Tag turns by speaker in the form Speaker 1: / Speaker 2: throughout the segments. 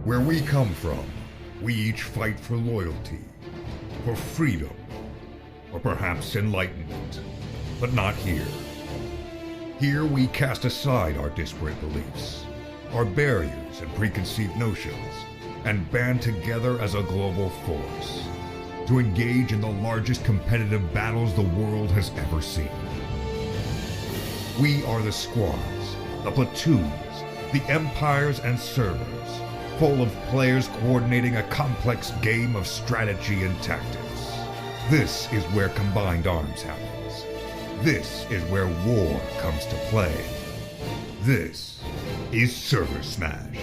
Speaker 1: Where we come from, we each fight for loyalty, for freedom, or perhaps enlightenment. But not here. Here we cast aside our disparate beliefs, our barriers and preconceived notions, and band together as a global force to engage in the largest competitive battles the world has ever seen. We are the squads, the platoons, the empires and servers, full of players coordinating a complex game of strategy and tactics. This is where combined arms happens. This is where war comes to play. This is ServerSmash.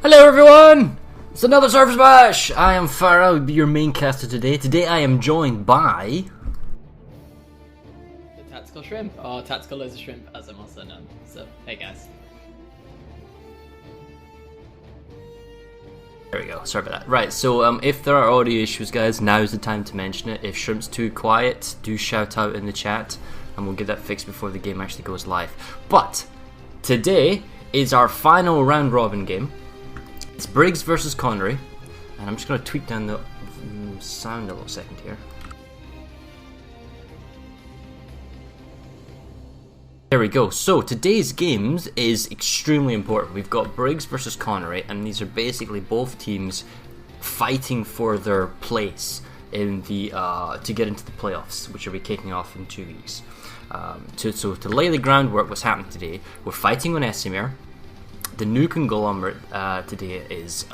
Speaker 2: Hello everyone! It's another ServerSmash! I am Farah, I'll be your main caster today. Today I am joined by...
Speaker 3: the Tactical Shrimp, or Tactical Laser Shrimp as I'm also known. So, hey guys.
Speaker 2: There we go, sorry about that. Right, so if there are audio issues guys, now's the time to mention it. If Shrimp's too quiet, do shout out in the chat and we'll get that fixed before the game actually goes live. But, today is our final round robin game. It's Briggs versus Connery, and I'm just going to tweak down the sound a little second here. There we go. So today's games is extremely important. We've got Briggs versus Connery, and these are basically both teams fighting for their place in the to get into the playoffs, which will be kicking off in 2 weeks. So to lay the groundwork, what's happening today? We're fighting on Esamir. The new conglomerate today is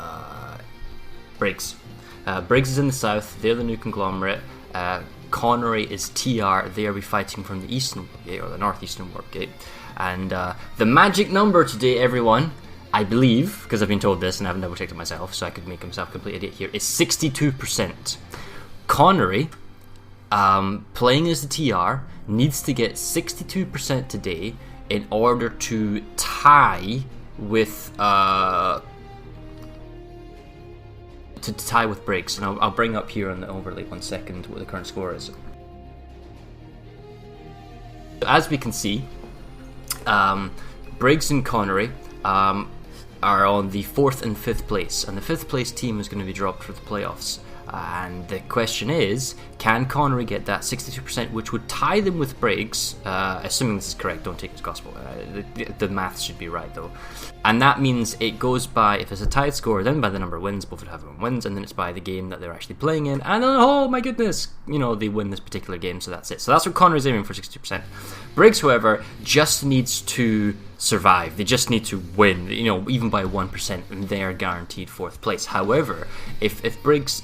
Speaker 2: Briggs. Briggs is in the south, they're the new conglomerate. Connery is TR, they are fighting from the eastern warp gate, or the northeastern warp gate. And the magic number today, everyone, I believe, because I've been told this and I haven't double checked it myself, so I could make himself a complete idiot here, is 62%. Connery, playing as the TR, needs to get 62% today in order to tie with Briggs, and I'll bring up here on the overlay 1 second what the current score is. As we can see, Briggs and Connery are on the 4th and 5th place, and the 5th place team is going to be dropped for the playoffs. And the question is, can Connery get that 62%, which would tie them with Briggs, assuming this is correct, don't take it as gospel, the maths should be right though. And that means it goes by, if it's a tied score, then by the number of wins, both would have one wins, and then it's by the game that they're actually playing in, and then, oh my goodness, you know, they win this particular game, so that's it. So that's what Connery's aiming for, 62%. Briggs, however, just needs to survive. They just need to win, you know, even by 1%, and they're guaranteed 4th place. However, if Briggs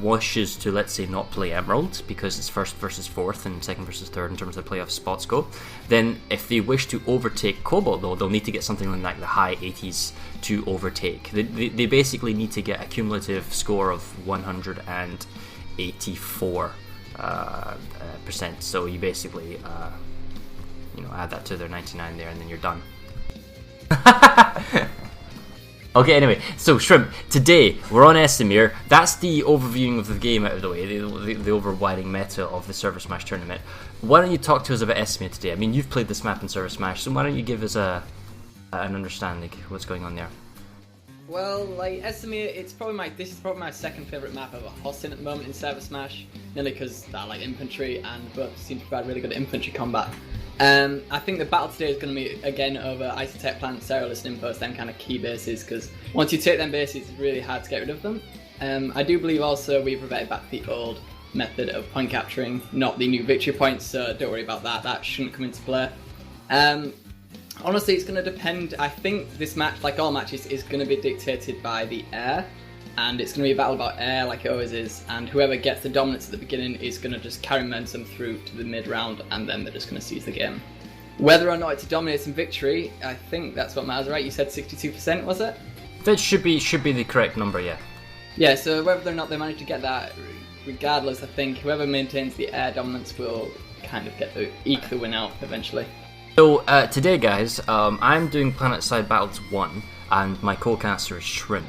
Speaker 2: wishes to, let's say, not play Emerald because it's 1st versus 4th and 2nd versus 3rd in terms of the playoff spots go, then if they wish to overtake Cobalt though, they'll need to get something like the high 80s to overtake. They basically need to get a cumulative score of 184%. So you basically you know, add that to their 99 there and then you're done. Okay, anyway, so Shrimp, today we're on Esamir. That's the overviewing of the game out of the way, the overriding meta of the ServerSmash tournament. Why don't you talk to us about Esamir today? I mean, you've played this map in ServerSmash, so why don't you give us an understanding of what's going on there?
Speaker 3: Well, like Esamir, this is probably my second favourite map I've ever hosted at the moment in ServerSmash, mainly because I like infantry and both seem to provide really good infantry combat. I think the battle today is going to be again over Isotech, Planetside, and Impos, them kind of key bases, because once you take them bases, it's really hard to get rid of them. I do believe also we reverted back to the old method of point capturing, not the new victory points, so don't worry about that, that shouldn't come into play. Honestly, it's going to depend. I think this match, like all matches, is going to be dictated by the air, and it's going to be a battle about air like it always is, and whoever gets the dominance at the beginning is going to just carry momentum through to the mid-round, and then they're just going to seize the game. Whether or not it's a dominating victory, I think that's what matters, right? You said 62%, was it?
Speaker 2: That should be the correct number, yeah.
Speaker 3: Yeah, so whether or not they manage to get that, regardless, I think whoever maintains the air dominance will kind of eke the win out eventually.
Speaker 2: So today guys, I'm doing PlanetsideBattles 1. and my co-caster is Shrimp.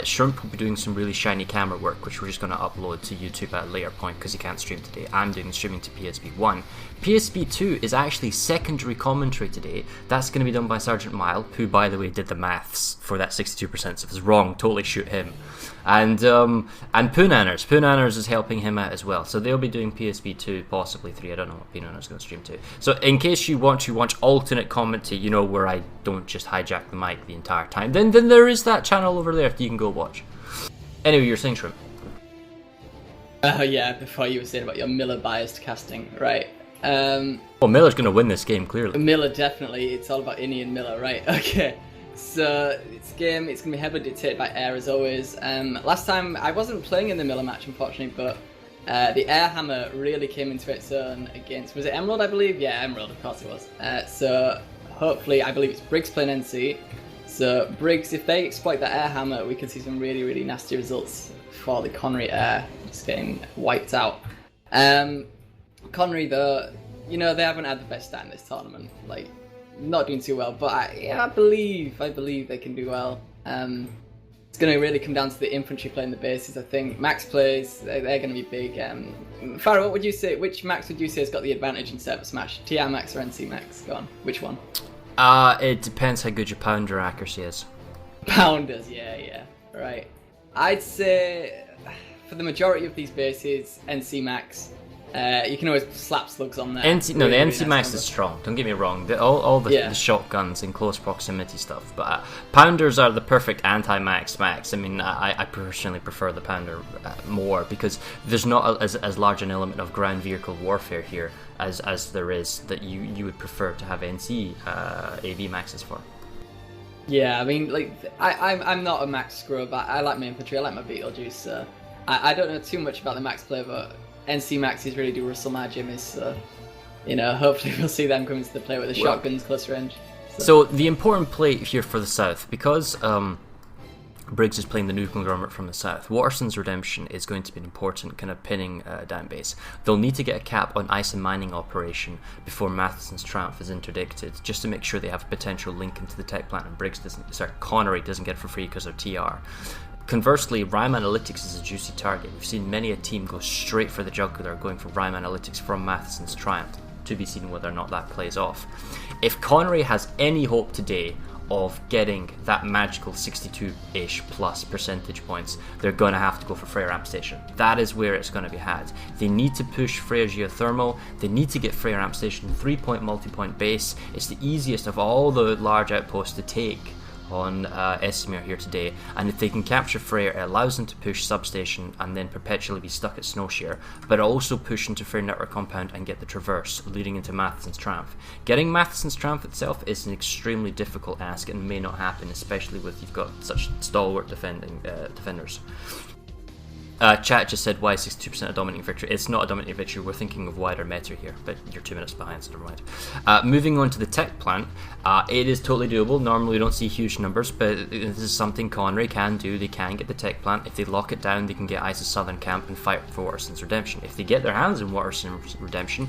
Speaker 2: Shrimp will be doing some really shiny camera work, which we're just going to upload to YouTube at a later point because he can't stream today. I'm doing streaming to PSB1. PSB2 is actually secondary commentary today. That's going to be done by Sergeant Mile, who, by the way, did the maths for that 62%. So if it's wrong, totally shoot him. And Poonanners. Poonanners is helping him out as well. So they'll be doing PSB2, possibly 3. I don't know what Poonanners is going to stream to. So in case you want to watch alternate commentary, you know, where I don't just hijack the mic the entire time, then there is that channel over there that you can go watch. Anyway, you're saying, Shrimp.
Speaker 3: Yeah, before you were saying about your Miller biased casting, right?
Speaker 2: Well, Miller's going to win this game, clearly.
Speaker 3: Miller, definitely. It's all about Innie and Miller, right? Okay. So, this game, it's going to be heavily dictated by air, as always. Last time, I wasn't playing in the Miller match, unfortunately, but the air hammer really came into its own against... Was it Emerald, I believe? Yeah, Emerald, of course it was. So, hopefully, I believe it's Briggs playing NC. So, Briggs, if they exploit that air hammer, we can see some really, really nasty results for the Connery air, just getting wiped out. Connery, though, you know, they haven't had the best start in this tournament. Like, not doing too well, but I believe they can do well. It's going to really come down to the infantry playing the bases, I think. Max plays, they're going to be big. Farah, what would you say? Which Max would you say has got the advantage in ServerSmash? TR Max or NC Max? Go on, which one?
Speaker 2: It depends how good your pounder accuracy is.
Speaker 3: Pounders, yeah, right. I'd say for the majority of these bases, NC Max. You can always slap slugs on there.
Speaker 2: The NC Max is strong, don't get me wrong. All the shotguns and close proximity stuff. But Pounders are the perfect anti-Max Max. I mean, I personally prefer the Pounder more because there's not as large an element of ground vehicle warfare here as there is that you would prefer to have NC AV Maxes for.
Speaker 3: Yeah, I mean, like, I'm not a Max scrub. I like my infantry, I like my Beetlejuice. So I don't know too much about the Max play, but NC Maxes really do rustle my jimmies, so, you know, hopefully we'll see them come into the play with the shotguns close range.
Speaker 2: So the important play here for the South, because Briggs is playing the new conglomerate from the South, Watterson's Redemption is going to be an important kind of pinning down base. They'll need to get a cap on ice and mining operation before Matheson's Triumph is interdicted, just to make sure they have a potential link into the tech plant and Connery doesn't get it for free because of TR. Conversely, Rime Analytics is a juicy target. We've seen many a team go straight for the jugular, going for Rime Analytics from Matheson's Triumph, to be seen whether or not that plays off. If Connery has any hope today of getting that magical 62-ish plus percentage points, they're going to have to go for Freyr Amp Station. That is where it's going to be had. They need to push Freyr Geothermal, they need to get Freyr Amp Station 3-point multi-point base. It's the easiest of all the large outposts to take on Esamir here today, and if they can capture Freyr, it allows them to push substation and then perpetually be stuck at Snowshear, but also push into Freyr Network Compound and get the traverse leading into Matheson's Triumph. Getting Matheson's Triumph itself is an extremely difficult ask and may not happen, especially with you've got such stalwart defenders. Chat just said, why 62% a dominating victory? It's not a dominating victory, we're thinking of wider meta here, but you're 2 minutes behind, so never mind. Moving on to the tech plant, it is totally doable. Normally we don't see huge numbers, but this is something Connery can do. They can get the tech plant. If they lock it down, they can get ISIS Southern Camp and fight for Watterson's Redemption. If they get their hands on Watterson's Redemption,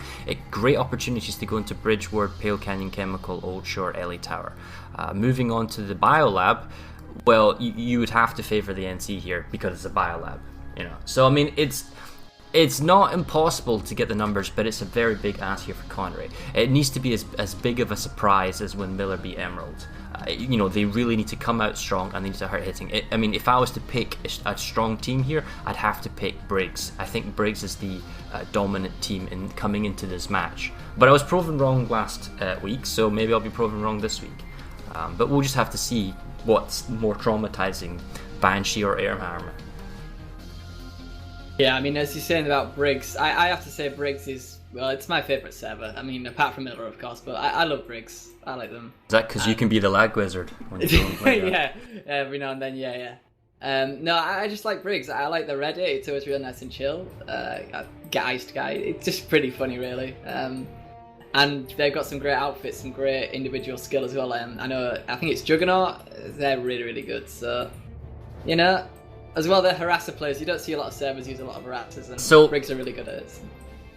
Speaker 2: great opportunities to go into Bridgeward, Pale Canyon Chemical, Old Shore, Ellie Tower. Moving on to the Biolab, well, you would have to favour the NC here because it's a Biolab. You know, so I mean, it's not impossible to get the numbers, but it's a very big ask here for Connery. It needs to be as big of a surprise as when Miller beat Emerald. You know, they really need to come out strong and they need to start hitting it. I mean, if I was to pick a strong team here, I'd have to pick Briggs. I think Briggs is the dominant team in coming into this match. But I was proven wrong last week, so maybe I'll be proven wrong this week. But we'll just have to see what's more traumatizing, Banshee or Airhammer.
Speaker 3: Yeah, I mean, as you're saying about Briggs, I have to say Briggs is, well, it's my favourite server. I mean, apart from Miller, of course, but I love Briggs. I like them.
Speaker 2: Is that because you can be the lag wizard when you don't play that?
Speaker 3: Yeah, every now and then, yeah. No, I just like Briggs. I like the Reddit. It's always real nice and chill. Get Iced Guy. It's just pretty funny, really. And they've got some great outfits, some great individual skill as well. I think it's Juggernaut. They're really, really good. So, you know, as well, they're harasser players. You don't see a lot of servers use a lot of harassers, and Briggs are really good at it.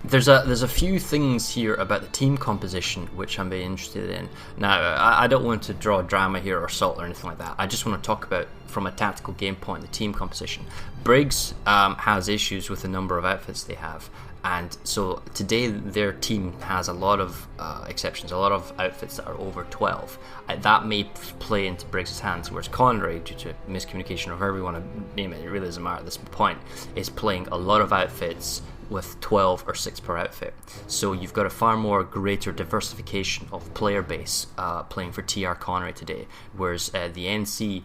Speaker 2: There's a few things here about the team composition which I'm very interested in. Now, I don't want to draw drama here or salt or anything like that. I just want to talk about, from a tactical game point, the team composition. Briggs has issues with the number of outfits they have, and so today their team has a lot of exceptions, a lot of outfits that are over 12. That may play into Briggs' hands, whereas Connery, due to miscommunication or however you want to name it, it really doesn't matter at this point, is playing a lot of outfits with 12 or 6 per outfit. So you've got a far more greater diversification of player base playing for TR Connery today, whereas the NC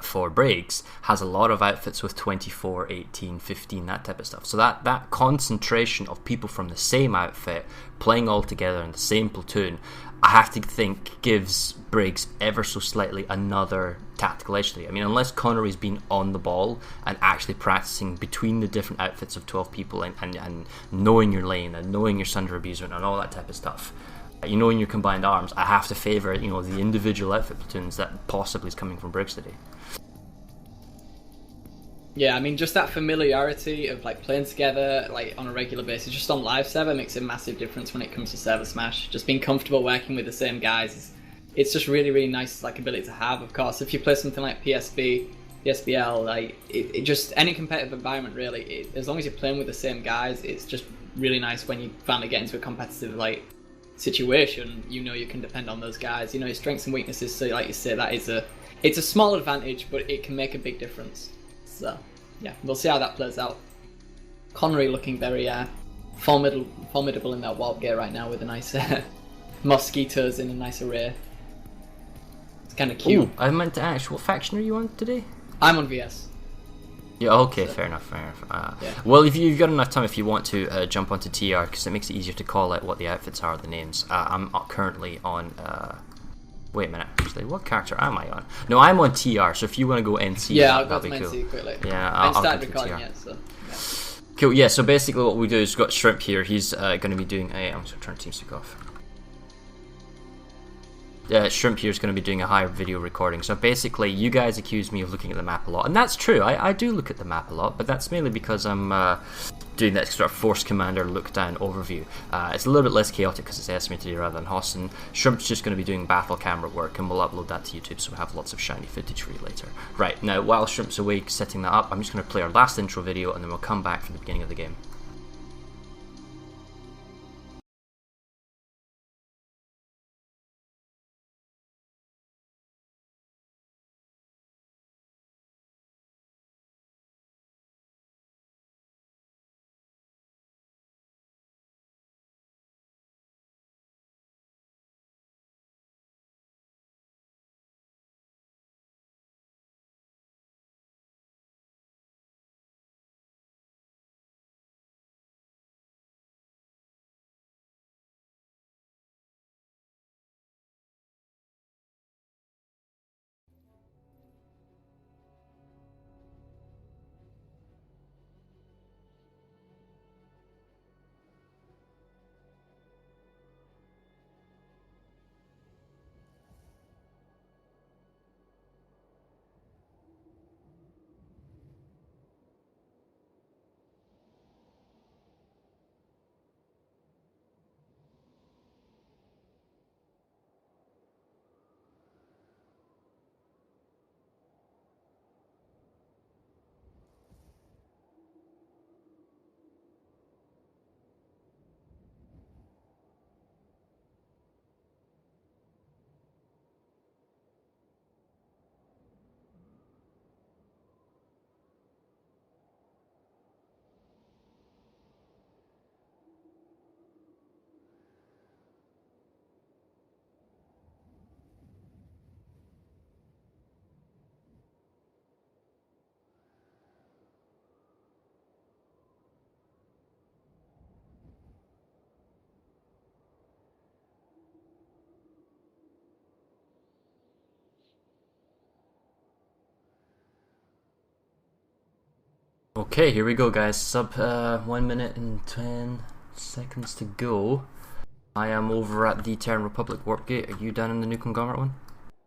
Speaker 2: for Briggs has a lot of outfits with 24, 18, 15, that type of stuff. So that concentration of people from the same outfit playing all together in the same platoon, I have to think gives Briggs ever so slightly another tactical edge to it. I mean, unless Connery's been on the ball and actually practicing between the different outfits of 12 people and knowing your lane and knowing your Sunder Abusement and all that type of stuff, you know, in your combined arms, I have to favour, you know, the individual outfit platoons that possibly is coming from Briggs today.
Speaker 3: Yeah, I mean, just that familiarity of like playing together like on a regular basis, just on live server, makes a massive difference when it comes to ServerSmash. Just being comfortable working with the same guys, it's just really, really nice like ability to have. Of course, if you play something like PSB, PSBL, like it just any competitive environment really, as long as you're playing with the same guys, it's just really nice when you finally get into a competitive like situation. You know you can depend on those guys. You know your strengths and weaknesses. So like you say, it's a small advantage, but it can make a big difference. So, yeah, we'll see how that plays out. Connery looking very formidable in that warp gear right now with a nice mosquitoes in a nice array. It's kind of cute.
Speaker 2: Ooh, I meant to ask, what faction are you on today?
Speaker 3: I'm on VS.
Speaker 2: Yeah, okay, so, fair enough.
Speaker 3: Yeah.
Speaker 2: Well, if you've got enough time, if you want to jump onto TR, because it makes it easier to call out what the outfits are, the names. I'm currently on... wait a minute, actually, what character am I on? No, I'm on TR, so if you want to go NC,
Speaker 3: yeah, I'll go to
Speaker 2: cool.
Speaker 3: NC quickly.
Speaker 2: Yeah,
Speaker 3: I'll
Speaker 2: start
Speaker 3: recording yet, so... Yeah.
Speaker 2: Cool, yeah, so basically what we do is we've got Shrimp here. He's going to be doing... I'm just trying to TeamSpeak off. Shrimp here is going to be doing a higher video recording. So basically, you guys accuse me of looking at the map a lot, and that's true. I do look at the map a lot, but that's mainly because I'm doing that sort of Force Commander look down overview. It's a little bit less chaotic because it's Esamir today rather than Hossin. Shrimp's just going to be doing battle camera work, and we'll upload that to YouTube, so we'll have lots of shiny footage for you later. Right, now while Shrimp's away setting that up, I'm just going to play our last intro video, and then we'll come back for the beginning of the game. Okay, here we go, guys. Sub 1 minute and 10 seconds to go. I am over at the Terran Republic Warp Gate. Are you down in the new conglomerate one?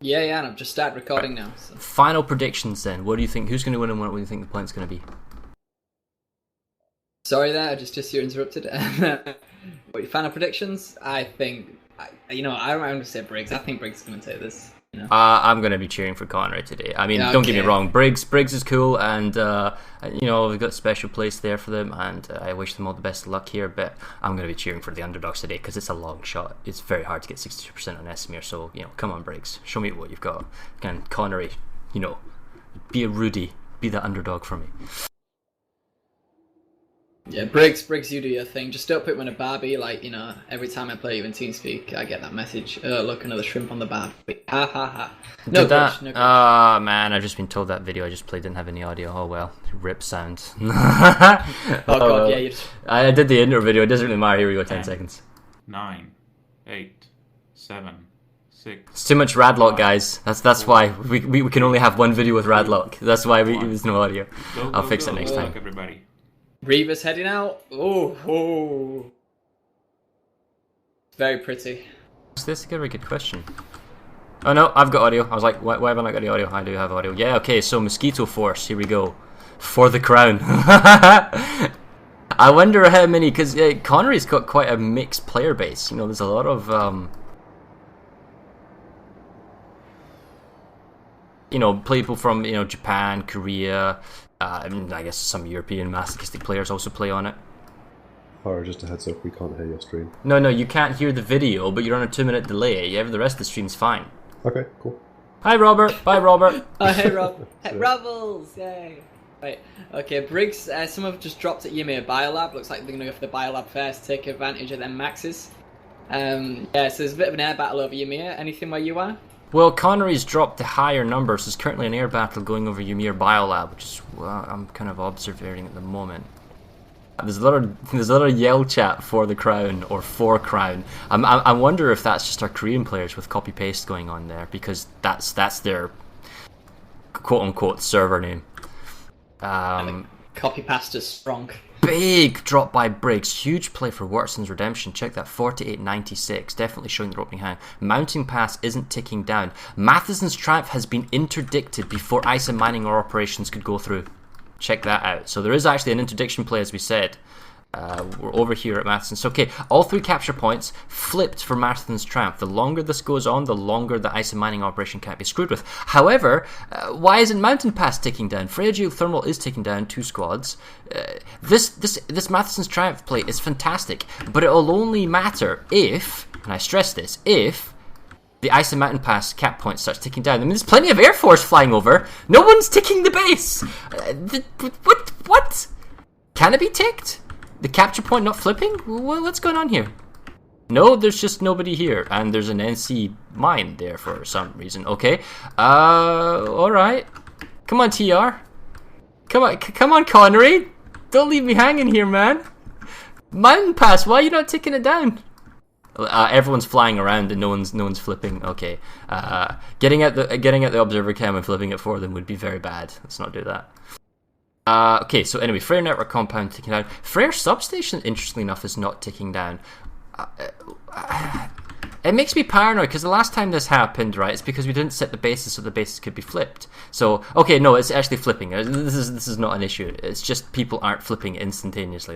Speaker 3: Yeah, and I've just started recording now. So.
Speaker 2: Final predictions then. What do you think? Who's going to win and what do you think the plan's going to be?
Speaker 3: Sorry there, I just you interrupted. What your final predictions? I think, I'm going to say Briggs. I think Briggs is going to take this. You know?
Speaker 2: I'm going to be cheering for Connery today. I mean, don't get me wrong, Briggs is cool, and we've got a special place there for them, and I wish them all the best of luck here. But I'm going to be cheering for the underdogs today because it's a long shot. It's very hard to get 62% on Esamir. So come on, Briggs, show me what you've got. Can Connery, be a Rudy, be the underdog for me.
Speaker 3: Yeah, Briggs, you do your thing. Just don't put him in a Barbie. Every time I play you in TeamSpeak, I get that message. Oh, look, another shrimp on the Barbie. Ha ha ha. No glitch, no glitch.
Speaker 2: Man, I've just been told that video I just played didn't have any audio. Oh well, rip sound.
Speaker 3: Oh god, yeah,
Speaker 2: I did the intro video. It doesn't really matter. Here we go. 10 seconds.
Speaker 4: 9, 8, 7, 6.
Speaker 2: It's too much Radlock, guys. That's why we can only have one video with Radlock. That's why there's no audio. I'll fix it next time.
Speaker 4: Everybody.
Speaker 3: Reaver's heading out. Oh. Very pretty.
Speaker 2: This is a very good question. Oh no, I've got audio. I was like, why have I not got the audio? I do have audio. Yeah, okay, so Mosquito Force, here we go. For the crown. I wonder how many, because Connery's got quite a mixed player base. There's a lot of, people from, Japan, Korea, I guess some European masochistic players also play on it.
Speaker 5: Or just a heads up, we can't hear your stream.
Speaker 2: No, you can't hear the video, but you're on a 2-minute delay. The rest of the stream's fine.
Speaker 5: Okay, cool.
Speaker 2: Hi, Robert. Bye, Robert.
Speaker 3: Oh, hey, Rob. Hey, Rubbles, yay. Right, okay, Briggs, some have just dropped at Esamir Biolab. Looks like they're going to go for the Biolab first, take advantage of them maxes. So there's a bit of an air battle over Esamir. Anything where you are?
Speaker 2: Well, Connery's dropped the higher numbers. There's currently an air battle going over Esamir Biolab, which is I'm kind of observing at the moment. There's a lot of yell chat for the crown or for crown. I wonder if that's just our Korean players with copy paste going on there, because that's their quote unquote server name.
Speaker 3: Copy pasta strong.
Speaker 2: Big drop by Briggs. Huge play for Watson's Redemption. Check that, 48.96. Definitely showing their opening hand. Mounting Pass isn't ticking down. Matheson's Triumph has been interdicted before ISA mining or operations could go through. Check that out. So there is actually an interdiction play, as we said. We're over here at Matheson's. Okay, all 3 capture points flipped for Matheson's Triumph. The longer this goes on, the longer the ISA mining operation can't be screwed with. However, why isn't Mountain Pass ticking down? Freya Geothermal is ticking down 2 squads. This Matheson's Triumph play is fantastic, but it will only matter if, and I stress this, if the ISA Mountain Pass cap point starts ticking down. I mean, there's plenty of Air Force flying over. No one's ticking the base. What? Can it be ticked? The capture point not flipping? What's going on here? No, there's just nobody here, and there's an NC mine there for some reason. Okay, alright. Come on, TR. Come on, Connery. Don't leave me hanging here, man. Mountain Pass, why are you not ticking it down? Everyone's flying around and no one's flipping. Okay, getting at the observer cam and flipping it for them would be very bad. Let's not do that. Okay, so anyway, Freyr network compound ticking down. Freyr substation, interestingly enough, is not ticking down. It makes me paranoid, because the last time this happened, right, it's because we didn't set the bases so the bases could be flipped. So, okay, no, it's actually flipping. This is not an issue. It's just people aren't flipping instantaneously.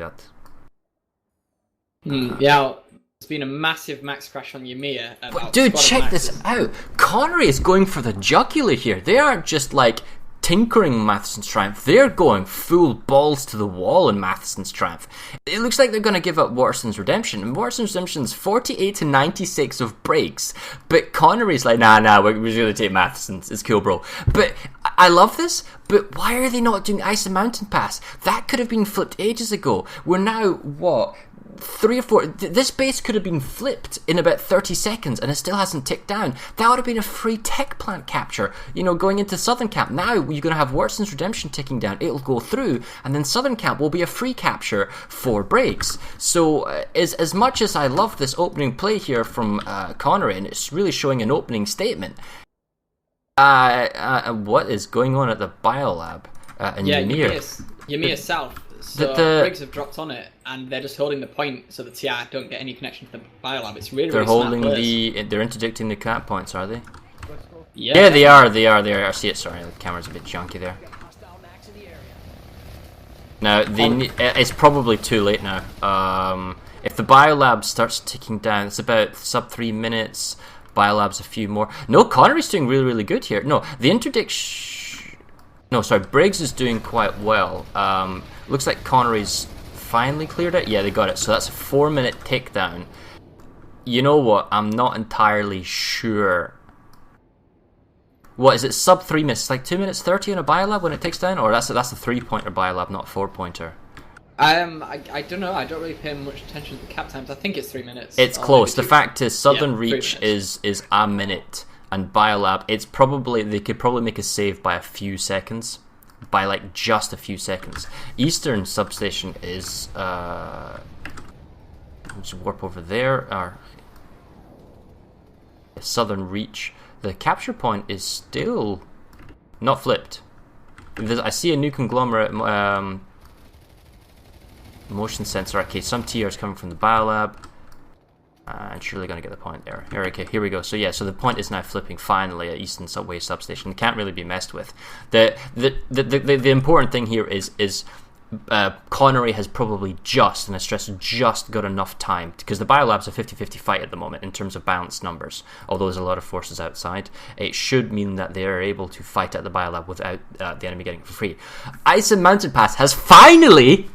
Speaker 3: Yeah, there's been a massive max crash on Esamir.
Speaker 2: But dude, check this out. Connery is going for the jugular here. They aren't just like tinkering Matheson's Triumph. They're going full balls to the wall in Matheson's Triumph. It looks like they're going to give up Waterson's Redemption. And Waterson's Redemption is 48-96 of Briggs. But Connery's like, nah, we're going to take Matheson's. It's cool, bro. But I love this. But why are they not doing Ice and Mountain Pass? That could have been flipped ages ago. We're now, what? 3 or 4. This base could have been flipped in about 30 seconds and it still hasn't ticked down. That would have been a free tech plant capture, going into Southern Camp. Now you're going to have Watson's Redemption ticking down. It'll go through, and then Southern Camp will be a free capture for Briggs. So as much as I love this opening play here from Connery, and it's really showing an opening statement, what is going on at the Biolab in Esamir?
Speaker 3: Esamir South. So Briggs have dropped on it, and they're just holding the point so the TI don't get any connection to the Biolab. It's really,
Speaker 2: they're
Speaker 3: really
Speaker 2: holding
Speaker 3: smart
Speaker 2: they're interdicting the cap points, are they?
Speaker 3: Yeah,
Speaker 2: they are. I see it. Sorry, the camera's a bit junky there. Now, it's probably too late now. If the Biolab starts ticking down, it's about sub 3 minutes. Biolab's a few more. No, Connery's doing really, really good here. No, the interdict... No, sorry, Briggs is doing quite well. Looks like Connery's finally cleared it. Yeah, they got it. So that's a 4-minute tick down. You know what? I'm not entirely sure. What is it? Sub 3 minutes? It's like 2 minutes 30 on a Biolab when it ticks down, or that's a 3-pointer Biolab, not 4-pointer.
Speaker 3: I don't know. I don't really pay much attention to the cap times. I think it's 3 minutes.
Speaker 2: It's close. The fact is, Southern Reach is a minute, and Biolab, they could probably make a save by a few seconds, by like just a few seconds. Eastern Substation is just warp over there. Or Southern Reach. The capture point is still not flipped. I see a new conglomerate motion sensor. Okay, some TRs coming from the Biolab. And surely going to get the point there. Okay, here we go. So yeah, so the point is now flipping finally at Eastern Subway Substation. It can't really be messed with. The important thing here is Connery has probably just, and I stress just, got enough time, because the Biolab's a 50-50 fight at the moment in terms of balanced numbers, although there's a lot of forces outside. It should mean that they are able to fight at the Biolab without the enemy getting it for free. Ice and Mountain Pass has finally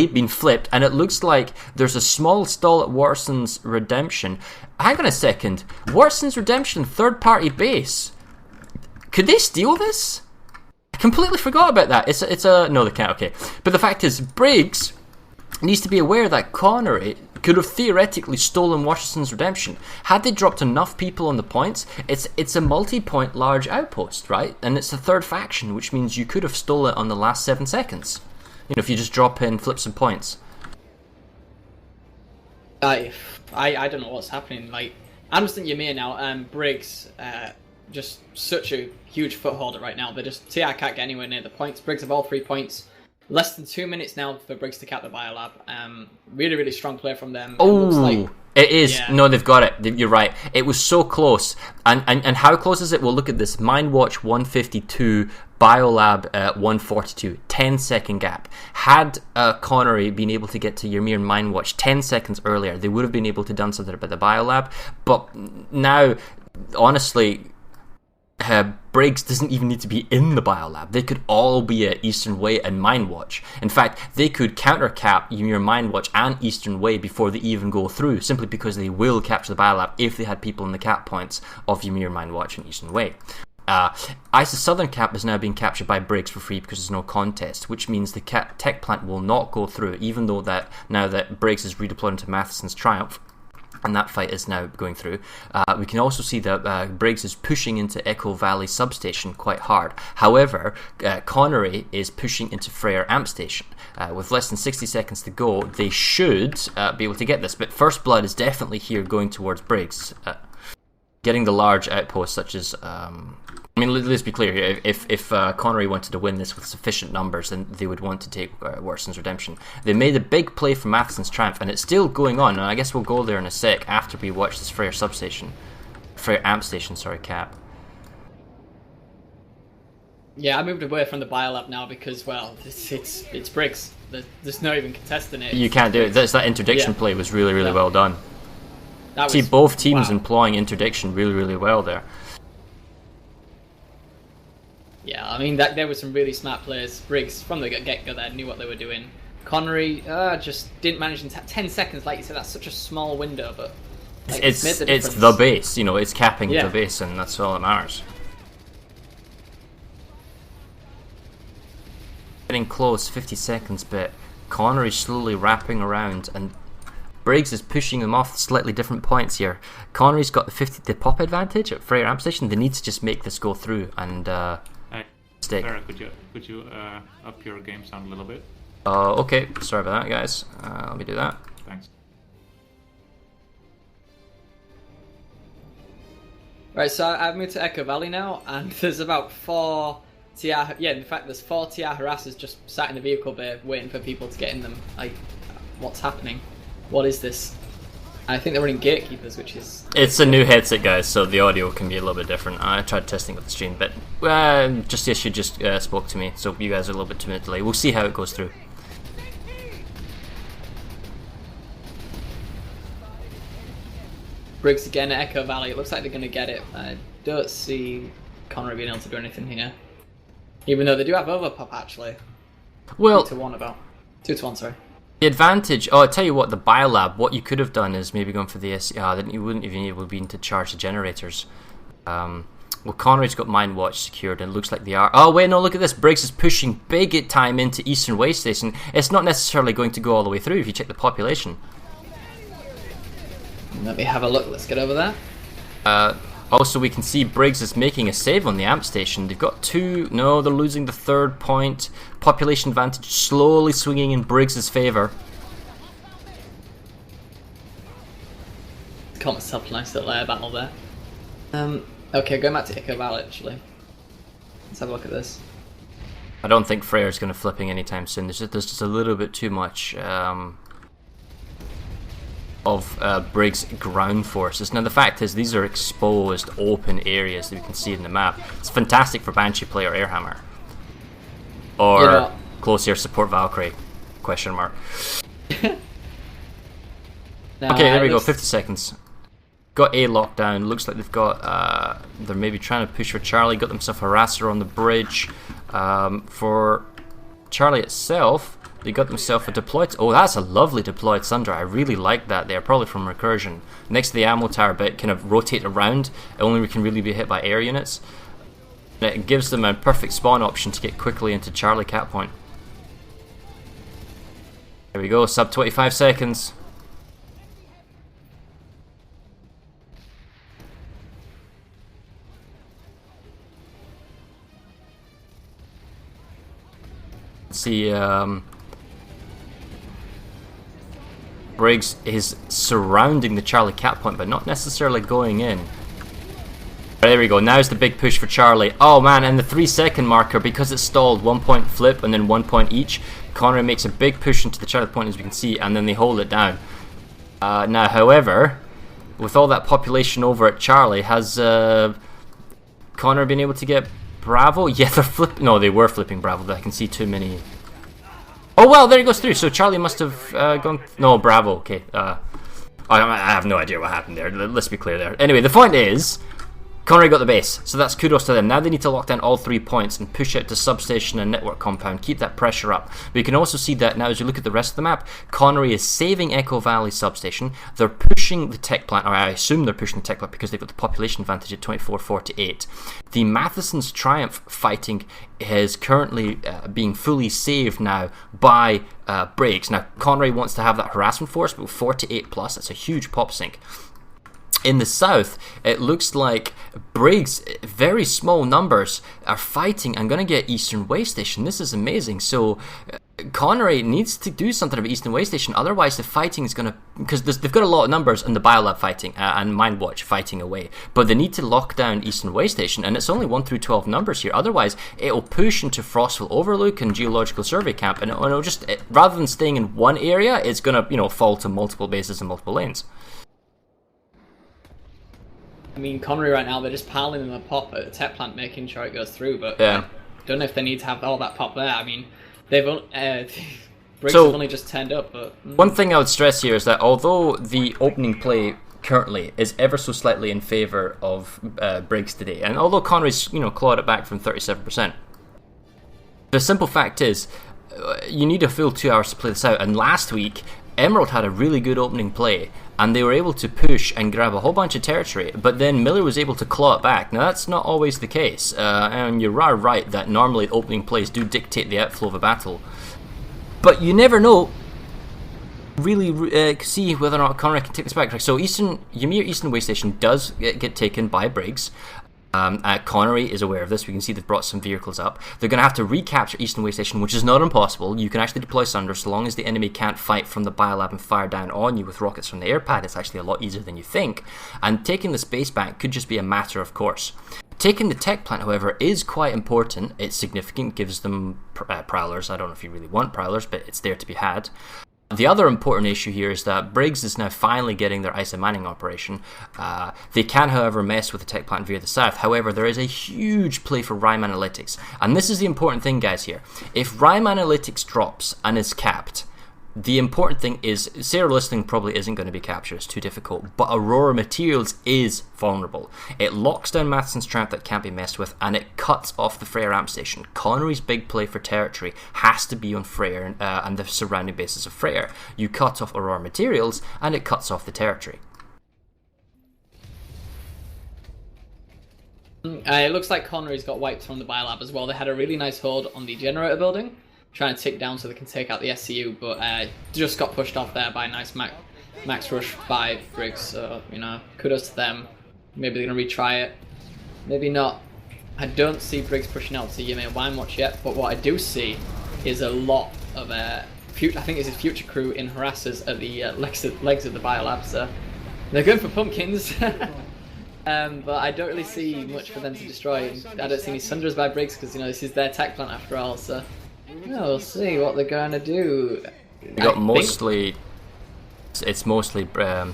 Speaker 2: been flipped, and it looks like there's a small stall at Waterson's Redemption. Hang on a second. Waterson's Redemption, third-party base. Could they steal this? Completely forgot about that. It's a no, they can't. Okay, but the fact is, Briggs needs to be aware that Connery could have theoretically stolen Washington's Redemption had they dropped enough people on the points. It's a multi-point large outpost, right? And it's the third faction, which means you could have stolen it on the last 7 seconds. You know, if you just drop in, flip some points.
Speaker 3: I don't know what's happening. Like, I'm just thinking Ymir now. Briggs. Just such a huge footholder right now. TR can't get anywhere near the points. Briggs have all 3 points. Less than 2 minutes now for Briggs to cap the Biolab. Really, really strong play from them.
Speaker 2: Oh, it is. Yeah. No, they've got it. You're right. It was so close. And how close is it? Well, look at this. Mindwatch 152, Biolab 142. 10-second gap. Had Connery been able to get to Ymir and Mindwatch 10 seconds earlier, they would have been able to done something about the Biolab. But now, honestly, Briggs doesn't even need to be in the Biolab. They could all be at Eastern Way and Mindwatch. In fact, they could counter-cap Ymir, Mindwatch and Eastern Way before they even go through, simply because they will capture the Biolab if they had people in the cap points of Ymir, Mindwatch and Eastern Way. ISIS Southern Cap is now being captured by Briggs for free because there's no contest, which means the tech plant will not go through, even though that now that Briggs is redeployed into Matheson's Triumph, and that fight is now going through. We can also see that Briggs is pushing into Echo Valley Substation quite hard. However, Connery is pushing into Freyr Amp Station. With less than 60 seconds to go, they should be able to get this. But First Blood is definitely here going towards Briggs. Getting the large outposts such as... I mean, let's be clear here. If Connery wanted to win this with sufficient numbers, then they would want to take Waterson's Redemption. They made a big play for Matheson's Triumph, and it's still going on. And I guess we'll go there in a sec after we watch this Freyr Amp Station, Cap.
Speaker 3: Yeah, I moved away from the Biolab now because, well, it's Briggs. There's no even contesting it.
Speaker 2: You can't do it. That interdiction play was really, really well done. See, both teams employing interdiction really, really well there.
Speaker 3: Yeah, I mean, there were some really smart players. Briggs, from the get-go there, knew what they were doing. Connery just didn't manage in 10 seconds. Like you said, that's such a small window, but... Like, it's
Speaker 2: the base, you know, it's capping the base, and that's all that matters. Getting close, 50 seconds, but Connery's slowly wrapping around, and Briggs is pushing them off slightly different points here. Connery's got the pop advantage at Freyr Amp Station. They need to just make this go through, and... stick.
Speaker 4: Sarah, could you up your game sound a little bit?
Speaker 2: Okay. Sorry about that, guys. Let me do that.
Speaker 4: Thanks.
Speaker 3: Right, so I've moved to Echo Valley now, and there's about 4 TR... Yeah, in fact, there's 4 TR harassers just sat in the vehicle bay waiting for people to get in them. Like, what's happening? What is this? I think they're running gatekeepers, which is...
Speaker 2: It's a new headset, guys, so the audio can be a little bit different. I tried testing with the stream, but just the issue just spoke to me, so you guys are a little bit 2 minute delay. We'll see how it goes through.
Speaker 3: Briggs again at Echo Valley. It looks like they're going to get it. I don't see Connery being able to do anything here. Even though they do have overpop, actually.
Speaker 2: Well,
Speaker 3: 2-1 about. 2-1, sorry.
Speaker 2: the advantage... Oh, I'll tell you what, the Biolab, what you could have done is maybe gone for the... then you wouldn't even able to be to charge the generators. Well, Connery's got Mind Watch secured, and it looks like they are... Oh, wait, no, look at this. Briggs is pushing big time into Eastern Way Station. It's not necessarily going to go all the way through if you check the population.
Speaker 3: Let me have a look. Let's get over there.
Speaker 2: Also, we can see Briggs is making a save on the amp station. They've got 2... No, they're losing the 3rd point. Population advantage slowly swinging in Briggs' favour.
Speaker 3: Caught myself a nice little air battle there. Okay, going back to Echo Valley, actually. Let's have a look at this.
Speaker 2: I don't think Freyr's going to flipping anytime soon. There's just a little bit too much... of Briggs' ground forces. Now the fact is these are exposed open areas that we can see in the map. It's fantastic for Banshee play or Airhammer. Or close air support Valkyrie, question mark.
Speaker 3: Now,
Speaker 2: okay, there we go, 50 seconds. Got A lockdown, looks like they've got, they're maybe trying to push for Charlie, got themselves a harasser on the bridge. For Charlie itself, they got themselves a deployed... Oh, that's a lovely deployed Sunder. I really like that there, probably from Recursion. Next to the ammo tower, but kind of rotate around. It only can really be hit by air units. And it gives them a perfect spawn option to get quickly into Charlie cap point. There we go, sub 25 seconds. See, Briggs is surrounding the Charlie cap point, but not necessarily going in. There we go, now's the big push for Charlie. Oh man, and the 3-second marker, because it's stalled, 1 point flip and then 1 point each. Connery makes a big push into the Charlie point, as we can see, and then they hold it down. Now, however, with all that population over at Charlie, has Connery been able to get Bravo? Yeah, they're flipping. No, they were flipping Bravo, but I can see too many. Oh well, there he goes through. So Charlie must have gone. No, Bravo. Okay. I have no idea what happened there. Let's be clear there. Anyway, the point is, Connery got the base, so that's kudos to them. Now they need to lock down all 3 points and push it to substation and network compound, keep that pressure up. But you can also see that now as you look at the rest of the map, Connery is saving Echo Valley substation. They're pushing the tech plant, or I assume they're pushing the tech plant because they've got the population advantage at 24-48. The Matheson's Triumph fighting is currently being fully saved now by Briggs. Now Connery wants to have that harassment force, but with 48 plus, that's a huge pop sync. In the south, it looks like Briggs, very small numbers, are fighting and going to get Eastern Way Station. This is amazing. So Connery needs to do something about Eastern Way Station, otherwise the fighting is going to... Because they've got a lot of numbers in the Biolab fighting and Mind Watch fighting away, but they need to lock down Eastern Way Station, and it's only 1 through 12 numbers here. Otherwise, it'll push into Frostville Overlook and Geological Survey Camp, and it'll just... rather than staying in one area, it's going to, fall to multiple bases and multiple lanes.
Speaker 3: I mean, Connery right now, they're just piling in the pop at the tech plant, making sure it goes through, but
Speaker 2: yeah.
Speaker 3: I don't know if they need to have all that pop there. I mean, they've Briggs have only just turned up, but...
Speaker 2: One thing I would stress here is that although the opening play currently is ever so slightly in favour of Briggs today, and although Connery's, clawed it back from 37%, the simple fact is, you need a full 2 hours to play this out, and last week, Emerald had a really good opening play, and they were able to push and grab a whole bunch of territory, but then Miller was able to claw it back. Now that's not always the case, and you are right that normally opening plays do dictate the outflow of a battle, but you never know. Really see whether or not Connery can take this back. So Ymir Eastern Way Station does get taken by Briggs. Connery is aware of this. We can see they've brought some vehicles up. They're going to have to recapture Eastern Way Station, which is not impossible. You can actually deploy Sunder so long as the enemy can't fight from the Biolab and fire down on you with rockets from the air pad. It's actually a lot easier than you think. And taking this base back could just be a matter of course. Taking the tech plant, however, is quite important. It's significant, gives them prowlers. I don't know if you really want prowlers, but it's there to be had. The other important issue here is that Briggs is now finally getting their ISA manning operation. They can, however, mess with the tech plant via the south. However, there is a huge play for Rime Analytics. And this is the important thing, guys, here. If Rime Analytics drops and is capped, the important thing is Sarah Listing probably isn't going to be captured, it's too difficult, but Aurora Materials is vulnerable. It locks down Matheson's Tramp that can't be messed with, and it cuts off the Freyr amp station. Connery's big play for territory has to be on Freyr and the surrounding bases of Freyr. You cut off Aurora Materials and it cuts off the territory.
Speaker 3: It looks like Connery's got wiped from the Biolab as well. They had a really nice hold on the generator building, trying to tick down so they can take out the SCU, but just got pushed off there by a nice max rush by Briggs. So, you know, kudos to them. Maybe they're going to retry it. Maybe not. I don't see Briggs pushing out to Ymir Wine Watch yet, but what I do see is a lot of I think it's his future crew in harassers at the legs of the Biolab, so they're going for pumpkins. But I don't really see much for them to destroy. I don't see any Sunders by Briggs because, you know, this is their tech plant after all, so we'll see what they're going to do.
Speaker 2: It's mostly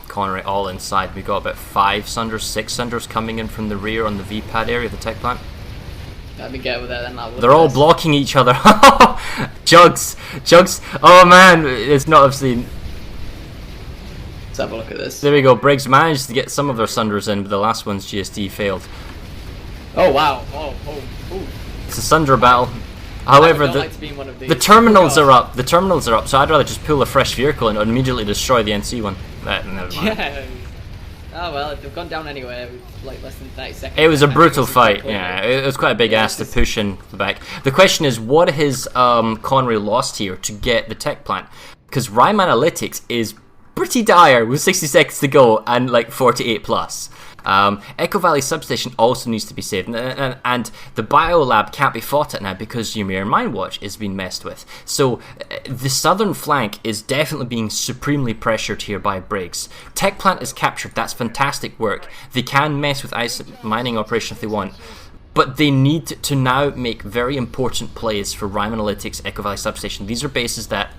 Speaker 2: Connery all inside. We got about 5 Sunders, 6 Sunders coming in from the rear on the V-pad area of the tech plant.
Speaker 3: Let me get over there then.
Speaker 2: They're all blocking each other. Jugs. Oh man, it's not obviously.
Speaker 3: Let's have a look at this.
Speaker 2: There we go. Briggs managed to get some of their Sunders in, but the last one's GSD failed.
Speaker 3: Oh wow! Oh.
Speaker 2: It's a Sunder battle. However, the terminals are up. The terminals are up, so I'd rather just pull a fresh vehicle and immediately destroy the NC one. Never mind.
Speaker 3: Yeah. Oh well, they've gone down anyway with like less than 30 seconds.
Speaker 2: It was a brutal fight. Yeah, it was quite a big ass to push in the back. The question is, what has Connery lost here to get the tech plant? Because Rime Analytics is pretty dire with 60 seconds to go and like 48 plus. Echo Valley Substation also needs to be saved, and the Biolab can't be fought at now because Ymir Mine Watch is being messed with. So the southern flank is definitely being supremely pressured here by Briggs. Tech Plant is captured, that's fantastic work. They can mess with ice mining operation if they want, but they need to now make very important plays for Rime Analytics, Echo Valley Substation. These are bases that,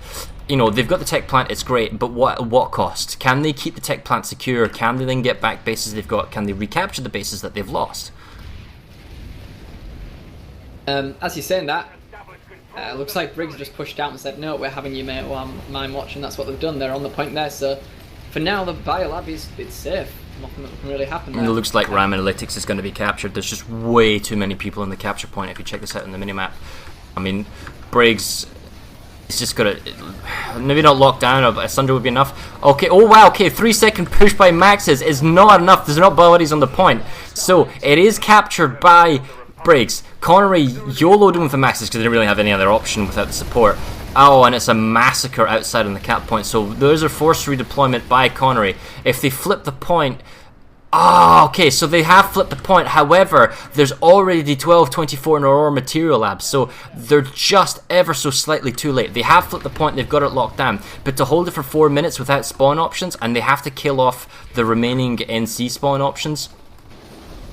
Speaker 2: you know, they've got the tech plant, it's great, but what cost? Can they keep the tech plant secure? Can they then get back bases they've got? Can they recapture the bases that they've lost?
Speaker 3: As you're saying that, looks like Briggs just pushed out and said, no, we're having you mine watch, and that's what they've done. They're on the point there, so for now the Biolab it's safe. Nothing that can really happen there.
Speaker 2: It looks like Rime Analytics is going to be captured. There's just way too many people in the capture point if you check this out on the minimap. I mean, Briggs is just going to... Maybe not lock down, a Sunder would be enough. Okay, oh wow, okay, 3-second push by Maxes is not enough. There's not bodies on the point. So, it is captured by Briggs. Connery YOLO'd him with the Maxes because they didn't really have any other option without the support. Oh, and it's a massacre outside on the cap point. So there's a forced redeployment by Connery. If they flip the point... Oh, okay, so they have flipped the point. However, there's already the 1224 in Aurora Material Labs, so they're just ever so slightly too late. They have flipped the point, they've got it locked down, but to hold it for 4 minutes without spawn options, and they have to kill off the remaining NC spawn options,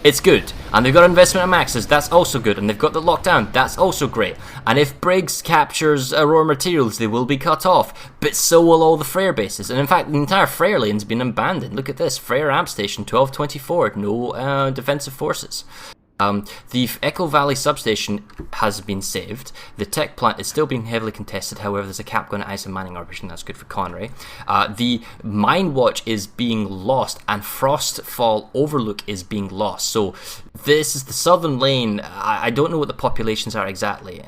Speaker 2: it's good. And they've got investment in Maxes, that's also good. And they've got the lockdown, that's also great. And if Briggs captures Aurora Materials, they will be cut off. But so will all the Freyr bases. And in fact, the entire Freyr lane's been abandoned. Look at this, Freyr Amp Station, 1224, no defensive forces. The Echo Valley Substation has been saved. The tech plant is still being heavily contested. However, there's a cap going to ice and mining operation. That's good for Connery. The Mine Watch is being lost, and Frostfall Overlook is being lost. So this is the southern lane. I don't know what the populations are exactly,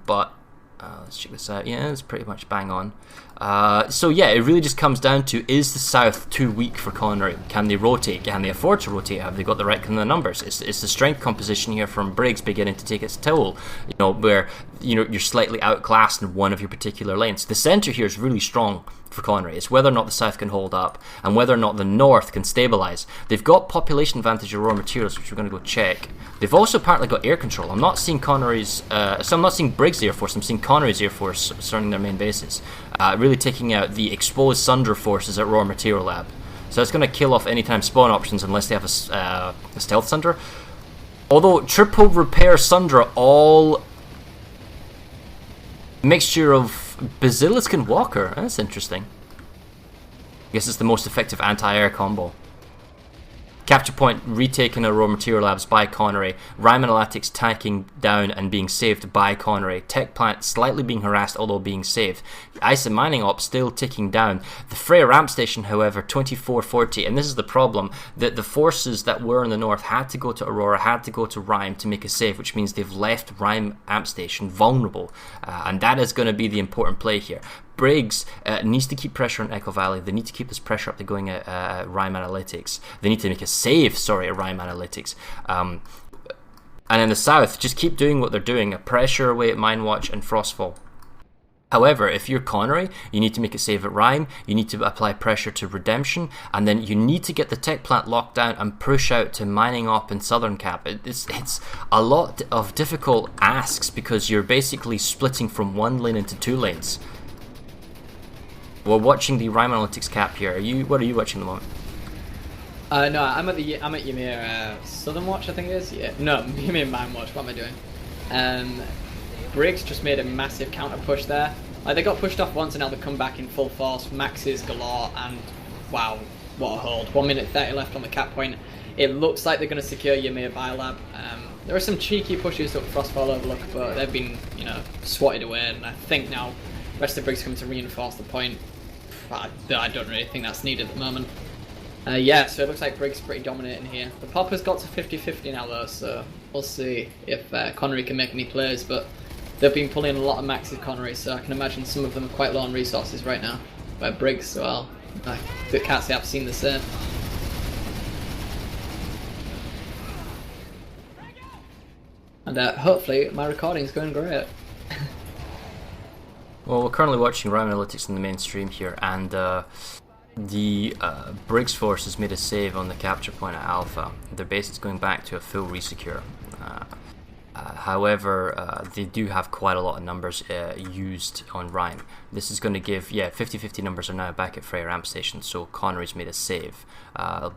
Speaker 2: but let's check this out. Yeah, it's pretty much bang on. So yeah, it really just comes down to, is the south too weak for Connery? Can they rotate? Can they afford to rotate? Have they got the right kind of numbers? It's the strength composition here from Briggs beginning to take its toll, you know, where you're slightly outclassed in one of your particular lanes. The centre here is really strong for Connery. It's whether or not the south can hold up and whether or not the north can stabilise. They've got population advantage of raw materials, which we're going to go check. They've also apparently got air control. I'm not seeing Connery's, so I'm not seeing Briggs' Air Force, I'm seeing Connery's Air Force surrounding their main bases. Really taking out the exposed Sunder forces at Raw Material Lab. So it's going to kill off anytime spawn options unless they have a stealth Sunder. Although triple repair Sunder all mixture of Basilisk and Walker. That's interesting. I guess it's the most effective anti-air combo. Capture point retaken Aurora Material Labs by Connery. Rime Analytics tanking down and being saved by Connery. Tech plant slightly being harassed, although being saved. Ice and Mining Op still ticking down. The Freya ramp station, however, 2440, and this is the problem, that the forces that were in the north had to go to Aurora, had to go to Rime to make a save, which means they've left Rime amp station vulnerable, and that is going to be the important play here. Briggs needs to keep pressure on Echo Valley. They need to keep this pressure up. They're going at Rime Analytics. They need to make a save, at Rime Analytics. And in the south, just keep doing what they're doing. A pressure away at Minewatch and Frostfall. However, if you're Connery, you need to make a save at Rime, you need to apply pressure to Redemption, and then you need to get the tech plant locked down and push out to Mining Op in Southern Cap. It's a lot of difficult asks because you're basically splitting from one lane into two lanes. We're watching the Rime Analytics cap here. What are you watching at the moment?
Speaker 3: No, I'm at Ymir Southern Watch, I think it is. Yeah, no, Ymir Mine Watch. What am I doing? Briggs just made a massive counter push there. They got pushed off once and now they come back in full force. Maxes galore, and wow, what a hold. 1 minute 30 left on the cap point. It looks like they're going to secure Ymir Biolab. There are some cheeky pushes up Frostfall Overlook, but they've been, swatted away, and I think now the rest of Briggs coming to reinforce the point. I don't really think that's needed at the moment. So it looks like Briggs pretty dominating here. The Popper's got to 50-50 now though, so we'll see if Connery can make any plays, but they've been pulling a lot of maxes Connery, so I can imagine some of them are quite low on resources right now. But Briggs, well, I can't say I've seen the same. And hopefully my recording's going great.
Speaker 2: Well, we're currently watching Rime Analytics in the main stream here, and the Briggs force has made a save on the capture point at Alpha. Their base is going back to a full resecure. However, they do have quite a lot of numbers used on Rime. This is going to give, 50-50 numbers are now back at Freya Ramp Station, so Connery's made a save.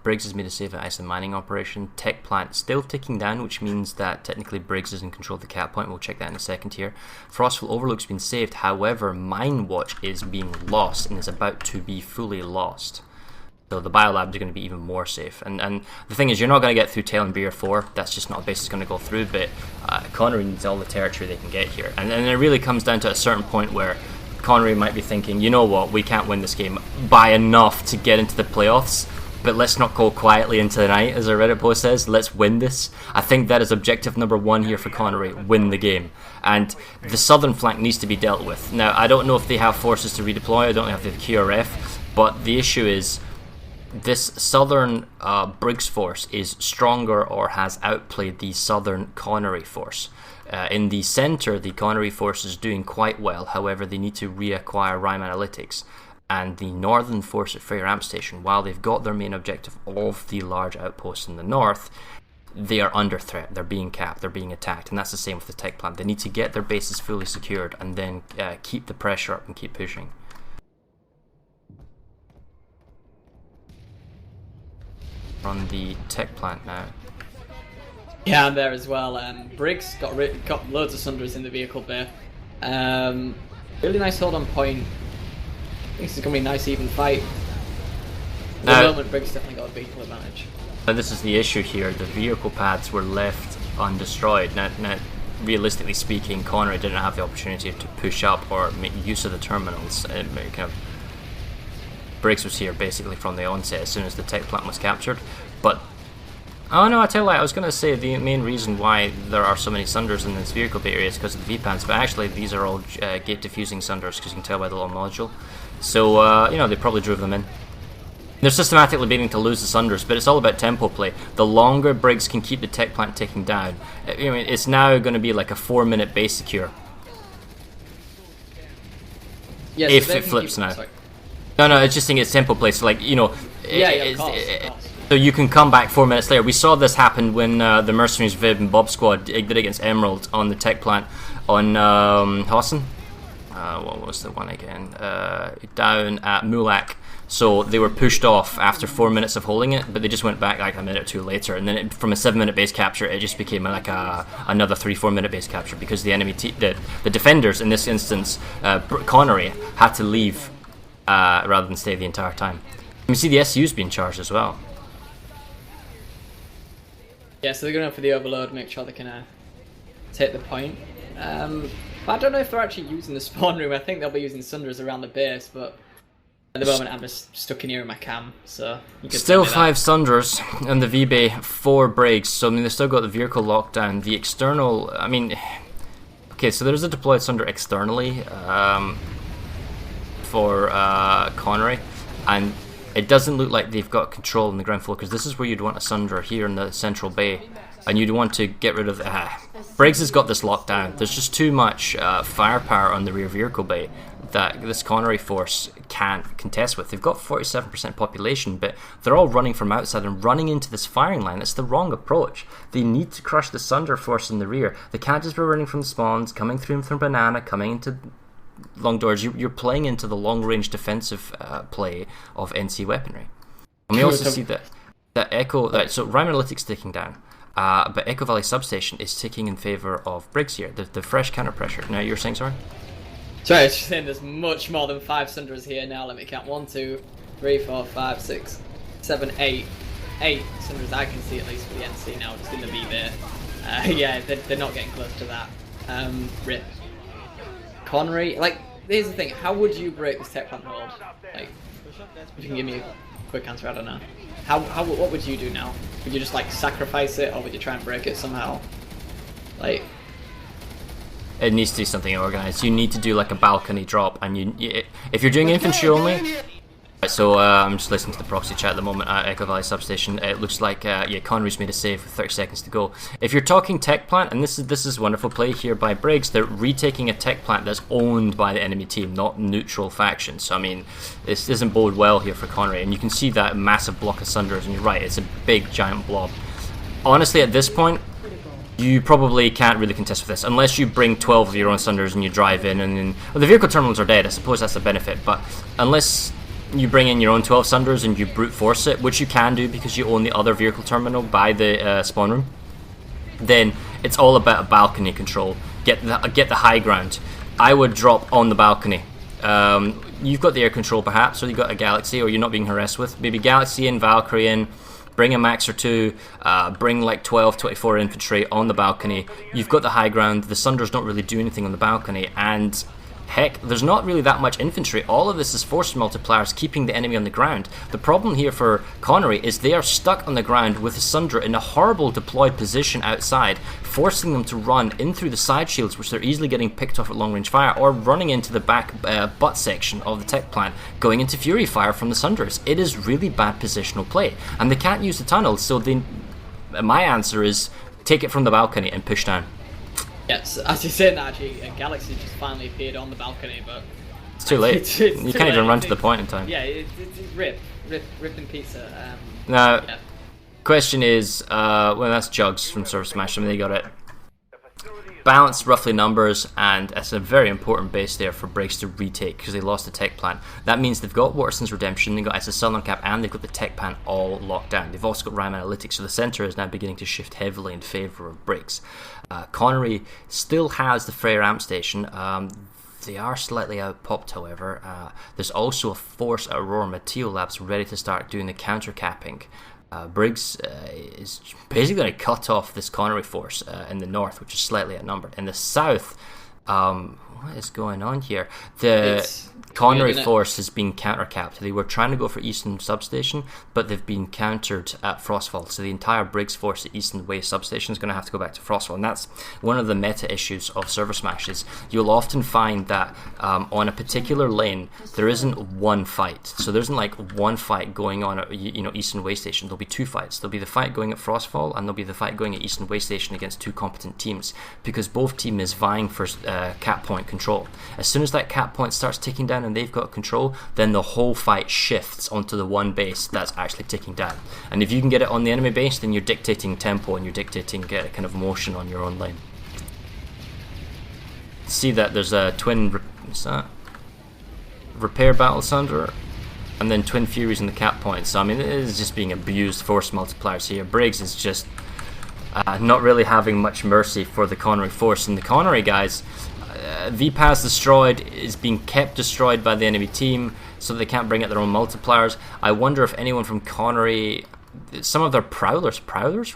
Speaker 2: Briggs has made a save at Ice and Mining Operation. Tech Plant still ticking down, which means that technically Briggs is in control of the cap point. We'll check that in a second here. Frostful Overlook's been saved, however, Minewatch is being lost and is about to be fully lost. So the biolabs are going to be even more safe. And the thing is, you're not going to get through Tail and Beer 4. That's just not a base that's going to go through. But Connery needs all the territory they can get here. And it really comes down to a certain point where Connery might be thinking, you know what, we can't win this game by enough to get into the playoffs. But let's not go quietly into the night, as our Reddit post says. Let's win this. I think that is objective number one here for Connery. Win the game. And the southern flank needs to be dealt with. Now, I don't know if they have forces to redeploy. I don't know if they have QRF. But the issue is, this southern Briggs force is stronger or has outplayed the southern Connery force. In the center, the Connery force is doing quite well. However, they need to reacquire Rime Analytics. And the northern force at Freya Ramp Station, while they've got their main objective of the large outposts in the north, they are under threat. They're being capped. They're being attacked. And that's the same with the tech plant. They need to get their bases fully secured and then keep the pressure up and keep pushing. On the tech plant now.
Speaker 3: Yeah, I'm there as well. Briggs got loads of Sunders in the vehicle bay. Really nice hold on point. I think this is going to be a nice even fight. At the moment, Briggs definitely got a vehicle advantage.
Speaker 2: Now this is the issue here. The vehicle pads were left undestroyed. Now realistically speaking, Connery didn't have the opportunity to push up or make use of the terminals. Briggs was here basically from the onset as soon as the tech plant was captured. But oh no, I tell you what, I was going to say the main reason why there are so many Sunders in this vehicle bay area is because of the VPANs, but actually these are all gate diffusing Sunders, because you can tell by the little module. So they probably drove them in. They're systematically beginning to lose the Sunders, but it's all about tempo play. The longer Briggs can keep the tech plant ticking down, it's now going to be like a 4-minute base secure.
Speaker 3: Yeah,
Speaker 2: if it flips now.
Speaker 3: Sorry.
Speaker 2: No, it's just saying it's tempo play. So of course. So you can come back 4 minutes later. We saw this happen when the Mercenaries, Viv and Bob Squad did against Emerald on the tech plant on Hossin. What was the one again? Down at Mulak. So they were pushed off after 4 minutes of holding it, but they just went back like a minute or two later, and then from a 7-minute base capture, it just became like another 3-4 minute base capture because the enemy, the defenders in this instance, Connery, had to leave rather than stay the entire time. You see the SU's being charged as well.
Speaker 3: Yeah, so they're going for the overload, make sure they can take the point. But I don't know if they're actually using the spawn room. I think they'll be using Sunders around the base, but at the moment I'm just stuck in here in my cam, so you can
Speaker 2: Still 5 Sunders and the V-Bay, 4 Briggs, so I mean they've still got the vehicle lockdown. The external, I mean, okay, so there's a deployed Sunder externally for Connery, and it doesn't look like they've got control on the ground floor, because this is where you'd want a Sunder here in the central bay, and you'd want to get rid of... Briggs has got this locked down. There's just too much firepower on the rear vehicle bay that this Connery force can't contest with. They've got 47% population, but they're all running from outside and running into this firing line. It's the wrong approach. They need to crush the Sunder force in the rear. They can't just be running from the spawns, coming through from Banana, coming into long doors. You're playing into the long-range defensive play of NC weaponry. And we also see that Echo... so Rhyme Analytics ticking down. But Echo Valley Substation is ticking in favour of Briggs here, the fresh counter pressure. Now you're saying, sorry?
Speaker 3: Sorry, I was just saying there's much more than 5 Sunders here now. Let me count. 1, 2, 3, 4, 5, 6, 7, 8. 8 Sunders I can see at least for the NC now, just in the B there. Yeah, they're not getting close to that. Rip. Connery, like, here's the thing. How would you break this tech plant hold? Like, if you can give me a quick answer, I don't know. What would you do now? Would you just like sacrifice it, or would you try and break it somehow? Like,
Speaker 2: it needs to be something organised. You need to do like a balcony drop, and if you're doing infantry only. So I'm just listening to the proxy chat at the moment at Echo Valley Substation. It looks like Connery's made a save with 30 seconds to go. If you're talking tech plant, and this is wonderful play here by Briggs, they're retaking a tech plant that's owned by the enemy team, not neutral factions. So I mean, this doesn't bode well here for Connery, and you can see that massive block of Sunders, and you're right, it's a big giant blob. Honestly, at this point, you probably can't really contest with this unless you bring 12 of your own Sunders and you drive in, and then the vehicle terminals are dead. I suppose that's a benefit, but unless you bring in your own 12 Sunders and you brute force it, which you can do because you own the other vehicle terminal by the spawn room, then it's all about a balcony control. Get the high ground. I would drop on the balcony. You've got the air control perhaps, or you've got a Galaxy, or you're not being harassed with. Maybe Galaxy in, Valkyrie in, bring a Max or 2, bring like 12, 24 infantry on the balcony. You've got the high ground. The Sunders don't really do anything on the balcony, and heck, there's not really that much infantry. All of this is force multipliers keeping the enemy on the ground. The problem here for Connery is they are stuck on the ground with the Sunder in a horrible deployed position outside, forcing them to run in through the side shields, which they're easily getting picked off at long range fire, or running into the back butt section of the tech plant, going into fury fire from the Sunders. It is really bad positional play, and they can't use the tunnels, so my answer is take it from the balcony and push down.
Speaker 3: Yes, as you're saying that, actually, a Galaxy just finally appeared on the balcony, but
Speaker 2: it's too late. You can't even run to the point in time.
Speaker 3: Yeah, it's ripping pizza.
Speaker 2: Now, question is, well, that's Jugs from ServerSmash. I mean, they got it balanced roughly numbers, and that's a very important base there for Briggs to retake because they lost the tech plant. That means they've got Waterson's Redemption, they've got SSL on cap, and they've got the tech plant all locked down. They've also got Rhyme Analytics, so the centre is now beginning to shift heavily in favour of Briggs. Connery still has the Freyr amp station. They are slightly out-popped, however. There's also a Force Aurora Material Labs ready to start doing the counter-capping. Briggs is basically going to cut off this Connery force in the north, which is slightly outnumbered. In the south, what is going on here? The Connery force has been counter-capped. They were trying to go for Eastern Substation, but they've been countered at Frostfall. So the entire Briggs force at Eastern Way Substation is going to have to go back to Frostfall. And that's one of the meta issues of ServerSmash is you'll often find that on a particular lane, there isn't one fight. So there isn't like one fight going on at Eastern Way Station. There'll be 2 fights. There'll be the fight going at Frostfall, and there'll be the fight going at Eastern Way Station against 2 competent teams, because both teams is vying for cap point control. As soon as that cap point starts ticking down and they've got control, then the whole fight shifts onto the one base that's actually ticking down. And if you can get it on the enemy base, then you're dictating tempo and you're dictating kind of motion on your own lane. See that there's a twin repair battle Sunder, and then twin furies in the cap point. So I mean, it is just being abused force multipliers here. Briggs is just not really having much mercy for the Connery force, and the Connery guys, VPAS destroyed, is being kept destroyed by the enemy team, so they can't bring out their own multipliers. I wonder if anyone from Connery some of their prowlers.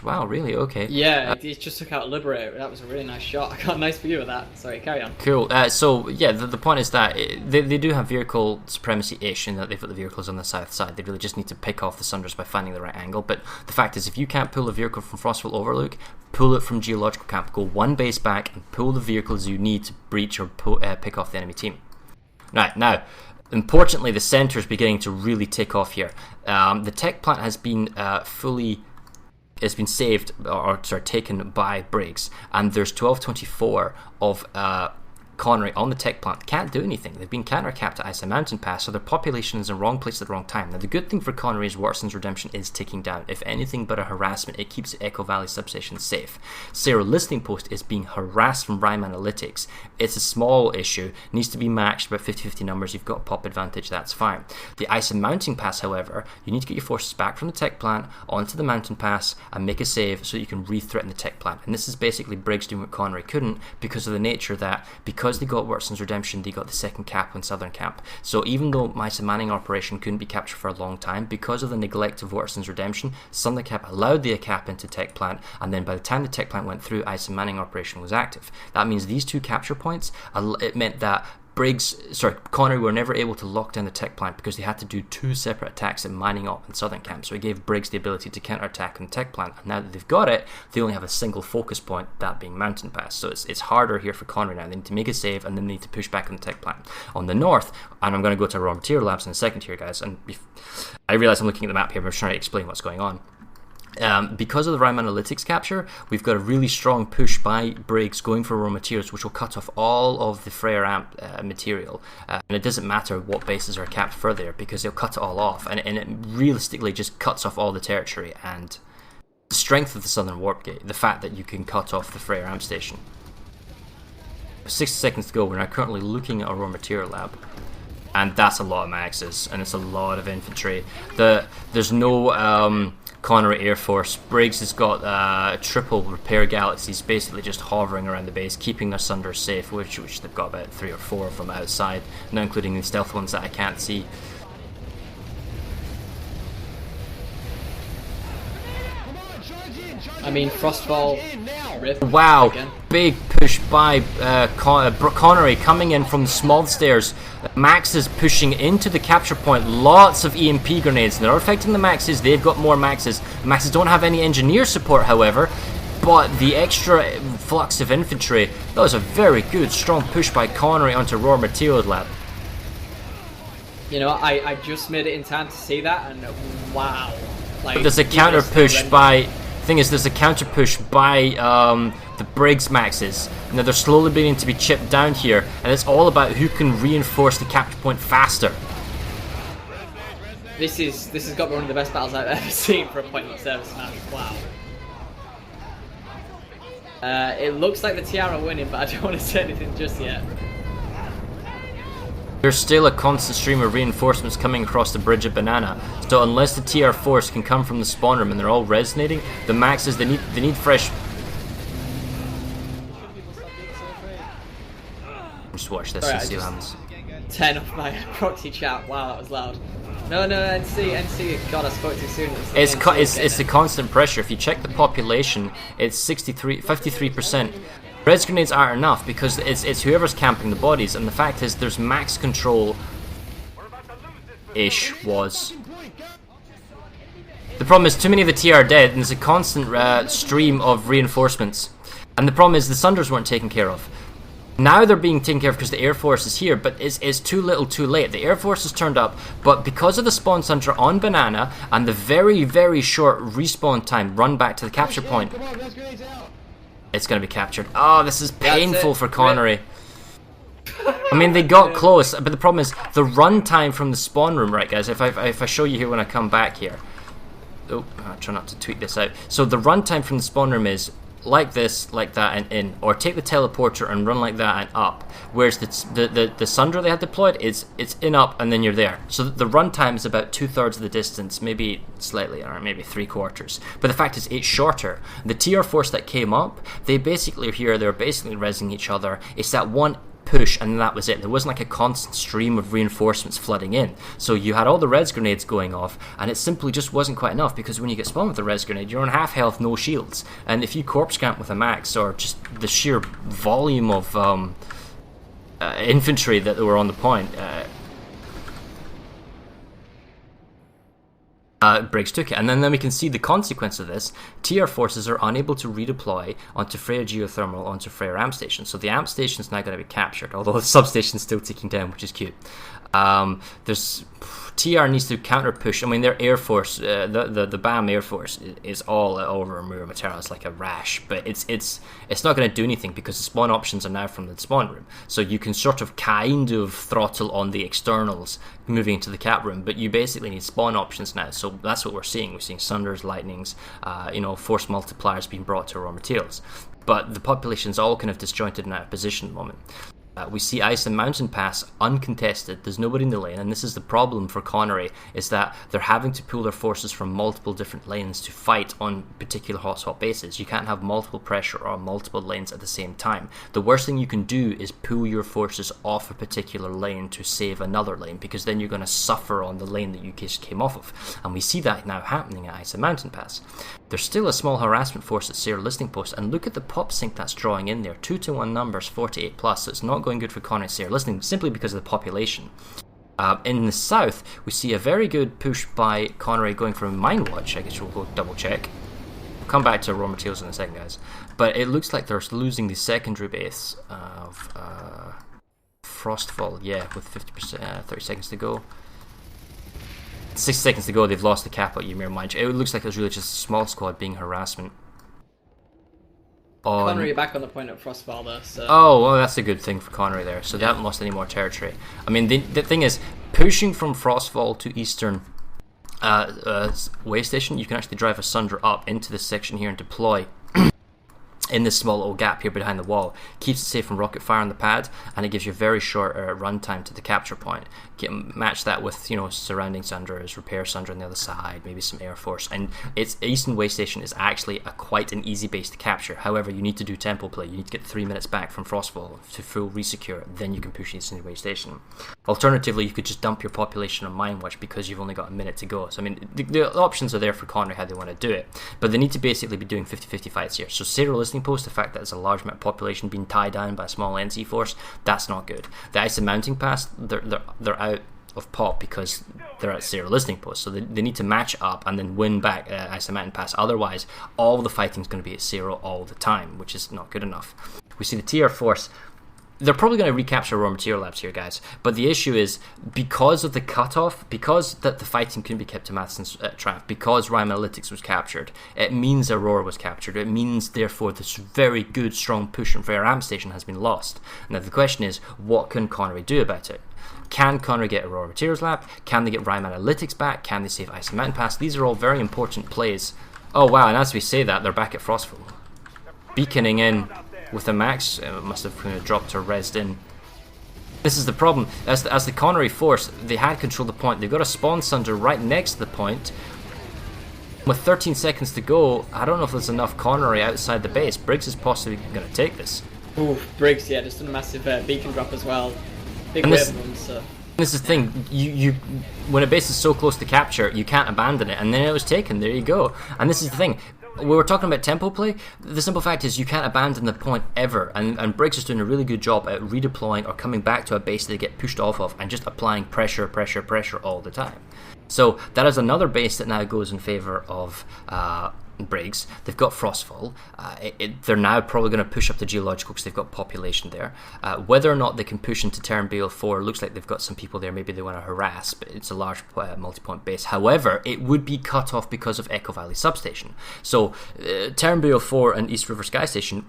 Speaker 2: Wow, really? Okay.
Speaker 3: Yeah, he just took out Liberator. That was a really nice shot. I got a nice view of that. Sorry, carry on.
Speaker 2: Cool. So yeah, the point is that they do have vehicle supremacy-ish in that they've got the vehicles on the south side. They really just need to pick off the Sunders by finding the right angle. But the fact is, if you can't pull a vehicle from Frostful Overlook, pull it from Geological Camp. Go one base back and pull the vehicles you need to breach or pick off the enemy team. Right, now, importantly, the center is beginning to really take off here. The tech plant has been saved, taken by Briggs, and there's 1224 of Connery on the tech plant. Can't do anything. They've been counter-capped at Icy Mountain Pass, so their population is in the wrong place at the wrong time. Now, the good thing for Connery is Watson's Redemption is ticking down. If anything but a harassment, it keeps the Echo Valley substation safe. Sarah Listening Post is being harassed from Rime Analytics. It's a small issue, needs to be matched, about 50-50 numbers. You've got pop advantage, that's fine. The Icy Mountain Pass, however, you need to get your forces back from the tech plant onto the mountain pass and make a save so you can re-threaten the tech plant. And this is basically Briggs doing what Connery couldn't because of the nature that, because they got Watson's Redemption, they got the second cap on Southern Camp. So even though Misa Manning operation couldn't be captured for a long time, because of the neglect of Watson's Redemption, Southern Camp allowed the cap into tech plant, and then by the time the tech plant went through, Isa Manning operation was active. That means these two capture points, it meant that Connery were never able to lock down the tech plant because they had to do two separate attacks at Mining Op and Southern Camp. So it gave Briggs the ability to counterattack on the tech plant. And now that they've got it, they only have a single focus point, that being Mountain Pass. So it's harder here for Connery now. They need to make a save and then they need to push back on the tech plant. On the north, and I'm going to go to raw material labs in a second here, guys. And I realize I'm looking at the map here, but I'm trying to explain what's going on. Because of the Rime Analytics capture, we've got a really strong push by Briggs going for raw materials, which will cut off all of the Freyr amp material. And it doesn't matter what bases are capped further because they'll cut it all off. And it realistically just cuts off all the territory. And the strength of the Southern Warp Gate, the fact that you can cut off the Freyr amp station. 60 seconds to go. We're now currently looking at a raw material lab. And that's a lot of maxes. And it's a lot of infantry. There's no Connery Air Force. Briggs has got triple repair galaxies basically just hovering around the base, keeping their Sunders safe, which they've got about 3 or 4 from outside, not including the stealth ones that I can't see.
Speaker 3: I mean, Frostfall.
Speaker 2: Wow,
Speaker 3: again.
Speaker 2: Big push by Connery coming in from the small stairs. Max is pushing into the capture point. Lots of EMP grenades. They're affecting the Maxes. They've got more Maxes. The Maxes don't have any engineer support, however. But the extra flux of infantry, that was a very good, strong push by Connery onto raw materials lab.
Speaker 3: You know, I just made it in time to see that, and wow. Like,
Speaker 2: There's a counter push by... Thing is, there's a counter push by the Briggs Maxes. Now they're slowly beginning to be chipped down here, and it's all about who can reinforce the capture point faster.
Speaker 3: This has got to be one of the best battles I've ever seen for a point in ServerSmash. Wow. It looks like the TR are winning, but I don't want to say anything just yet.
Speaker 2: There's still a constant stream of reinforcements coming across the bridge of Banana, so unless the TR force can come from the spawn room and they're all resonating, the Maxes, they need fresh... Just watch this and see what happens.
Speaker 3: 10 off my proxy chat. Wow, that was loud. No, NC. God, I spoke too soon.
Speaker 2: It's the constant pressure. If you check the population, it's 53%. Res grenades aren't enough because it's whoever's camping the bodies, and the fact is there's max control was. The problem is too many of the TR are dead, and there's a constant stream of reinforcements. And the problem is the Sunders weren't taken care of. Now they're being taken care of because the Air Force is here, but it's too little too late. The Air Force has turned up, but because of the spawn center on Banana and the very, very short respawn time run back to the capture point, it's going to be captured. Oh, this is painful for Connery. I mean, they got close, but the problem is the runtime from the spawn room, right, guys? If I show you here when I come back here. Oh, I'll try not to tweet this out. So the runtime from the spawn room is like this, like that, and in, or take the teleporter and run like that and up. Whereas the Sundra they had deployed it's in up and then you're there. So the runtime is about 2/3 of the distance, maybe slightly, or maybe 3/4. But the fact is, it's shorter. The TR force that came up, they basically are here. They're basically resing each other. It's that one push, and that was it. There wasn't like a constant stream of reinforcements flooding in. So you had all the res grenades going off, and it simply just wasn't quite enough, because when you get spawned with a res grenade, you're on half health, no shields. And if you corpse camp with a max, or just the sheer volume of infantry that were on the point, Briggs took it. And then we can see the consequence of this. TR forces are unable to redeploy onto Freya Geothermal, onto Freya Amp Station. So the Amp Station is now going to be captured, although the substation is still ticking down, which is cute. There's TR needs to counter push. I mean, their air force, the BAM air force, is all over Mura Matera. It's like a rash, but it's not going to do anything, because the spawn options are now from the spawn room. So you can sort of kind of throttle on the externals moving into the cap room, but you basically need spawn options now. So that's what we're seeing. We're seeing Sunders, Lightnings, force multipliers being brought to raw materials. But the population's all kind of disjointed and out of position at the moment. We see Ice and Mountain Pass uncontested. There's nobody in the lane, and this is the problem for Connery, is that they're having to pull their forces from multiple different lanes to fight on particular hotspot bases. You can't have multiple pressure on multiple lanes at the same time. The worst thing you can do is pull your forces off a particular lane to save another lane, because then you're going to suffer on the lane that you just came off of. And we see that now happening at Ice and Mountain Pass. There's still a small harassment force at Sarah Listening Post, and look at the pop sync that's drawing in there. 2-to-1 numbers, 48 plus, so it's not going good for Connery Sarah Listening, simply because of the population. In the south, we see a very good push by Connery going for Mine Watch. I guess we'll go double check. We'll come back to raw materials in a second, guys. But it looks like they're losing the secondary base of Frostfall, with 50%, 30 seconds to go. 60 seconds to go, they've lost the cap at Esamir Mine. It looks like it was really just a small squad being harassment.
Speaker 3: Connery back on the point at Frostfall though, so...
Speaker 2: Oh, well, that's a good thing for Connery there. So they haven't lost any more territory. I mean, the thing is, pushing from Frostfall to Eastern Way Station, you can actually drive a Sunder up into this section here and deploy in this small little gap here behind the wall. Keeps it safe from rocket fire on the pad, and it gives you a very short run time to the capture point. Match that with surrounding Sunders, repair Sunder on the other side, maybe some air force, and its Eastern Way Station is actually quite an easy base to capture. However, you need to do tempo play. You need to get 3 minutes back from Frostfall to full resecure it, then you can push Eastern Way Station. Alternatively, you could just dump your population on Mine Watch, because you've only got a minute to go. So I mean, the options are there for Connery how they want to do it, but they need to basically be doing 50-50 fights here. So Sarah Listening Post, the fact that there's a large amount of population being tied down by a small NC force, that's not good. The Ice and Mounting Pass, they're out of pop because they're at Sarah Listening Post, so they need to match up and then win back Ice and Mountain Pass. Otherwise, all the fighting is going to be at Sarah all the time, which is not good enough. We see the TR force. They're probably going to recapture raw material labs here, guys. But the issue is, because of the cutoff, because that the fighting couldn't be kept to Matheson's triumph, because Rhyme Analytics was captured, it means Aurora was captured. It means, therefore, this very good, strong push from Fair Amp Station has been lost. Now, the question is, what can Connery do about it? Can Connery get Aurora Materials Lab? Can they get Rhyme Analytics back? Can they save Ice and Mountain Pass? These are all very important plays. Oh, wow, and as we say that, they're back at Frostfall. Beaconing in with a max, must have kind of dropped or rezzed in. This is the problem. As the Connery force, they had control of the point. They've got a spawn Sunder right next to the point. With 13 seconds to go, I don't know if there's enough Connery outside the base. Briggs is possibly going to take this.
Speaker 3: Ooh, Briggs, just a massive beacon drop as well. Big wave of them, so...
Speaker 2: This is the thing, you when a base is so close to capture, you can't abandon it, and then it was taken, there you go. And this is the thing, we were talking about tempo play, the simple fact is you can't abandon the point ever, and Briggs is doing a really good job at redeploying or coming back to a base that they get pushed off of and just applying pressure all the time. So that is another base that now goes in favour of Briggs. They've got Frostfall. They're now probably going to push up the geological because they've got population there. Whether or not they can push into Terran Bale 4, looks like they've got some people there. Maybe they want to harass, but it's a large multi-point base. However, it would be cut off because of Echo Valley Substation. So Terran Bale 4 and East River Sky Station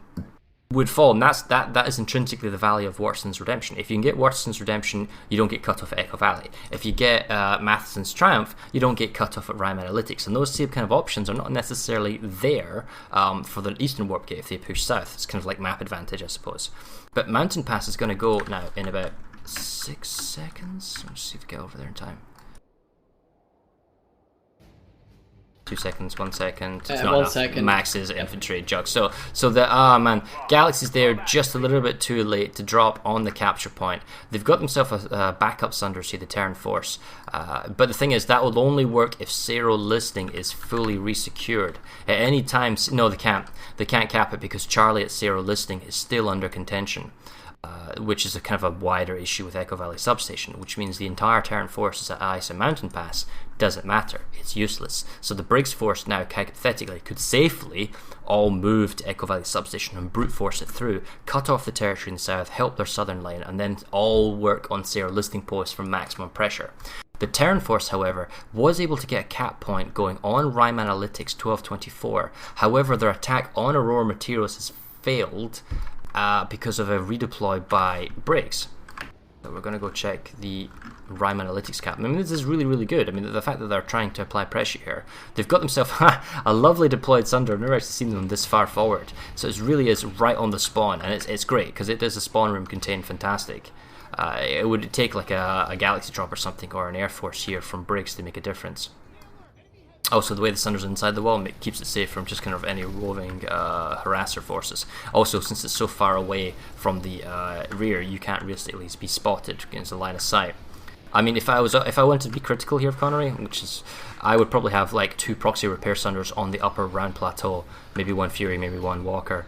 Speaker 2: would fall, and that is intrinsically the value of Waterston's Redemption. If you can get Waterston's Redemption, you don't get cut off at Echo Valley. If you get Matheson's Triumph, you don't get cut off at Rhyme Analytics. And those same kind of options are not necessarily there for the Eastern Warp Gate if they push south. It's kind of like map advantage, I suppose. But Mountain Pass is going to go now in about 6 seconds. Let's see if we get over there in time. 2 seconds, 1 second. It's not
Speaker 3: 1
Speaker 2: enough.
Speaker 3: second.
Speaker 2: Max's infantry jug. So the Galaxy's there just a little bit too late to drop on the capture point. They've got themselves a backup Sunder, see the Terran Force. But the thing is, that will only work if Zero listing is fully resecured. At any time, no, they can't. They can't cap it because Charlie at Zero listing is still under contention. Which is a kind of a wider issue with Echo Valley Substation, which means the entire Terran forces at Ice and Mountain Pass doesn't matter. It's useless. So the Briggs force now, hypothetically, could safely all move to Echo Valley Substation and brute force it through, cut off the territory in the south, help their southern line, and then all work on Zero listing posts for maximum pressure. The Terran Force, however, was able to get a cap point going on Rime Analytics 1224. However, their attack on Aurora Materials has failed because of a redeploy by Briggs. So we're going to go check the Rime Analytics cap. I mean, this is really, really good. I mean, the fact that they're trying to apply pressure here. They've got themselves a lovely deployed Sunder. I've never actually seen them this far forward. So it really is right on the spawn, and it's great, because it does a spawn room contain fantastic. It would take like a Galaxy drop or something, or an Air Force here from Briggs to make a difference. Also, the way the Sunder's inside the wall keeps it safe from just kind of any roving harasser forces. Also, since it's so far away from the rear, you can't realistically be spotted against the line of sight. I mean, if I wanted to be critical here of Connery, which is, I would probably have like 2 proxy repair Sunders on the upper round plateau, maybe 1 Fury, maybe 1 Walker.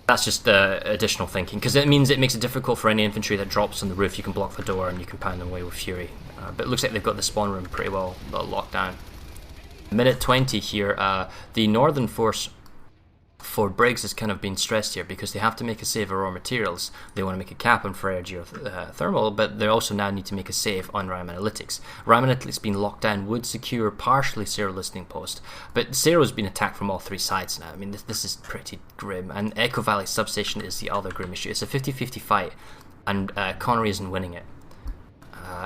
Speaker 2: That's just additional thinking, because it means it makes it difficult for any infantry that drops on the roof. You can block the door and you can pound them away with Fury. But it looks like they've got the spawn room pretty well locked down. Minute 20 here, the northern force for Briggs has kind of been stressed here because they have to make a save of raw materials. They want to make a cap on Freya geothermal, but they also now need to make a save on Rime Analytics. Rime Analytics being locked down would secure partially Zero listing post, but Zero's been attacked from all 3 sides now. I mean, this is pretty grim, and Echo Valley Substation is the other grim issue. It's a 50-50 fight, and Connery isn't winning it.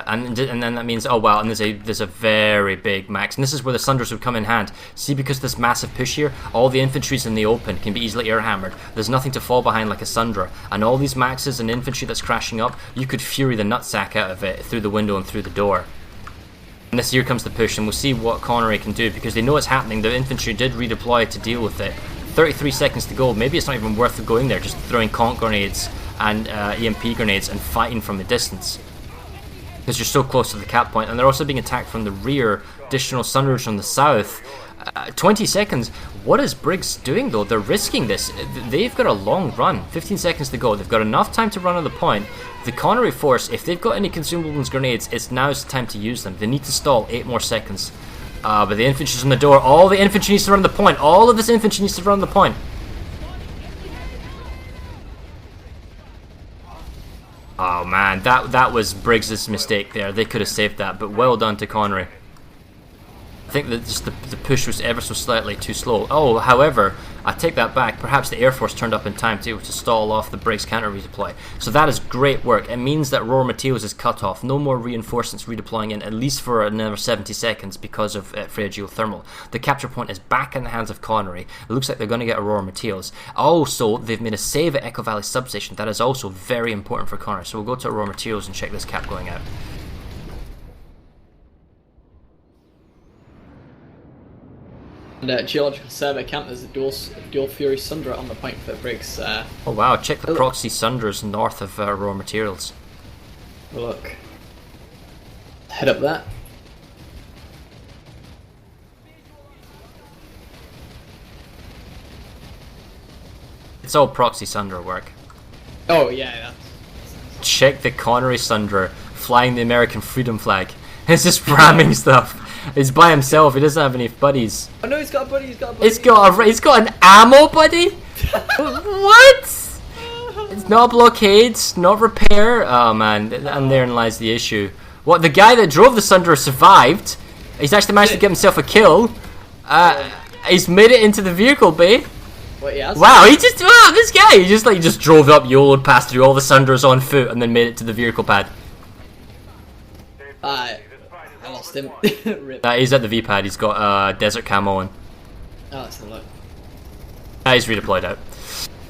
Speaker 2: And then that means, oh wow, and there's a very big max, and this is where the Sunders would come in hand. See, because this massive push here, all the infantries in the open can be easily air hammered. There's nothing to fall behind like a Sundra, and all these maxes and infantry that's crashing up, you could Fury the nutsack out of it through the window and through the door. And this here comes the push, and we'll see what Connery can do, because they know it's happening. The infantry did redeploy to deal with it. 33 seconds to go. Maybe it's not even worth going there, just throwing conch grenades and EMP grenades and fighting from a distance, because you're so close to the cap point. And they're also being attacked from the rear, additional Sunders from the south. 20 seconds. What is Briggs doing though? They're risking this. They've got a long run. 15 seconds to go. They've got enough time to run on the point. The Connery force, if they've got any consumables grenades, it's now's the time to use them. They need to stall 8 more seconds. But the infantry's on the door. All the infantry needs to run the point. All of this infantry needs to run the point. Oh man, that was Briggs' mistake there. They could have saved that, but well done to Connery. I think that just the push was ever so slightly too slow. Oh, however, I take that back. Perhaps the Air Force turned up in time to be able to stall off the Briggs counter redeploy. So that is great work. It means that raw materials is cut off. No more reinforcements redeploying in, at least for another 70 seconds because of Freya geothermal. The capture point is back in the hands of Connery. It looks like they're going to get raw materials. Also, they've made a save at Echo Valley Substation. That is also very important for Connery. So we'll go to raw materials and check this cap going out.
Speaker 3: And Geological Survey Camp, there's a dual Fury Sundra on the point for Briggs.
Speaker 2: Oh wow, check the proxy Sunders north of raw materials.
Speaker 3: Look. Head up there.
Speaker 2: It's all proxy Sunder work.
Speaker 3: Oh yeah, that's...
Speaker 2: Check the Connery Sundra flying the American freedom flag. It's just ramming stuff. He's by himself. He doesn't have any buddies.
Speaker 3: Oh no, he's got a buddy. He's got a buddy.
Speaker 2: He's got an ammo buddy. What? It's not blockade, not repair. Oh man, and therein lies the issue. What, the guy that drove the Sundra survived? He's actually managed to get himself a kill. He's made it into the vehicle bay.
Speaker 3: What, yeah,
Speaker 2: wow, this guy, he just drove up, YOLO'd past through all the Sunders on foot, and then made it to the vehicle pad.
Speaker 3: I lost him. Rip.
Speaker 2: He's at the V-pad. He's got desert camo on.
Speaker 3: Oh, let's have a look.
Speaker 2: He's redeployed out.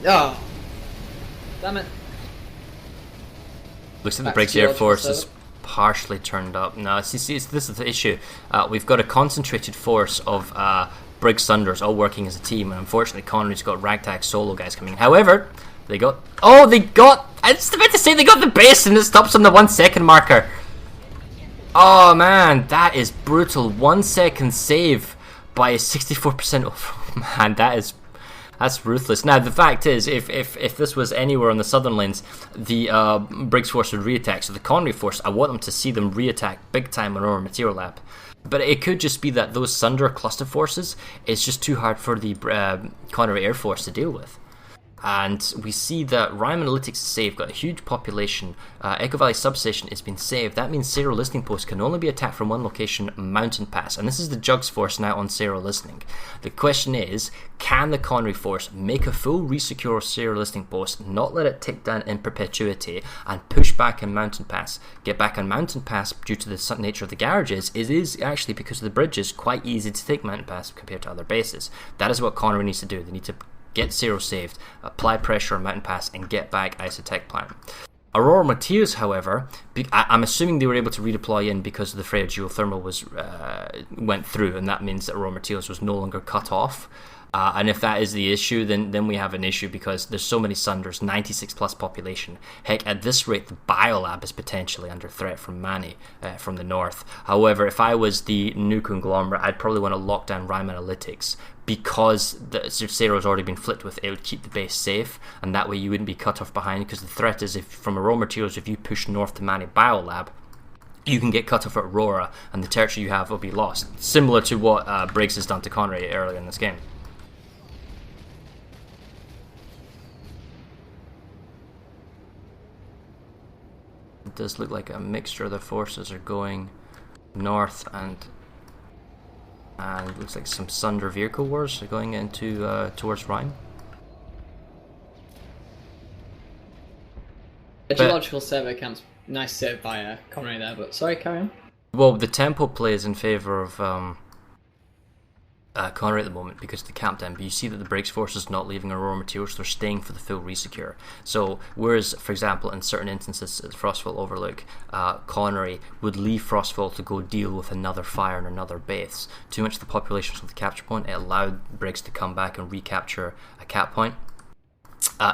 Speaker 3: Oh, damn it.
Speaker 2: Looks like the Briggs Air Force is partially turned up. Now, see, this is the issue. We've got a concentrated force of Briggs Thunders all working as a team, and unfortunately Connery's got ragtag solo guys coming. However, I was about to say they got the base, and it stops on the 1 second marker. Oh man, that is brutal. 1 second save by a 64% over. Man, that's ruthless. Now the fact is, if this was anywhere on the southern lanes, the Briggs force would re-attack. So the Connery force, I want them to see them re-attack big time on our material lab. But it could just be that those Sunder cluster forces is just too hard for the Connery Air Force to deal with. And we see that Rime Analytics is saved, got a huge population. Echo Valley Substation has been saved. That means Sero Listening Post can only be attacked from one location, Mountain Pass. And this is the Jugs Force now on Sero Listening. The question is, can the Connery Force make a full resecure Sero Listening Post, not let it tick down in perpetuity, and push back on Mountain Pass? Get back on Mountain Pass due to the nature of the garages. It is actually, because of the bridges, quite easy to take Mountain Pass compared to other bases. That is what Connery needs to do. They need to get Zero saved, apply pressure on Mountain Pass, and get back Isotech Plant. Aurora Mateus, however, I'm assuming they were able to redeploy in because the Freya geothermal went through, and that means that Aurora Mateus was no longer cut off. And if that is the issue, then we have an issue, because there's so many Sunders, 96 plus population. Heck, at this rate, the Biolab is potentially under threat from Mani from the north. However, if I was the new conglomerate, I'd probably want to lock down Rime Analytics, because the Zero's already been flipped with. It would keep the base safe, and that way you wouldn't be cut off behind, because the threat is, if from Aurora Materials, if you push north to Mani Biolab, you can get cut off at Aurora, and the territory you have will be lost. Similar to what Briggs has done to Connery earlier in this game. It does look like a mixture of the forces are going north, and it looks like some Sunder vehicle wars are going into towards Rhine.
Speaker 3: A geological survey camps, nice save by Connery there, but sorry, carry on.
Speaker 2: Well, the tempo play is in favour of Connery at the moment because of the camp down, but you see that the Briggs force is not leaving Aurora Materials, they're staying for the full resecure. So whereas, for example, in certain instances at Frostville Overlook, Connery would leave Frostville to go deal with another fire in another base. Too much of the population was the capture point, it allowed Briggs to come back and recapture a cap point.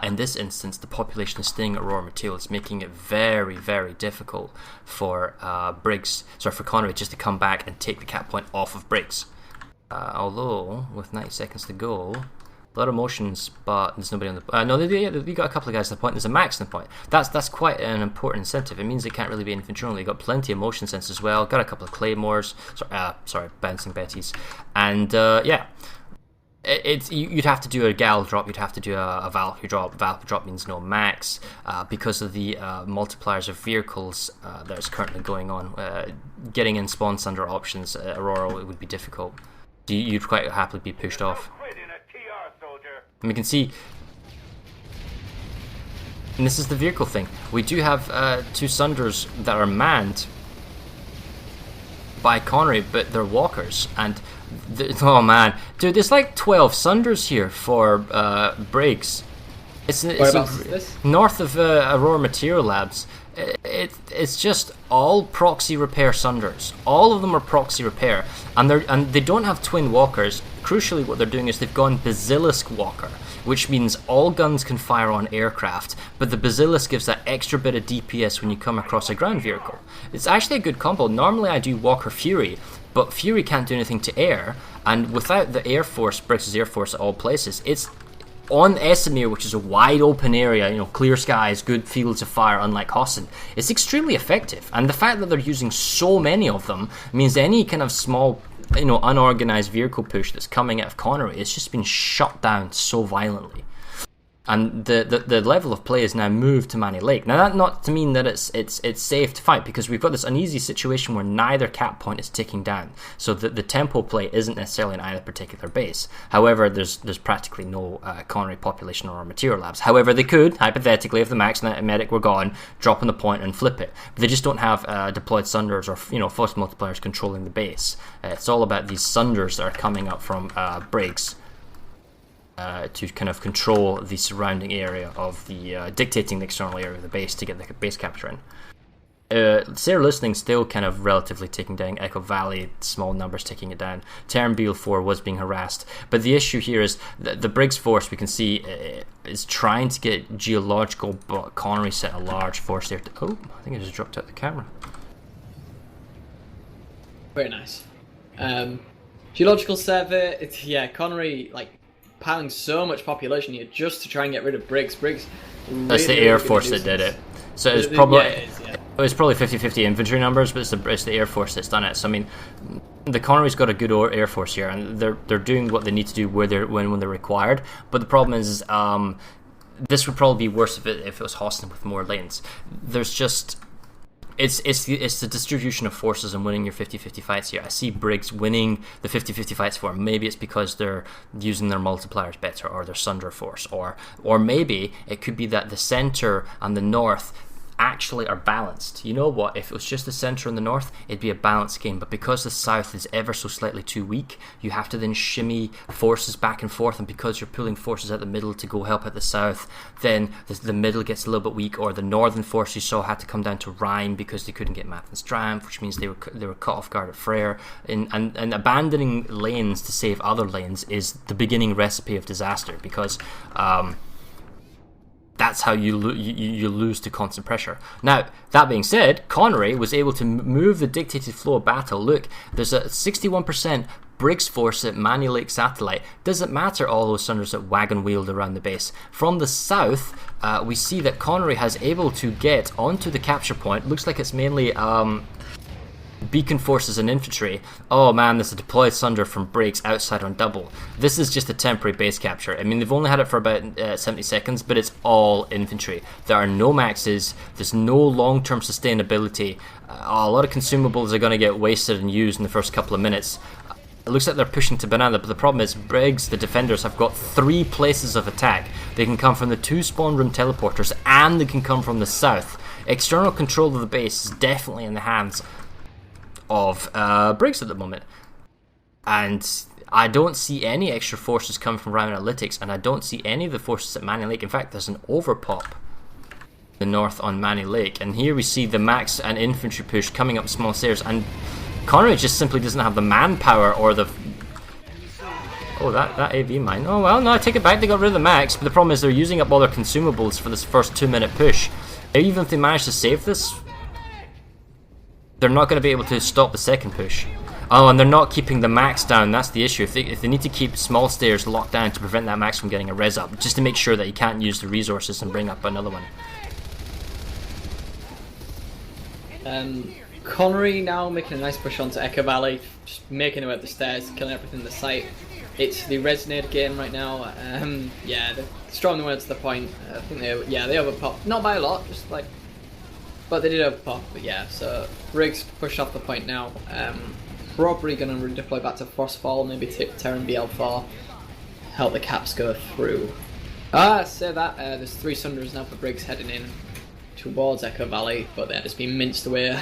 Speaker 2: In this instance, the population is staying at Aurora Materials, making it very, very difficult for for Connery just to come back and take the cap point off of Briggs. Although, with 90 seconds to go, a lot of motions, but there's nobody on the... no, they got a couple of guys at the point. There's a max on the point. That's quite an important incentive. It means they can't really be infantry only. They got plenty of motion sense as well. Got a couple of claymores. Bouncing Bettys. And, yeah. You'd have to do a gal drop, you'd have to do a Valkyrie drop. Valkyrie drop means no max. Because of the multipliers of vehicles that is currently going on. Getting in spawn Sunder options, Aurora, it would be difficult. You'd quite happily be pushed off. And we can see, and this is the vehicle thing, we do have two Sunders that are manned by Connery, but they're walkers, and oh man, dude, there's like 12 Sunders here for Briggs. It's north of Aurora Material Labs. It's just all proxy repair Sunders. All of them are proxy repair, and they don't have twin walkers. Crucially, what they're doing is they've gone Basilisk Walker, which means all guns can fire on aircraft, but the Basilisk gives that extra bit of DPS when you come across a ground vehicle. It's actually a good combo. Normally I do Walker Fury, but Fury can't do anything to air, and without the Air Force, Briggs' Air Force at all places, it's on Esamir, which is a wide open area, clear skies, good fields of fire, unlike Hossin. It's extremely effective, and the fact that they're using so many of them means any kind of small, unorganized vehicle push that's coming out of Connery, it's just been shut down so violently. And the level of play is now moved to Mani Lake. Now, that not to mean that it's safe to fight, because we've got this uneasy situation where neither cap point is ticking down. So the tempo play isn't necessarily in either particular base. However, there's practically no Connery population or material labs. However, they could, hypothetically, if the max and medic were gone, drop on the point and flip it. But they just don't have deployed Sunders or force multipliers controlling the base. It's all about these Sunders that are coming up from Briggs. To kind of control the surrounding area of the, dictating the external area of the base to get the base capture in. Sarah Listening still kind of relatively taking down Echo Valley, small numbers taking it down. Turnbeal 4 was being harassed, but the issue here is the Briggs force we can see is trying to get geological, but Connery sent a large force there. Oh, I think I just dropped out the camera.
Speaker 3: Very nice. Geological server, Connery like piling so much population here just to try and get rid of Briggs. Briggs.
Speaker 2: That's the Air Force that did it. So it's probably it was probably 50-50 infantry numbers, but it's the Air Force that's done it. So I mean, the Connery's got a good Air Force here, and they're doing what they need to do when they're required. But the problem is, this would probably be worse if it was Hostin with more lanes. There's just it's the distribution of forces and winning your 50-50 fights here. I see Briggs winning the 50-50 fights for him. Maybe it's because they're using their multipliers better, or their Sunder force, or maybe it could be that the center and the north actually are balanced. You know what, if it was just the center and the north, it'd be a balanced game, but because the south is ever so slightly too weak, you have to then shimmy forces back and forth, and because you're pulling forces out the middle to go help at the south, then the middle gets a little bit weak, or the northern force you saw had to come down to Rhine because they couldn't get Mathen's Triumph, which means they were caught off guard at Freyr, and abandoning lanes to save other lanes is the beginning recipe of disaster, because that's how you lose to constant pressure. Now, that being said, Connery was able to move the dictated flow of battle. Look, there's a 61% Briggs force at Mani Lake Satellite. Doesn't matter all those Sunders that wagon wheeled around the base. From the south, we see that Connery has able to get onto the capture point. Looks like it's mainly beacon forces and infantry. Oh man, there's a deployed Sunder from Briggs outside on double. This is just a temporary base capture. I mean, they've only had it for about 70 seconds, but it's all infantry. There are no maxes, there's no long-term sustainability. A lot of consumables are going to get wasted and used in the first couple of minutes. It looks like they're pushing to Banana, but the problem is Briggs, the defenders, have got 3 places of attack. They can come from the 2 spawn room teleporters, and they can come from the south. External control of the base is definitely in the hands of Briggs at the moment, and I don't see any extra forces coming from Rhine Analytics, and I don't see any of the forces at Mani Lake. In fact, there's an overpop the north on Mani Lake, and here we see the max and infantry push coming up small stairs, and Connery just simply doesn't have the manpower or the that AV mine. Oh well, no, I take it back, they got rid of the max, but the problem is they're using up all their consumables for this first 2-minute push. Even if they manage to save this, they're not going to be able to stop the second push. Oh, and they're not keeping the max down. That's the issue. If they need to keep small stairs locked down to prevent that max from getting a res up, just to make sure that he can't use the resources and bring up another one.
Speaker 3: Connery now making a nice push onto Echo Valley, just making away up the stairs, killing everything in the sight. It's the Resonator game right now. They're strong the way to the point. I think they overpopped. Not by a lot, just like. But they did overpop, but yeah, so Briggs pushed off the point now. Probably going to redeploy back to Frostfall, maybe take Terran BL4, help the caps go through. Say that, there's 3 Sunders now for Briggs heading in towards Echo Valley, but they're just being minced away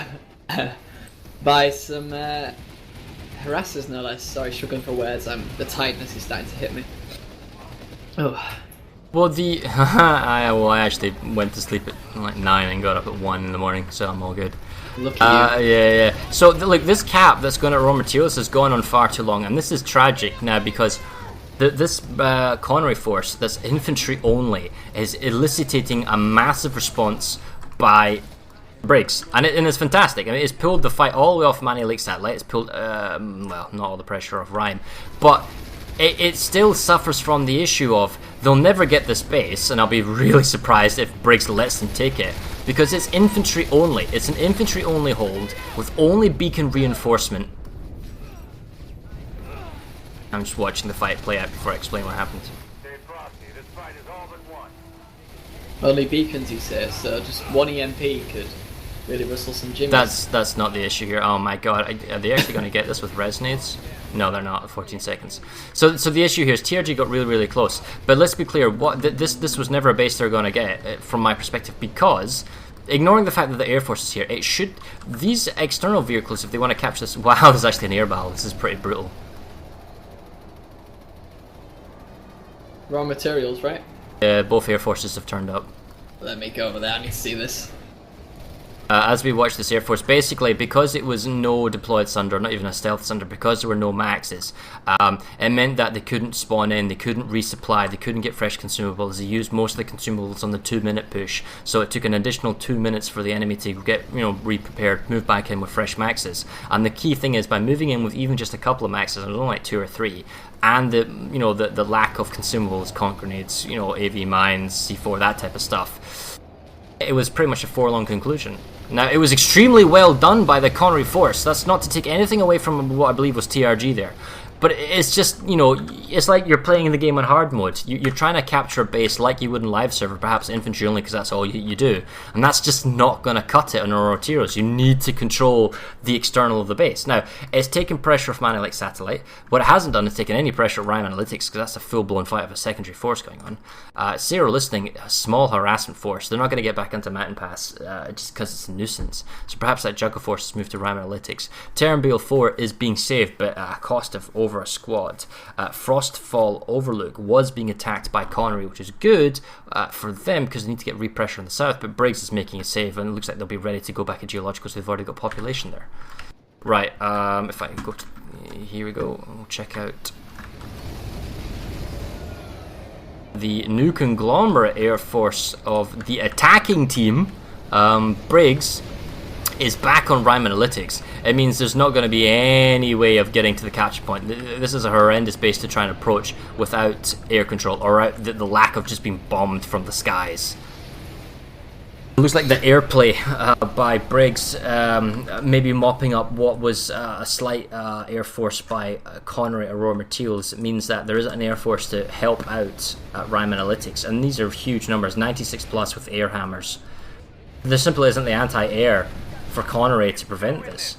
Speaker 3: by some harassers, no less. Sorry, struggling for words, the tiredness is starting to hit me. Oh.
Speaker 2: Well, I actually went to sleep at like 9 and got up at 1 in the morning, so I'm all good.
Speaker 3: Look at you.
Speaker 2: Yeah. So, look, this cap that's going at raw materials has gone on far too long, and this is tragic now because this Connery force that's infantry only is eliciting a massive response by Briggs, and it's fantastic. I mean, it's pulled the fight all the way off Mani Lake Satellite. It's pulled, not all the pressure off Rhine, but it still suffers from the issue of they'll never get this base, and I'll be really surprised if Briggs lets them take it, because it's infantry only. It's an infantry only hold with only beacon reinforcement. I'm just watching the fight play out before I explain what happens.
Speaker 3: Only beacons, you say, so just 1 EMP could really whistle some jimmies.
Speaker 2: That's not the issue here. Oh my god, are they actually going to get this with resonates? No, they're not. 14 seconds. So the issue here is TRG got really close. But let's be clear, this was never a base they're going to get from my perspective, because ignoring the fact that the Air Force is here, these external vehicles, if they want to capture this, wow, there's actually an air battle. This is pretty brutal.
Speaker 3: Raw materials, right?
Speaker 2: Yeah, both Air Forces have turned up.
Speaker 3: Let me go over there. I need to see this.
Speaker 2: As we watch this Air Force, basically because it was no deployed Sunder, not even a stealth Sunder, because there were no maxes, it meant that they couldn't spawn in, they couldn't resupply, they couldn't get fresh consumables. They used most of the consumables on the 2-minute push, so it took an additional 2 minutes for the enemy to get re-prepared, move back in with fresh maxes. And the key thing is, by moving in with even just a couple of maxes, and only like 2 or 3, and the lack of consumables, conch grenades, AV mines, C4, that type of stuff, it was pretty much a forlorn conclusion. Now, it was extremely well done by the Connery force. That's not to take anything away from what I believe was TRG there. But it's just, it's like you're playing the game on hard mode. You're trying to capture a base like you would in live server, perhaps infantry only because that's all you do. And that's just not going to cut it on Orotiros. You need to control the external of the base. Now, it's taken pressure off Manny like Satellite. What it hasn't done is taken any pressure off Rhyme Analytics because that's a full-blown fight of a secondary force going on. Zero Listening, a small harassment force. They're not going to get back into Mountain Pass just because it's a nuisance. So perhaps that Juggle force has moved to Rhyme Analytics. Terranbale 4 is being saved, but at a cost of over a squad. Frostfall Overlook was being attacked by Connery, which is good for them because they need to get repressure in the south, but Briggs is making a save and it looks like they'll be ready to go back at Geological, so they've already got population there. Right, if I go to... Here we go. We'll check out the new conglomerate air force of the attacking team. Briggs is back on Rhyme Analytics. It means there's not going to be any way of getting to the capture point. This is a horrendous base to try and approach without air control, or the lack of just being bombed from the skies. It looks like the airplay by Briggs maybe mopping up what was a slight air force by Connery Aurora Materials. It means that there isn't an air force to help out Rhyme Analytics, and these are huge numbers, 96 plus with air hammers. There simply isn't the anti-air for Connery to prevent this.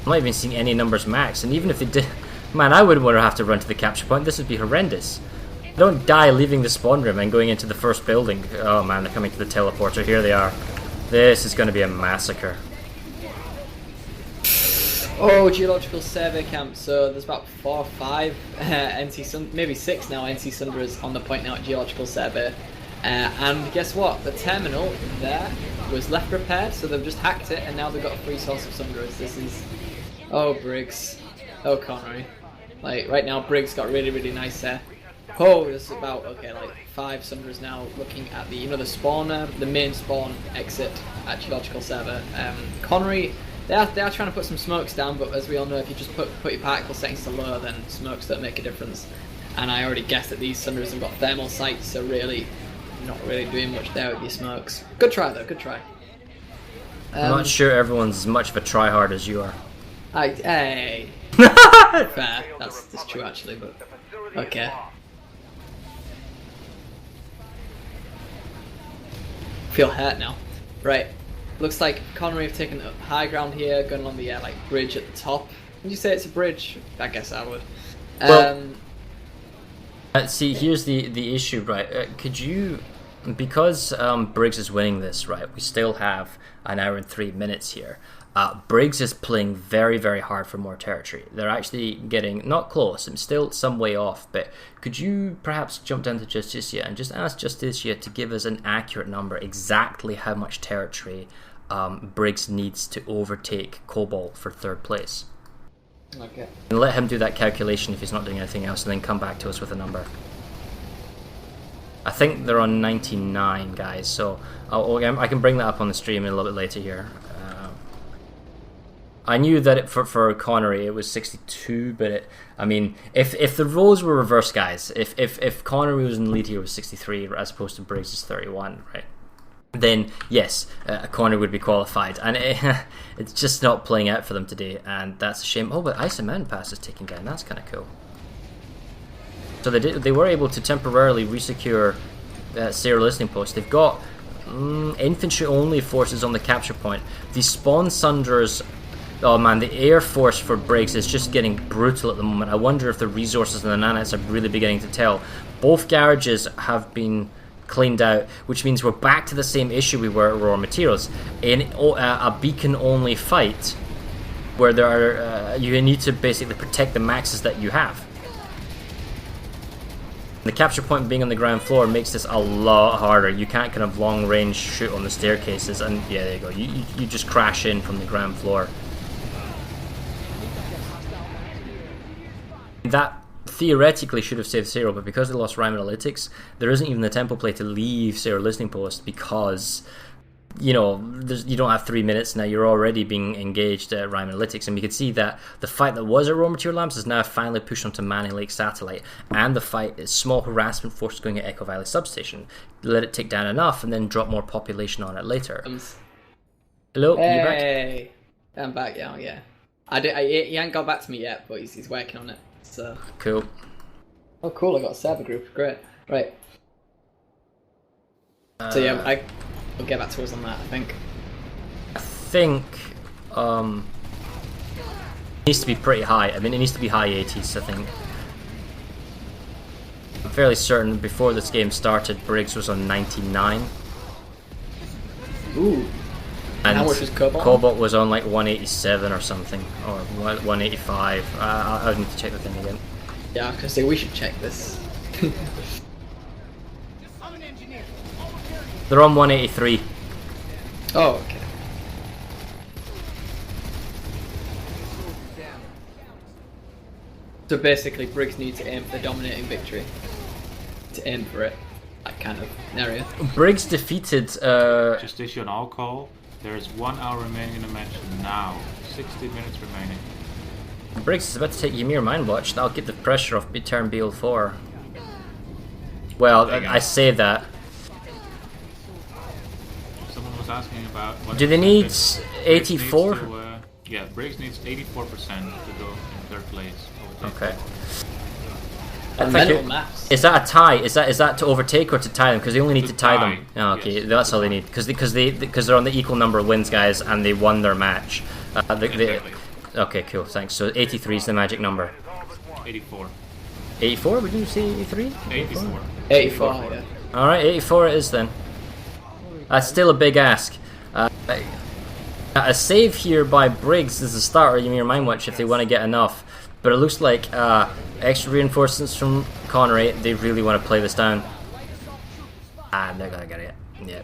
Speaker 2: I'm not even seeing any numbers max, and even if they did, man, I wouldn't want to have to run to the capture point. This would be horrendous. Don't die leaving the spawn room and going into the first building. Oh man, they're coming to the teleporter. Here they are. This is going to be a massacre.
Speaker 3: Oh, Geological Survey Camp. So there's about 4 or 5 NC Sun, maybe 6 now NC Sunderers on the point now at Geological Survey. And guess what? The terminal there was left repaired, so they've just hacked it, and now they've got a free source of Sunderers. This is... Oh, Briggs. Oh, Connery. Like, right now, Briggs got really, really nice there. Oh, there's about, okay, like 5 Sunderers now looking at the, the spawner, the main spawn exit at Geological Server. Connery, they are trying to put some smokes down, but as we all know, if you just put your particle settings to low, then smokes don't make a difference. And I already guessed that these Sunderers have got thermal sights, so really, not really doing much there with your smokes. Good try, though, good try.
Speaker 2: I'm not sure everyone's as much of a tryhard as you are.
Speaker 3: Hey. Fair, that's true actually, but okay. Feel hurt now. Right. Looks like Connery have taken up high ground here, going along the bridge at the top. Would you say it's a bridge? I guess I would.
Speaker 2: See, here's the issue, right? Could you, because Briggs is winning this, right? We still have an hour and 3 minutes here. Briggs is playing very, very hard for more territory. They're actually getting, not close, I'm still some way off, but could you perhaps jump down to Justicia and just ask Justicia to give us an accurate number, exactly how much territory Briggs needs to overtake Cobalt for 3rd place?
Speaker 3: Okay.
Speaker 2: And let him do that calculation if he's not doing anything else, and then come back to us with a number. I think they're on 99, guys, so I can bring that up on the stream a little bit later here. I knew that for Connery it was 62, but I mean, if the roles were reversed, guys, if Connery was in the lead here with 63 as opposed to Briggs is 31, right? Then yes, Connery would be qualified, and it's just not playing out for them today, and that's a shame. Oh, but Esamir Pass is taken down. That's kind of cool. So they were able to temporarily resecure Sarah listening post. They've got infantry only forces on the capture point. The spawn Sunderers. Oh man, the air force for Briggs is just getting brutal at the moment. I wonder if the resources and the nanites are really beginning to tell. Both garages have been cleaned out, which means we're back to the same issue we were at Raw Materials. In a beacon-only fight, where there are you need to basically protect the maxes that you have. The capture point being on the ground floor makes this a lot harder. You can't kind of long range shoot on the staircases, and yeah, there you go. You just crash in from the ground floor. That theoretically should have saved Zero, but because they lost Rhyme Analytics, there isn't even the tempo play to leave Zero Listening Post because, you know, you don't have 3 minutes now. You're already being engaged at Rhyme Analytics, and we can see that the fight that was at Raw Material Labs is now finally pushed onto Manny Lake Satellite, and the fight is small harassment force going at Echo Valley Substation. Let it tick down enough, and then drop more population on it later. Hello,
Speaker 3: hey,
Speaker 2: you back?
Speaker 3: I'm back. Yeah. He ain't got back to me yet, but he's working on it. So
Speaker 2: cool.
Speaker 3: Oh, cool! I got a server group. Great. Right. So yeah, we'll get back to us on that. I think
Speaker 2: it needs to be pretty high. I mean, it needs to be high 80s. I think. I'm fairly certain before this game started, Briggs was on 99.
Speaker 3: Ooh. And how much was Cobalt?
Speaker 2: Cobalt was on like 187 or something, or 185. I would need to check the thing again.
Speaker 3: Yeah, I was gonna say we should check this.
Speaker 2: They're on 183.
Speaker 3: Oh, okay. So basically, Briggs needs to aim for the dominating victory. To aim for it, that kind of area.
Speaker 2: Briggs defeated.
Speaker 4: Just issue an all call. There's 1 hour remaining in the match now. 60 minutes remaining.
Speaker 2: Briggs is about to take Ymir Mindwatch. That'll get the pressure off turn BL4. Well, I say that.
Speaker 4: Someone was asking about. What
Speaker 2: Do they need 84?
Speaker 4: Yeah, Briggs needs 84% to go in third place.
Speaker 2: Okay.
Speaker 3: Is
Speaker 2: that a tie? Is that to overtake or to tie them? Because they only need to tie them. Oh, okay,
Speaker 4: yes.
Speaker 2: That's all they need. Because they're on the equal number of wins, guys, and they won their match. Okay, cool. Thanks. So 83 is the magic number.
Speaker 4: 84.
Speaker 2: 84? Would you say 83?
Speaker 4: 84.
Speaker 3: 84. Yeah.
Speaker 2: All right, 84 it is then. That's still a big ask. A save here by Briggs is the start of Ymir Mindwatch if they want to get enough. But it looks like extra reinforcements from Connery. They really want to play this down. They're gonna get it. Yeah.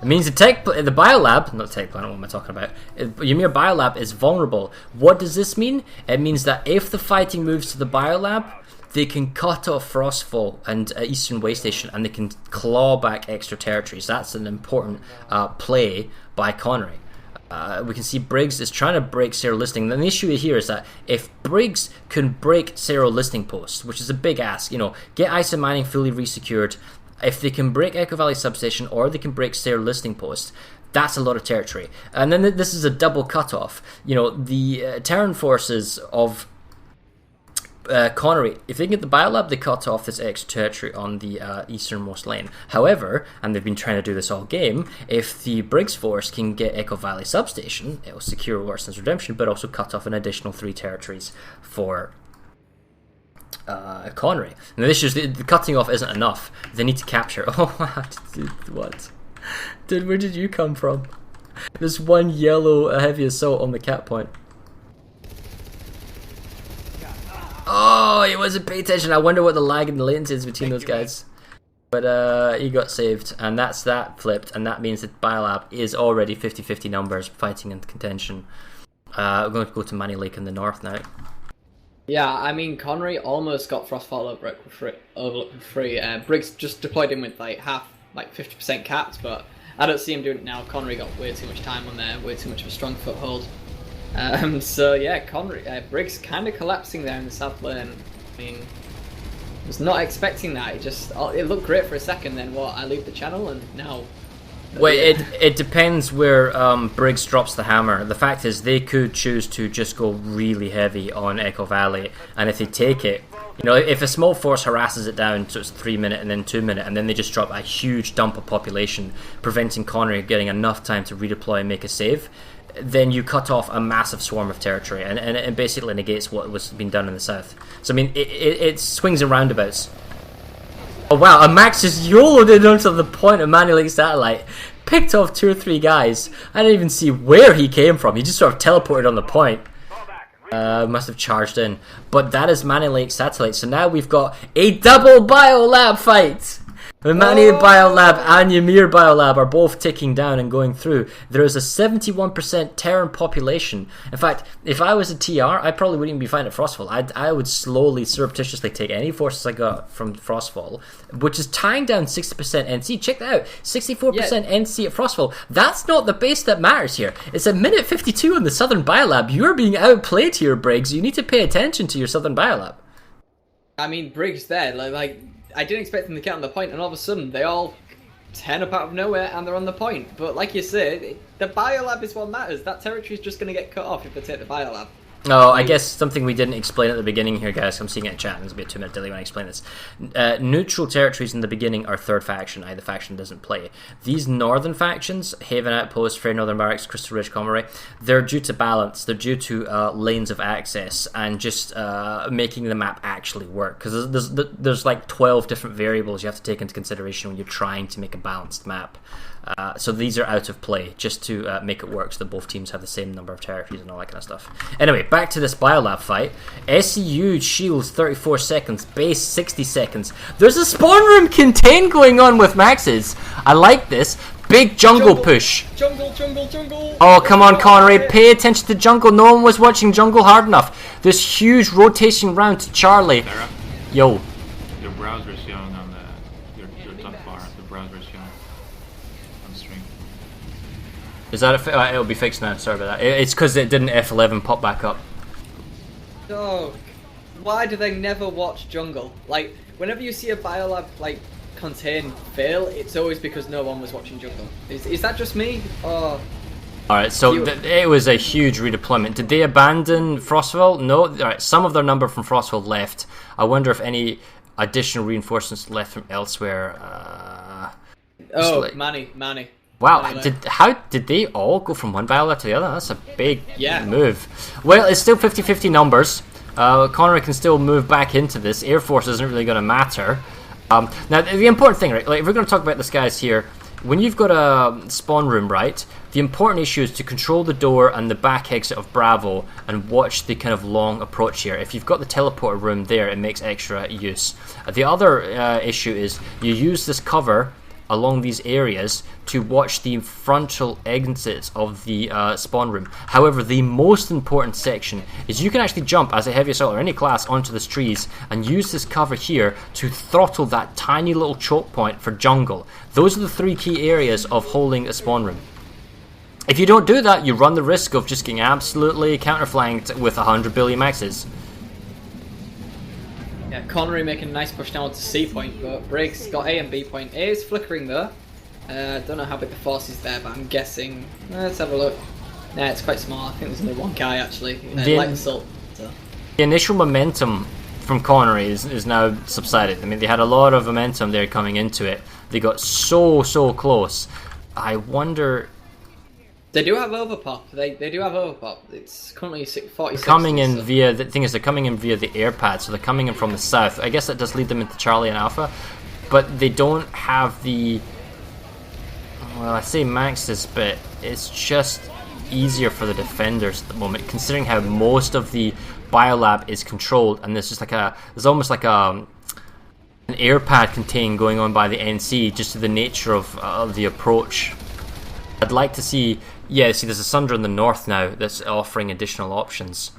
Speaker 2: It means the biolab, not tech planet. What am I talking about? Ymir biolab is vulnerable. What does this mean? It means that if the fighting moves to the biolab, they can cut off Frostfall and Eastern Way Station, and they can claw back extra territories. That's an important play by Connery. We can see Briggs is trying to break Zero Listing. And the issue here is that if Briggs can break Zero Listing Post, which is a big ask, get ISO mining fully resecured. If they can break Echo Valley Substation or they can break Zero Listing Post, that's a lot of territory. And then this is a double cutoff. The Terran forces of Connery, if they can get the biolab, they cut off this extra territory on the easternmost lane. However, and they've been trying to do this all game, if the Briggs force can get Echo Valley Substation, it will secure Warson's Redemption, but also cut off an additional 3 territories for Connery. Now, this is the cutting off isn't enough. They need to capture. Oh, what? Dude, where did you come from? There's one yellow heavy assault on the cap point. Oh, he wasn't paying attention. I wonder what the lag and the latency is between those guys. But he got saved, and that's that flipped, and that means that Biolab is already 50-50 numbers fighting in contention. We're going to go to Manny Lake in the north now.
Speaker 3: Yeah, I mean, Connery almost got Frostfall overlook for free. Briggs just deployed him with like 50% capped, but I don't see him doing it now. Connery got way too much time on there, way too much of a strong foothold. So yeah, Briggs kind of collapsing there in the south lane. I mean, was not expecting that. It looked great for a second. Then what? I leave the channel and now.
Speaker 2: Well, it depends where Briggs drops the hammer. The fact is, they could choose to just go really heavy on Echo Valley, and if they take it, if a small force harasses it down, so it's 3 minute and then 2 minute, and then they just drop a huge dump of population, preventing Connery getting enough time to redeploy and make a save, then you cut off a massive swarm of territory, and it basically negates what was being done in the south. So I mean, it swings and roundabouts. Oh wow, and Max just YOLO'd it onto the point of Manny Lake Satellite, picked off 2 or 3 guys. I didn't even see where he came from. He just sort of teleported on the point. Must have charged in. But that is Mani Lake Satellite. So now we've got a double Biolab fight! The Mani Biolab and Ymir Biolab are both ticking down and going through. There is a 71% Terran population. In fact, if I was a TR, I probably wouldn't even be fine at Frostfall. I would slowly, surreptitiously take any forces I got from Frostfall, which is tying down 60% NC. Check that out. 64% NC at Frostfall. That's not the base that matters here. It's a minute 52 on the Southern Biolab. You're being outplayed here, Briggs. You need to pay attention to your Southern Biolab.
Speaker 3: I mean, Briggs there, like I didn't expect them to get on the point, and all of a sudden they all turn up out of nowhere and they're on the point. But like you said, the Biolab is what matters. That territory is just going to get cut off if they take the Biolab.
Speaker 2: Oh, I guess something we didn't explain at the beginning here, guys. I'm seeing it in chat. There's going to be a 2-minute delay when I explain this. Neutral territories in the beginning are third faction. Either faction doesn't play. These northern factions, Haven Outpost, Fair Northern Barracks, Crystal Ridge, Connery, they're due to balance. They're due to lanes of access and just making the map actually work. Because there's like 12 different variables you have to take into consideration when you're trying to make a balanced map. So these are out of play just to make it work so that both teams have the same number of territories and all that kind of stuff. Anyway, back to this Biolab fight. SEU shields 34 seconds, base 60 seconds. There's a spawn room contain going on with Maxes. I like this. Big jungle push.
Speaker 3: Jungle.
Speaker 2: Oh, come on, Connery. Pay attention to jungle. No one was watching jungle hard enough. This huge rotation round to Charlie.
Speaker 4: Sarah,
Speaker 2: Yo.
Speaker 4: your browser's showing on your top bar. The browser's showing on stream.
Speaker 2: Is that it'll be fixed now. Sorry about that. It's because it didn't F11 pop back up.
Speaker 3: Oh, why do they never watch jungle? Like, whenever you see a Biolab, like, contain fail, it's always because no one was watching jungle. Is that just me? Oh.
Speaker 2: Alright, so it was a huge redeployment. Did they abandon Frostfall? No. Alright, some of their number from Frostfall left. I wonder if any additional reinforcements left from elsewhere.
Speaker 3: Manny.
Speaker 2: Wow, how did they all go from one Biolab to the other? That's a big move. Well, it's still 50-50 numbers. Connery can still move back into this. Air Force isn't really going to matter. Now, the important thing, right, like if we're going to talk about this, guys, here, when you've got a spawn room, right, the important issue is to control the door and the back exit of Bravo and watch the kind of long approach here. If you've got the teleporter room there, it makes extra use. The other issue is you use this cover along these areas to watch the frontal exits of the spawn room. However, the most important section is you can actually jump as a heavy assault or any class onto these trees and use this cover here to throttle that tiny little choke point for jungle. Those are the 3 key areas of holding a spawn room. If you don't do that, you run the risk of just getting absolutely counterflanked with 100 billion maxes.
Speaker 3: Yeah, Connery making a nice push down to C point, but Briggs got A and B point. A is flickering though. Don't know how big the force is there, but I'm guessing. Let's have a look. Nah, it's quite small. I think there's only one guy actually. Light assault. So.
Speaker 2: The initial momentum from Connery is now subsided. I mean, they had a lot of momentum there coming into it. They got so close. I wonder.
Speaker 3: They do have overpop. They do have overpop. It's currently 46.
Speaker 2: Coming in via the thing is they're coming in via the air pad, so they're coming in from the south. I guess that does lead them into Charlie and Alpha, but they don't have the. Well, I say Maxes, but it's just easier for the defenders at the moment, considering how most of the Biolab is controlled, and there's just like there's almost like an air pad contain going on by the NC, just to the nature of the approach. I'd like to see. Yeah, see, there's a Sunder in the north now that's offering additional options.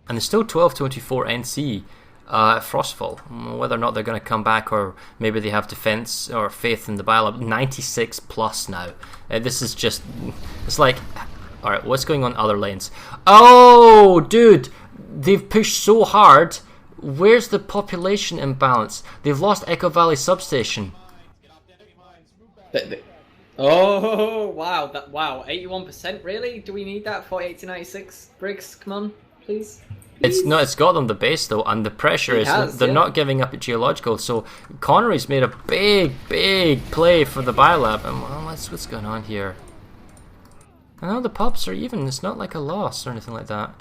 Speaker 2: And there's still 1224 NC at Frostfall. Whether or not they're going to come back, or maybe they have defense or faith in the Biolab. 96 plus now. This is just. It's like. Alright, what's going on other lanes? Oh, dude! They've pushed so hard. Where's the population imbalance? They've lost Echo Valley Substation.
Speaker 3: Oh wow! Wow, 81%. Really? Do we need that? 48 to 96. Briggs, come on, please.
Speaker 2: It's got them the base though, and the pressure they're not giving up at geological. So Connery's made a big play for the Biolab. And what's going on here? I know the pops are even. It's not like a loss or anything like that.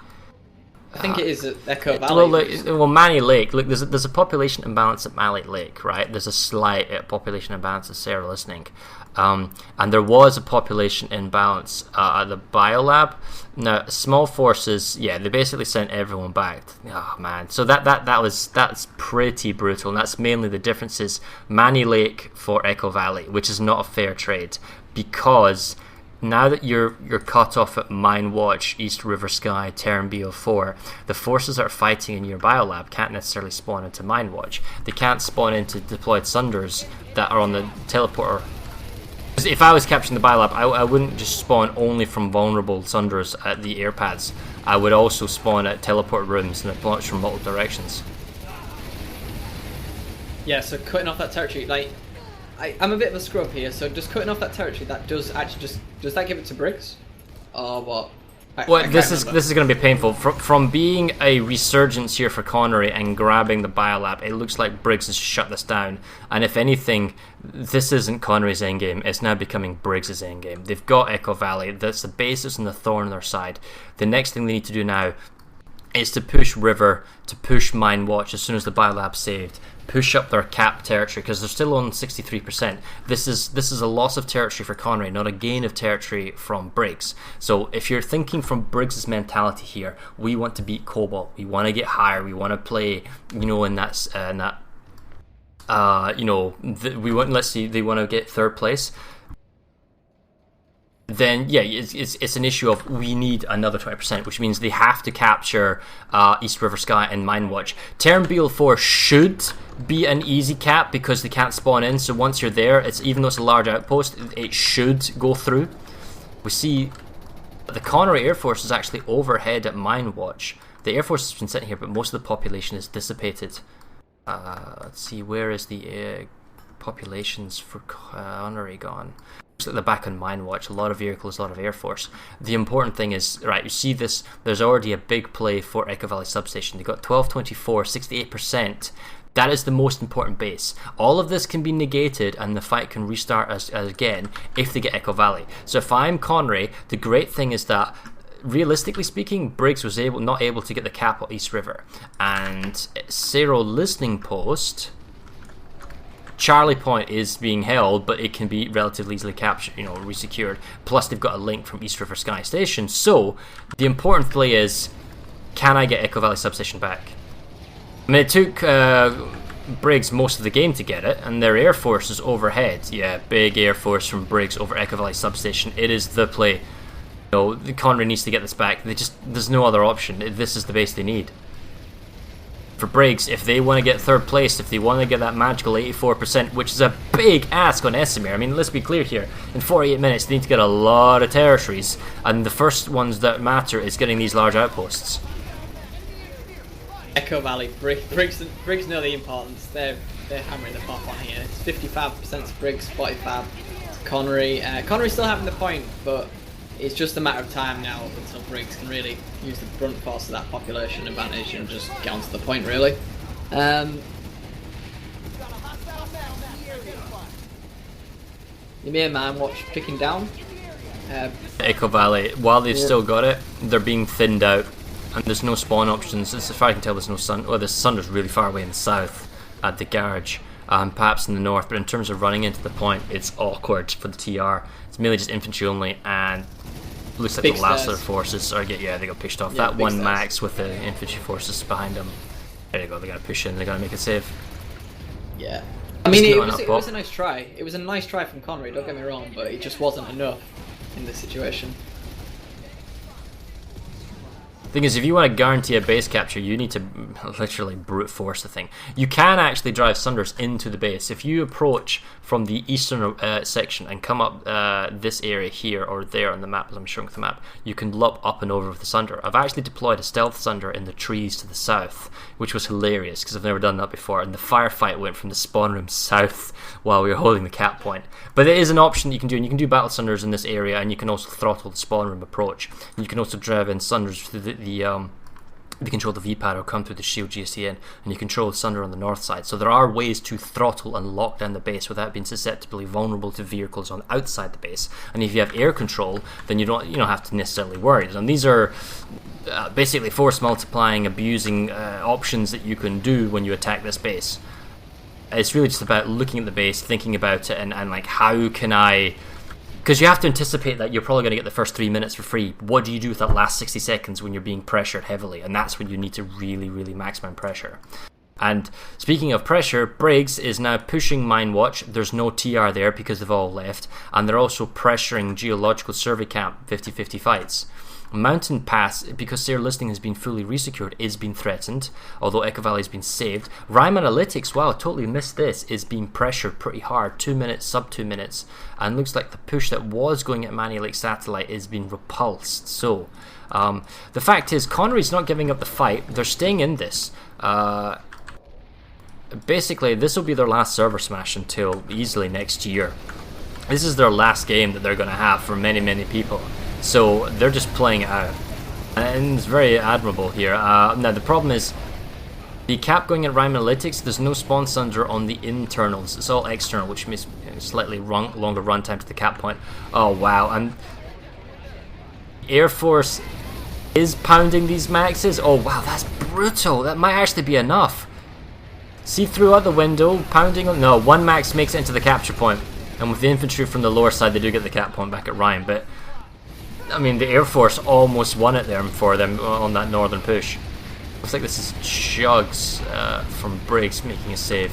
Speaker 3: I think it is at Echo Valley.
Speaker 2: Well, Manny Lake. Look, there's a population imbalance at Manny Lake, right? There's a slight population imbalance at Sarah listening, and there was a population imbalance at the Biolab. Now, small forces, yeah, they basically sent everyone back. Oh man, so that's pretty brutal, and that's mainly the differences. Manny Lake for Echo Valley, which is not a fair trade, because now that you're cut off at Mine Watch, East River Sky, Terran BO4, the forces that are fighting in your biolab can't necessarily spawn into Mine Watch. They can't spawn into deployed Sunders that are on the teleporter. If I was capturing the biolab, I wouldn't just spawn only from vulnerable Sunders at the air pads. I would also spawn at teleport rooms and launch from multiple directions.
Speaker 3: Yeah, so cutting off that territory, like, I'm a bit of a scrub here, so just cutting off that territory, that does that give it to Briggs? Or what?
Speaker 2: This is going to be painful. From being a resurgence here for Connery and grabbing the biolab, it looks like Briggs has shut this down. And if anything, this isn't Connery's endgame. It's now becoming Briggs' endgame. They've got Echo Valley. That's the basis and the thorn on their side. The next thing they need to do now is to push River, to push Mine Watch as soon as the biolab's saved. Push up their cap territory, because they're still on 63%. This is a loss of territory for Connery, not a gain of territory from Briggs. So if you're thinking from Briggs' mentality here, we want to beat Cobalt, we want to get higher, we want to play, they want to get third place. Then yeah, it's an issue of we need another 20%, which means they have to capture East River Sky and Mine Watch. Terran BL4 should be an easy cap because they can't spawn in, so once you're there, even though it's a large outpost, it should go through. We see the Connery Air Force is actually overhead at Mine Watch. The Air Force has been sitting here, but most of the population is dissipated. Let's see, where is the populations for Connery gone? Looks like they're back on Mine Watch. A lot of vehicles, a lot of Air Force. The important thing is, right, you see this, there's already a big play for Echo Valley Substation. They got 1224, 68%. That is the most important base. All of this can be negated and the fight can restart as again if they get Echo Valley. So if I'm Connery, the great thing is that realistically speaking, Briggs was not able to get the cap at East River. And Zero Listening Post, Charlie Point is being held, but it can be relatively easily captured, resecured. Plus they've got a link from East River Sky Station. So the important play is, can I get Echo Valley Substation back? I mean, it took Briggs most of the game to get it, and their Air Force is overhead. Yeah, big Air Force from Briggs over Echo Valley Substation. It is the play. Connery needs to get this back. There's no other option. This is the base they need. For Briggs, if they want to get third place, if they want to get that magical 84%, which is a big ask on Esamir. I mean, let's be clear here. In 48 minutes, they need to get a lot of territories, and the first ones that matter is getting these large outposts.
Speaker 3: Echo Valley, Briggs know the importance. They're hammering the pop on here. It's 55% to Briggs, 45 to Connery. Connery's still having the point, but it's just a matter of time now until Briggs can really use the brunt force of that population advantage and just get onto the point, really. Esamir Mine Watch picking down.
Speaker 2: Echo Valley, while they've still got it, they're being thinned out. And there's no spawn options. As far as I can tell, there's no sun. Well, the Sunder's really far away in the south at the garage, perhaps in the north. But in terms of running into the point, it's awkward for the TR. It's mainly just infantry only, and looks like the last of their forces are they got pushed off. Yeah, that one max with the infantry forces behind them. There you go. They got to push in. They got to make it safe.
Speaker 3: Yeah. I mean, it was a nice try. It was a nice try from Connery. Don't get me wrong, but it just wasn't enough in this situation.
Speaker 2: Thing is, if you want to guarantee a base capture, you need to literally brute force the thing. You can actually drive Sunders into the base. If you approach from the eastern section and come up this area here or there on the map, as I'm showing the map, you can lob up and over with the Sunder. I've actually deployed a stealth Sunder in the trees to the south, which was hilarious because I've never done that before, and the firefight went from the spawn room south while we were holding the cap point. But it is an option that you can do, and you can do battle Sunders in this area, and you can also throttle the spawn room approach. And you can also drive in Sunders through if you control the V-pad or come through the shield GSCN, and you control the Sunder on the north side. So there are ways to throttle and lock down the base without being susceptibly vulnerable to vehicles on outside the base. And if you have air control, then you don't have to necessarily worry. And these are basically force multiplying, abusing options that you can do when you attack this base. It's really just about looking at the base, thinking about it, and like, how can I... Because you have to anticipate that you're probably going to get the first 3 minutes for free. What do you do with that last 60 seconds when you're being pressured heavily? And that's when you need to really, really maximum pressure. And speaking of pressure, Briggs is now pushing Mine Watch. There's no TR there because they've all left. And they're also pressuring Geological Survey Camp 50-50 fights. Mountain Pass, because their listing has been fully resecured, is being threatened, although Echo Valley has been saved. Rime Analytics, wow, totally missed this, is being pressured pretty hard. 2 minutes, sub 2 minutes. And looks like the push that was going at Manny Lake Satellite is being repulsed. So, the fact is, Connery's not giving up the fight. They're staying in this. Basically, this will be their last ServerSmash until easily next year. This is their last game that they're going to have for many, many people. So they're just playing it out, and it's very admirable here. Now the problem is the cap going at Rime Analytics. There's no spawn sunder on the internals. It's all external, which means slightly longer runtime to the cap point. Oh wow! And Air Force is pounding these maxes. Oh wow, that's brutal. That might actually be enough. See through out the window, pounding. No, one max makes it into the capture point, and with the infantry from the lower side, they do get the cap point back at Rime, but. I mean, the Air Force almost won it there for them on that northern push. Looks like this is Chugs from Briggs making a save.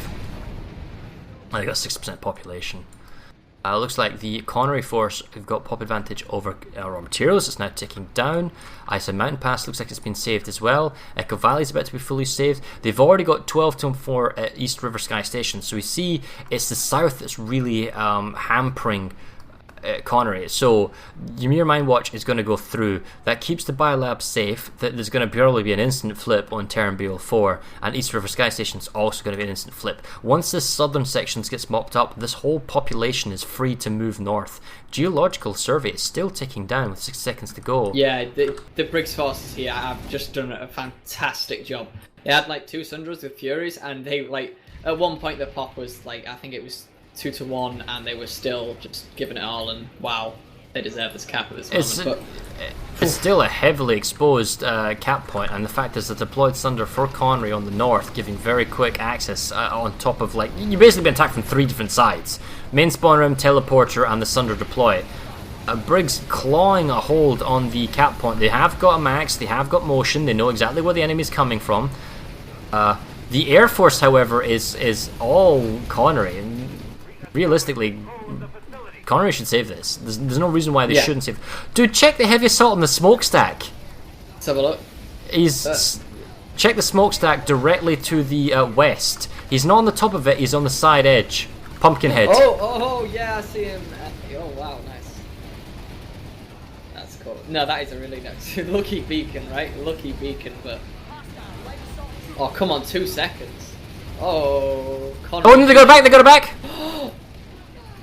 Speaker 2: They got 6% population. Looks like the Connery force have got pop advantage over raw materials. It's now ticking down. Isa Mountain Pass looks like it's been saved as well. Echo Valley is about to be fully saved. They've already got 12 to 4 at East River Sky Station. So we see it's the south that's really hampering Connery. So Ymir Mine Watch is going to go through. That keeps the biolab safe. There's going to probably be an instant flip on Terran BL4, and East River Sky Station is also going to be an instant flip. Once this southern section gets mopped up, this whole population is free to move north. Geological Survey is still ticking down with 6 seconds to go.
Speaker 3: Yeah, the Briggs forces here have just done a fantastic job. They had like 2 Sundras with Furies, and they like at one point the pop was like, I think it was 2-1, and they were still just giving it all, and wow, they deserve this cap at this moment.
Speaker 2: It's still a heavily exposed cap point, and the fact is the deployed Sunder for Connery on the north, giving very quick access on top of, like, you've basically been attacked from 3 different sides. Main spawn room, teleporter, and the Sunder deploy. Briggs clawing a hold on the cap point. They have got a max, they have got motion, they know exactly where the enemy's coming from. The Air Force, however, is all Connery, and realistically, Connery should save this. There's no reason why they shouldn't save. Dude, check the heavy assault on the smokestack.
Speaker 3: Let's have a look.
Speaker 2: Check the smokestack directly to the west. He's not on the top of it, he's on the side edge. Pumpkinhead.
Speaker 3: Oh, yeah, I see him. Oh, wow, nice. That's cool. No, that is a really nice. Lucky beacon, right? Lucky beacon, but... Oh, come on, 2 seconds. Oh, Connery.
Speaker 2: Oh, no, they got it back!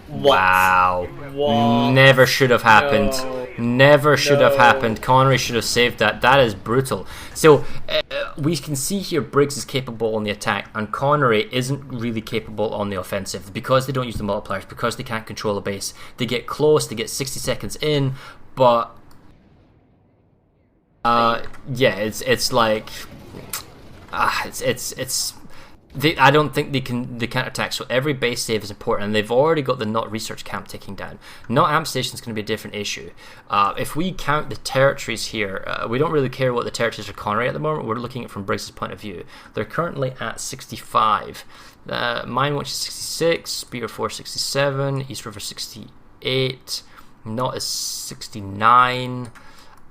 Speaker 3: What?
Speaker 2: Wow.
Speaker 3: What?
Speaker 2: Never should have happened.
Speaker 3: No.
Speaker 2: Never should have happened. Connery should have saved that. That is brutal. So, we can see here Briggs is capable on the attack, and Connery isn't really capable on the offensive because they don't use the multipliers, because they can't control a base. They get close, they get 60 seconds in, but... yeah, it's like... I don't think they can't attack, so every base save is important, and they've already got the not research camp ticking down. Not amp station is going to be a different issue. If we count the territories here, we don't really care what the territories are Connery at the moment. We're looking at it from Briggs' point of view. They're currently at 65. Mine Watch is 66, Spear 4 67, East River 68, Not is 69,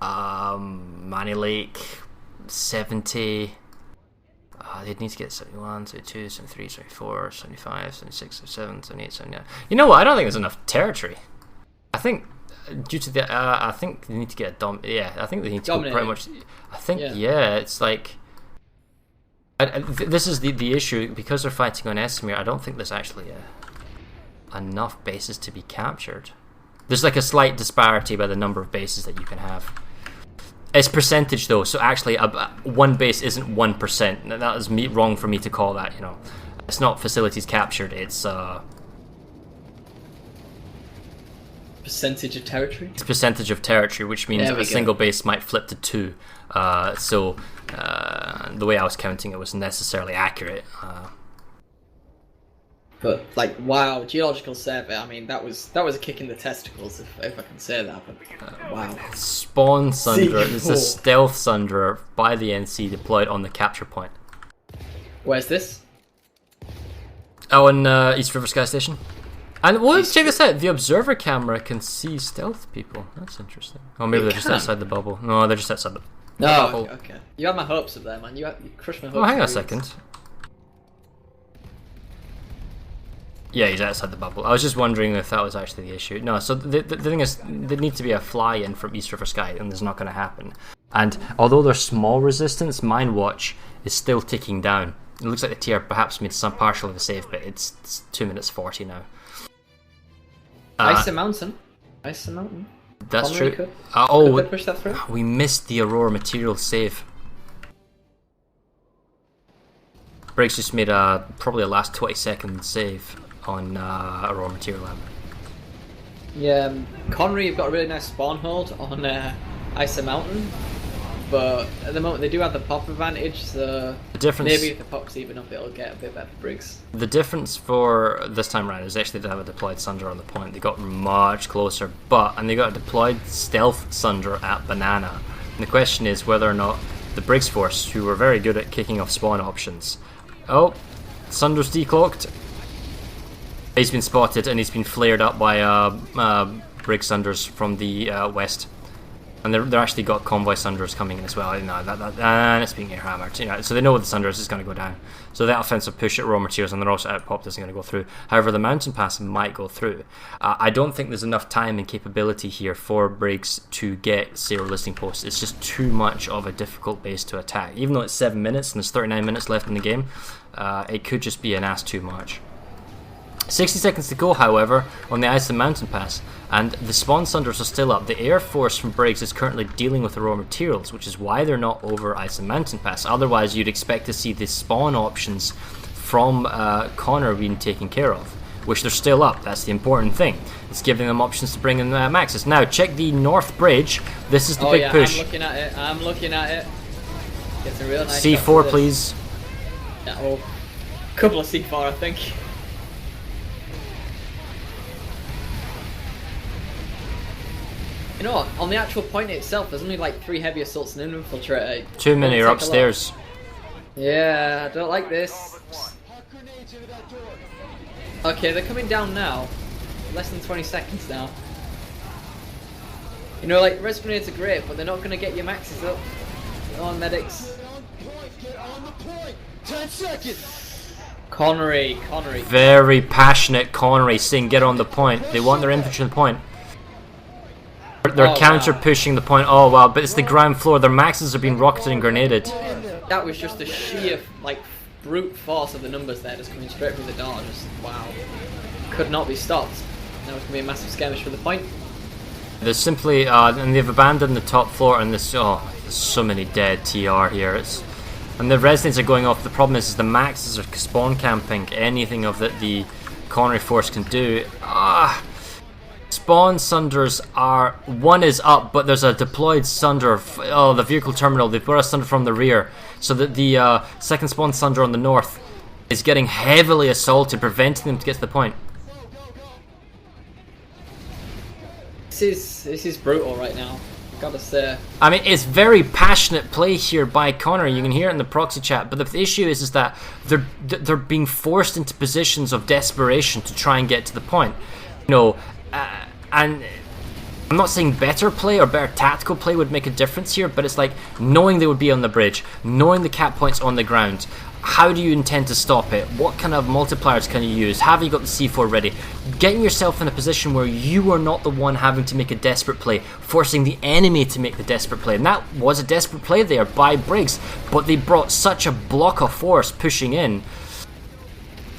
Speaker 2: Manny Lake 70. They'd need to get 71, 72, 73, 74, 75, 76, 77, 78, 79. You know what? I don't think there's enough territory. I think due to the I think they need to get a I think they need to go pretty much. I think it's like this is the issue, because they're fighting on Esamir. I don't think there's actually enough bases to be captured. There's like a slight disparity by the number of bases that you can have. It's percentage though, so actually one base isn't 1%. That is wrong for me to call that, you know. It's not facilities captured, it's
Speaker 3: percentage of territory?
Speaker 2: It's percentage of territory, which means a single base might flip to 2. So the way I was counting it was necessarily accurate.
Speaker 3: But like, wow, geological survey. I mean, that was a kick in the testicles, if I can say that. But wow.
Speaker 2: Spawn Sundra. There's a stealth Sundra by the NC deployed on the capture point.
Speaker 3: Where's this?
Speaker 2: Oh, in East River Sky Station. And well, check this out. The observer camera can see stealth people. That's interesting. Oh, maybe they're just outside the bubble. No, they're just outside the bubble.
Speaker 3: Okay. You had my hopes up there, man. You crushed my hopes.
Speaker 2: Oh, hang on a second. Yeah, he's outside the bubble. I was just wondering if that was actually the issue. No, so the thing is, there needs to be a fly-in from East River Sky, and there's not going to happen. And although there's small resistance, Mine Watch is still ticking down. It looks like the TR perhaps made some partial of a save, but it's 2 minutes 40 now.
Speaker 3: Ice Mountain.
Speaker 2: That's
Speaker 3: Connery
Speaker 2: true.
Speaker 3: Could they push that through?
Speaker 2: We missed the Aurora Materials save. Briggs just made probably a last 20-second save on Aurora Material Lab.
Speaker 3: Yeah, Connery have got a really nice spawn hold on Ice Mountain, but at the moment they do have the pop advantage, so
Speaker 2: the difference,
Speaker 3: maybe if the pop's even up, it'll get a bit better for Briggs.
Speaker 2: The difference for this time around is actually to have a deployed Sunder on the point. They got much closer, and they got a deployed stealth Sunder at Banana. And the question is whether or not the Briggs force, who were very good at kicking off spawn options. Oh, Sunder's decloaked. He's been spotted and he's been flared up by Briggs Sunders from the west. And they're actually got convoy Sunders coming in as well. And it's being air hammered. You know, so they know the Sunders is going to go down. So that offensive push at raw materials and they're also outpopped isn't going to go through. However, the mountain pass might go through. I don't think there's enough time and capability here for Briggs to get zero listing posts. It's just too much of a difficult base to attack. Even though it's 7 minutes and there's 39 minutes left in the game, it could just be an ass too much. 60 seconds to go, however, on the Ice and Mountain Pass, and the spawn Sunders are still up. The Air Force from Briggs is currently dealing with the raw materials, which is why they're not over Ice and Mountain Pass. Otherwise, you'd expect to see the spawn options from Connor being taken care of, which they're still up. That's the important thing. It's giving them options to bring in Maxis. Now, check the North Bridge. This is the big push.
Speaker 3: I'm looking at it. Gets a real nice
Speaker 2: C4, please.
Speaker 3: Yeah, well, couple of C4, I think. You know what, on the actual point itself, there's only like 3 heavy assaults and an infiltrator.
Speaker 2: Too many are upstairs.
Speaker 3: Yeah, I don't like this. Okay, they're coming down now. Less than 20 seconds now. You know, like, res grenades are great, but they're not going to get your maxes up. Come on, medics.
Speaker 6: 10 seconds.
Speaker 3: Connery.
Speaker 2: Very passionate Connery saying get on the point. They want their infantry on the point. They're counter pushing the point. Oh wow, but it's the ground floor. Their maxes are being rocketed and grenaded.
Speaker 3: That was just the sheer, like, brute force of the numbers there, just coming straight through the door. Just wow, could not be stopped. Now it's gonna be a massive skirmish for the point.
Speaker 2: There's simply, and they've abandoned the top floor, and there's so many dead TR here. And the residents are going off. The problem is the maxes are spawn camping. Anything of that the Connery force can do. Spawn Sunders are... One is up, but there's a deployed Sunder. Oh, the vehicle terminal. They've got a Sunder from the rear. So that the second Spawn Sunder on the north is getting heavily assaulted, preventing them to get to the point.
Speaker 3: This is brutal right now. Gotta say.
Speaker 2: I mean, it's very passionate play here by Connery. You can hear it in the proxy chat. But the issue is that they're being forced into positions of desperation to try and get to the point. You know... and I'm not saying better play or better tactical play would make a difference here, but it's like knowing they would be on the bridge, knowing the cap points on the ground. How do you intend to stop it? What kind of multipliers can you use? Have you got the C4 ready? Getting yourself in a position where you are not the one having to make a desperate play, forcing the enemy to make the desperate play. And that was a desperate play there by Briggs, but they brought such a block of force pushing in.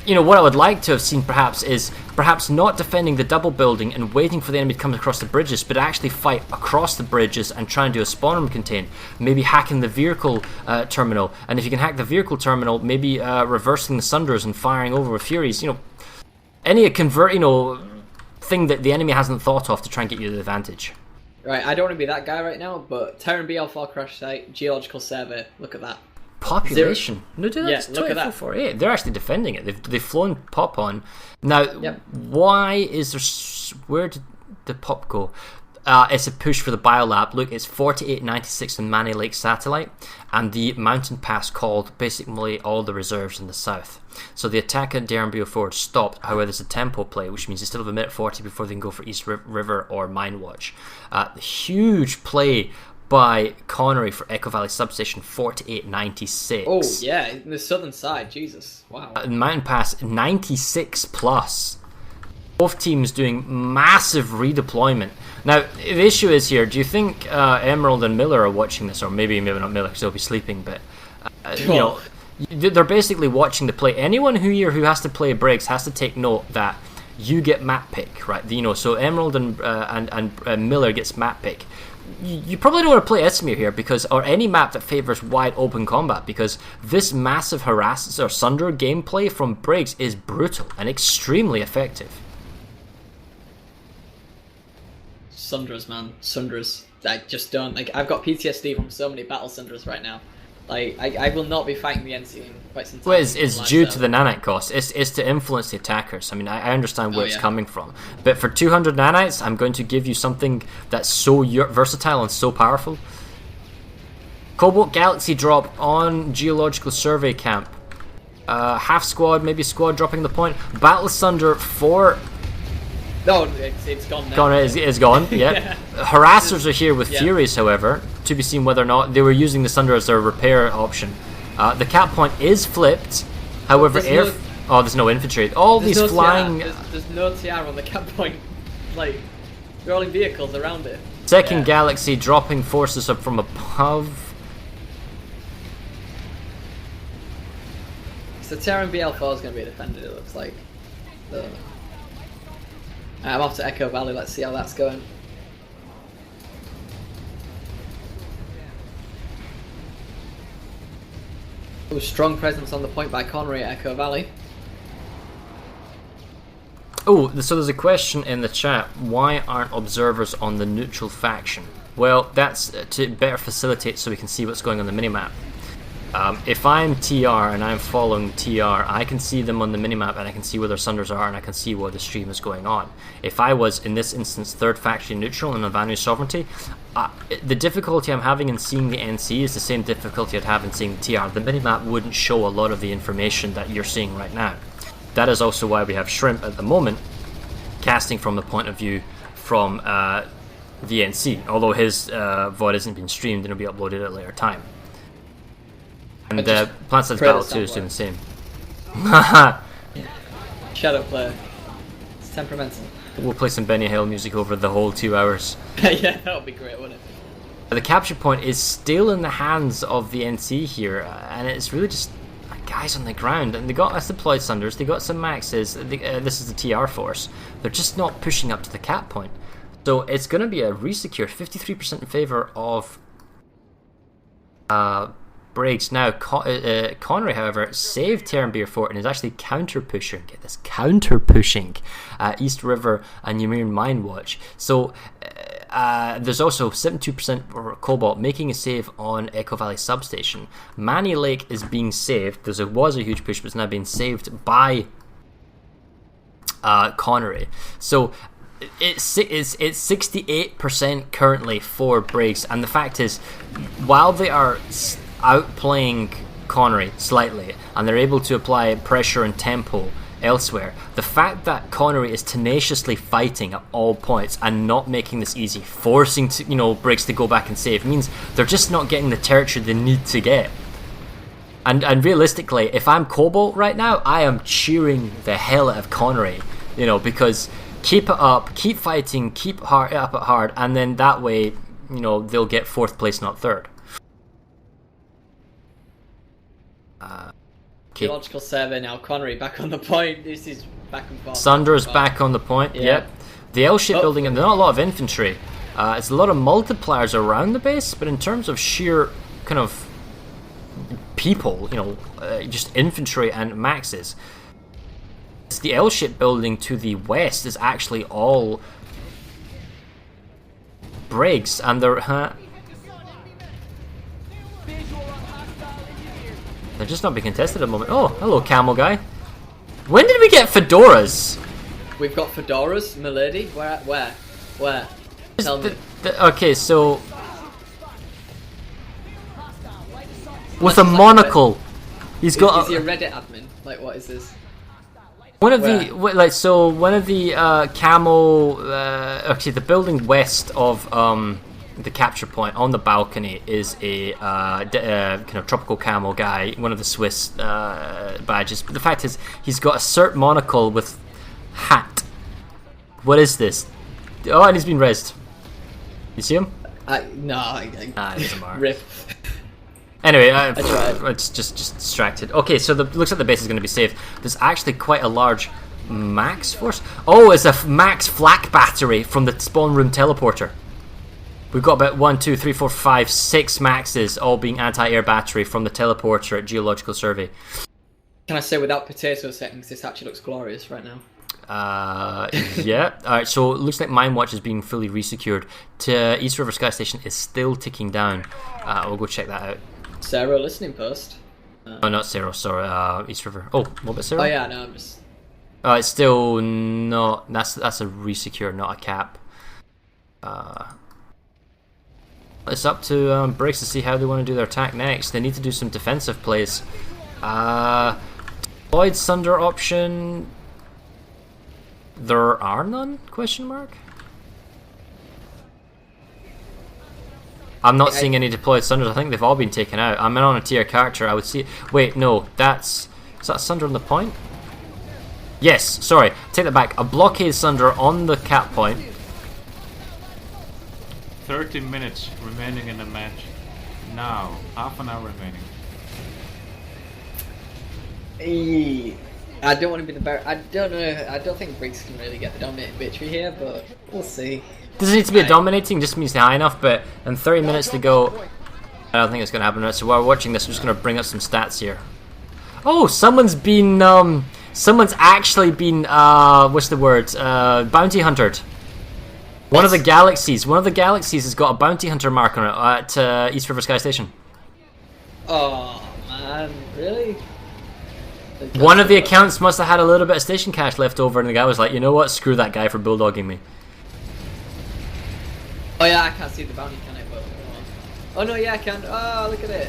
Speaker 2: You know, what I would like to have seen perhaps is perhaps not defending the double building and waiting for the enemy to come across the bridges, but actually fight across the bridges and try and do a spawn room contain. Maybe hacking the vehicle terminal, and if you can hack the vehicle terminal, maybe reversing the Sunders and firing over with Furies. Any thing that the enemy hasn't thought of to try and get you the advantage.
Speaker 3: Right, I don't want to be that guy right now, but Terran BL4 crash site, geological survey, look at that.
Speaker 2: Population. No, dude, that's
Speaker 3: look at that.
Speaker 2: 2448. They're actually defending it. They've flown pop on. Now, why is there... Where did the pop go? It's a push for the biolab. Look, it's 4896 on Manny Lake Satellite, and the mountain pass called basically all the reserves in the south. So the attack at Darren Forward stopped. However, there's a tempo play, which means they still have a minute 40 before they can go for East River or Mine Watch. Huge play by Connery for Echo Valley Substation 4896.
Speaker 3: Oh, yeah, in the southern side, Jesus, wow.
Speaker 2: Mountain Pass 96 plus. Both teams doing massive redeployment. Now, the issue is here, do you think Emerald and Miller are watching this? Or maybe not Miller, because they'll be sleeping, but, they're basically watching the play. Anyone who has to play Briggs has to take note that you get map pick, right? So Emerald and Miller gets map pick. You probably don't want to play Esamir here, or any map that favors wide open combat, because this massive harass or Sunder gameplay from Briggs is brutal and extremely effective.
Speaker 3: Sundras, man. Sundras. I just don't... I've got PTSD from so many battle Sundras right now. I will not be fighting the NC in quite some time.
Speaker 2: Well, it's due to the nanite cost. It's to influence the attackers. I mean, I understand where it's coming from. But for 200 nanites, I'm going to give you something that's so versatile and so powerful. Cobalt Galaxy drop on Geological Survey Camp. Half squad, maybe squad dropping the point. Battle Sunder for...
Speaker 3: No, it's gone now.
Speaker 2: Gone is gone, yeah. Harassers are here with Furies, however, to be seen whether or not they were using the Sunder as their repair option. The cap point is flipped, however, there's no infantry. These flying...
Speaker 3: There's no TR on the cap point. They're all in vehicles around it.
Speaker 2: Second Galaxy dropping forces up from above.
Speaker 3: So Terran BL4 is going to be defended, it looks like. I'm off to Echo Valley, let's see how that's going. Ooh, strong presence on the point by Connery at Echo Valley.
Speaker 2: Oh, so there's a question in the chat, why aren't observers on the neutral faction? Well, that's to better facilitate so we can see what's going on the minimap. If I'm TR and I'm following TR, I can see them on the minimap and I can see where their Sunders are and I can see where the stream is going on. If I was, in this instance, third faction neutral in Avanu Sovereignty, the difficulty I'm having in seeing the NC is the same difficulty I'd have in seeing the TR. The minimap wouldn't show a lot of the information that you're seeing right now. That is also why we have Shrimp at the moment, casting from the point of view from the NC, although his VOD isn't being streamed and it'll be uploaded at a later time. And PlanetsideBattles 2 is doing the same.
Speaker 3: Shadow player. It's temperamental.
Speaker 2: We'll play some Benny Hill music over the whole 2 hours.
Speaker 3: Yeah, that would be great, wouldn't it?
Speaker 2: The capture point is still in the hands of the NC here, and it's really just guys on the ground. And they got us deployed Sunders, they got some Maxes, this is the TR force. They're just not pushing up to the cap point. So it's going to be a resecure, 53% in favour of Briggs. Now, Connery, however, saved Terranbeer Fort and is actually counter-pushing, get this, counter-pushing East River and Ymir Mine Watch. So there's also 72% for Cobalt making a save on Echo Valley Substation. Manny Lake is being saved. There was a huge push, but it's now being saved by Connery. So it's 68% currently for Briggs, and the fact is, while they are outplaying Connery slightly and they're able to apply pressure and tempo elsewhere, the fact that Connery is tenaciously fighting at all points and not making this easy, forcing Briggs to go back and save, means they're just not getting the territory they need to get. And realistically, if I'm Cobalt right now, I am cheering the hell out of Connery, because keep it up, keep fighting, keep up it hard, and then that way, they'll get 4th place, not 3rd.
Speaker 3: Geological survey now, Connery back on the point. This is back and forth.
Speaker 2: Sunder is back on the point.
Speaker 3: Yeah.
Speaker 2: Yep. The L-shaped building, and there's not a lot of infantry. It's a lot of multipliers around the base, but in terms of sheer kind of people, just infantry and maxes, it's the L-shaped building to the west is actually all Briggs, and they're just not being contested at the moment. Oh, hello, camel guy. When did we get fedoras?
Speaker 3: We've got fedoras, milady. Where? Tell me.
Speaker 2: Okay, so with a monocle, he's got.
Speaker 3: Is he a Reddit admin? Like, what is this?
Speaker 2: One of the camo. Actually, the building west of the capture point on the balcony is a kind of tropical camo guy, one of the Swiss badges. But the fact is, he's got a cert monocle with hat. What is this? Oh, and he's been rezzed. You see him?
Speaker 3: No.
Speaker 2: He's a mark.
Speaker 3: Rip.
Speaker 2: Anyway,
Speaker 3: tried.
Speaker 2: it's just distracted. Okay, so looks like the base is going to be safe. There's actually quite a large max force. Oh, it's a max flak battery from the spawn room teleporter. We've got about 1, 2, 3, 4, 5, 6 maxes, all being anti-air battery from the teleporter at Geological Survey.
Speaker 3: Can I say, without potato settings, this actually looks glorious right now.
Speaker 2: Yeah. Alright, so it looks like Mine Watch is being fully resecured. East River Sky Station is still ticking down. We'll go check that out.
Speaker 3: Sarah, listening post.
Speaker 2: Oh, not Zero, sorry, East River. Oh, what about Zero?
Speaker 3: Oh yeah, no, I'm just...
Speaker 2: It's still not... That's a resecure, not a cap. It's up to Briggs to see how they want to do their attack next. They need to do some defensive plays. Deployed Sunder option... There are none? Question mark. I'm not seeing any deployed Sunders. I think they've all been taken out. I'm in on a tier character. I would see. Wait, no, is that Sunder on the point? Yes. Sorry, take that back. A blockade Sunder on the cap point.
Speaker 4: 30 minutes remaining in the match. Now, half an hour remaining.
Speaker 3: I don't want to be the bear. I don't know. I don't think Briggs can really get the dominating victory here, but we'll see.
Speaker 2: Doesn't need to be a dominating, just means high enough, but in 30 minutes to go, I don't think it's going to happen. So while we're watching this, I'm just going to bring up some stats here. Oh, someone's actually been, what's the word, bounty huntered. One of the galaxies has got a bounty hunter mark on it at East River Sky Station.
Speaker 3: Oh, man, really?
Speaker 2: One of the accounts must have had a little bit of station cash left over, and the guy was like, you know what, screw that guy for bulldogging me.
Speaker 3: Oh yeah, I can't see the bounty, can I? But, oh no, yeah, I can. Oh, look at it.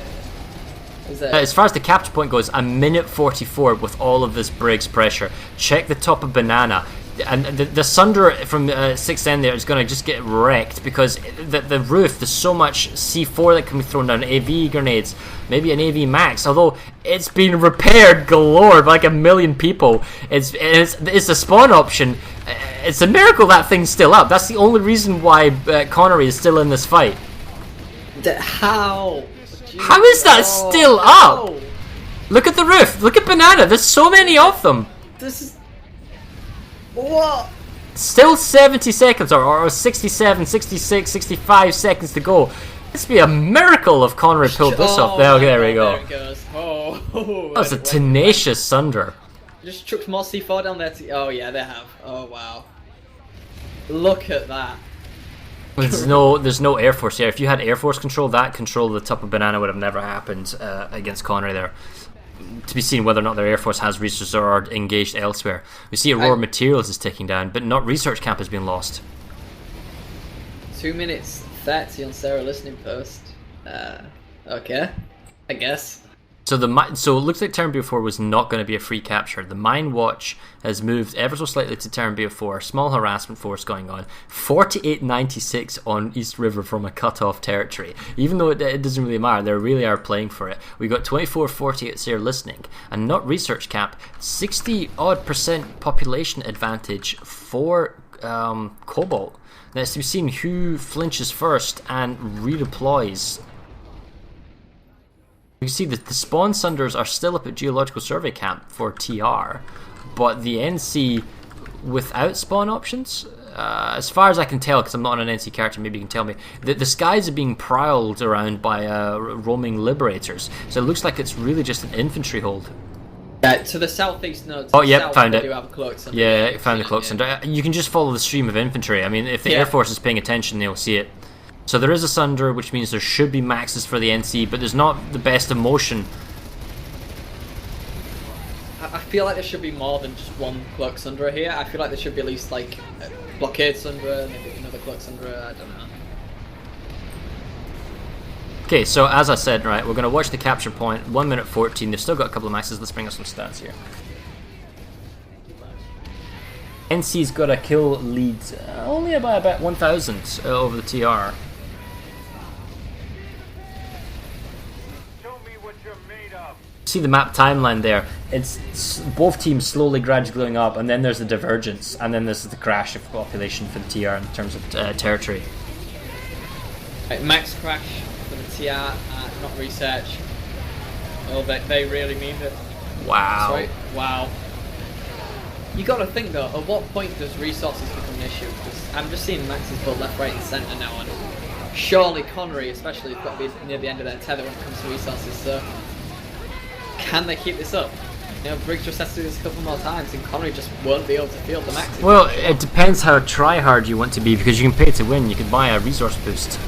Speaker 2: As far as the capture point goes, a minute 44 with all of this Briggs pressure. Check the top of Banana. And the Sunder from 6N there is going to just get wrecked because the roof, there's so much C4 that can be thrown down, AV grenades, maybe an AV max, although it's been repaired galore by like 1 million people. It's a spawn option. It's a miracle that thing's still up. That's the only reason why Connery is still in this fight.
Speaker 3: How?
Speaker 2: How is that still up? Look at the roof. Look at Banana. There's so many of them.
Speaker 3: This is... What?
Speaker 2: Still 70 seconds or 67, 66, 65 seconds to go. This would be a miracle if Connery pulled this off. There we go.
Speaker 3: There it goes. Oh,
Speaker 2: that was a tenacious Sunder.
Speaker 3: Just chucked more C4 down there. Oh yeah, they have. Oh wow. Look at that.
Speaker 2: There's no Air Force here. If you had Air Force control, that control of the top of Banana would have never happened against Connery there. To be seen whether or not their Air Force has resources or are engaged elsewhere. We see Aurora Materials is ticking down, but not Research Camp has been lost.
Speaker 3: 2 minutes 30 on Sarah listening post. Okay, I guess.
Speaker 2: So it looks like turn BO4 was not going to be a free capture. The Mine Watch has moved ever so slightly to turn BO4. Small harassment force going on. 48.96 on East River from a cut-off territory. Even though it doesn't really matter, they really are playing for it. We got 24.40 at Sarah listening, and not Research Cap. 60% population advantage for Cobalt. Now it's to be seen who flinches first and redeploys. You can see that the spawn Sunders are still up at Geological Survey Camp for TR, but the NC without spawn options, as far as I can tell, because I'm not an NC character, maybe you can tell me, the skies are being prowled around by roaming liberators, so it looks like it's really just an infantry hold.
Speaker 3: Yeah, to the southeast, no.
Speaker 2: Oh, yep, found it.
Speaker 3: Do have a cloak center.
Speaker 2: Yeah, found the cloak center. You can just follow the stream of infantry. I mean, if the Air Force is paying attention, they'll see it. So there is a Sunder, which means there should be maxes for the NC, but there's not the best emotion.
Speaker 3: I feel like there should be more than just one cloak Sundra here. I feel like there should be at least like a blockade Sundra, maybe another cloak Sundra, I don't know.
Speaker 2: Okay, so as I said, right, we're going to watch the capture point, 1 minute 14. They've still got a couple of maxes. Let's bring up some stats here. NC's got a kill lead only by about 1,000 over the TR. See the map timeline there. It's both teams slowly, gradually going up, and then there's the divergence, and then there's the crash of population for the TR in terms of territory.
Speaker 3: Right, max crash for the TR, not research. Oh, they really mean it.
Speaker 2: Wow.
Speaker 3: Sorry. Wow. You got to think though, at what point does resources become an issue? Because I'm just seeing maxes both left, right, and centre now, and surely Connery, especially, has got to be near the end of their tether when it comes to resources. So. Can they keep this up? You know, Briggs just has to do this a couple more times, and Connery just won't be able to field the maxes.
Speaker 2: Well, it depends how try-hard you want to be, because you can pay to win. You can buy a resource boost.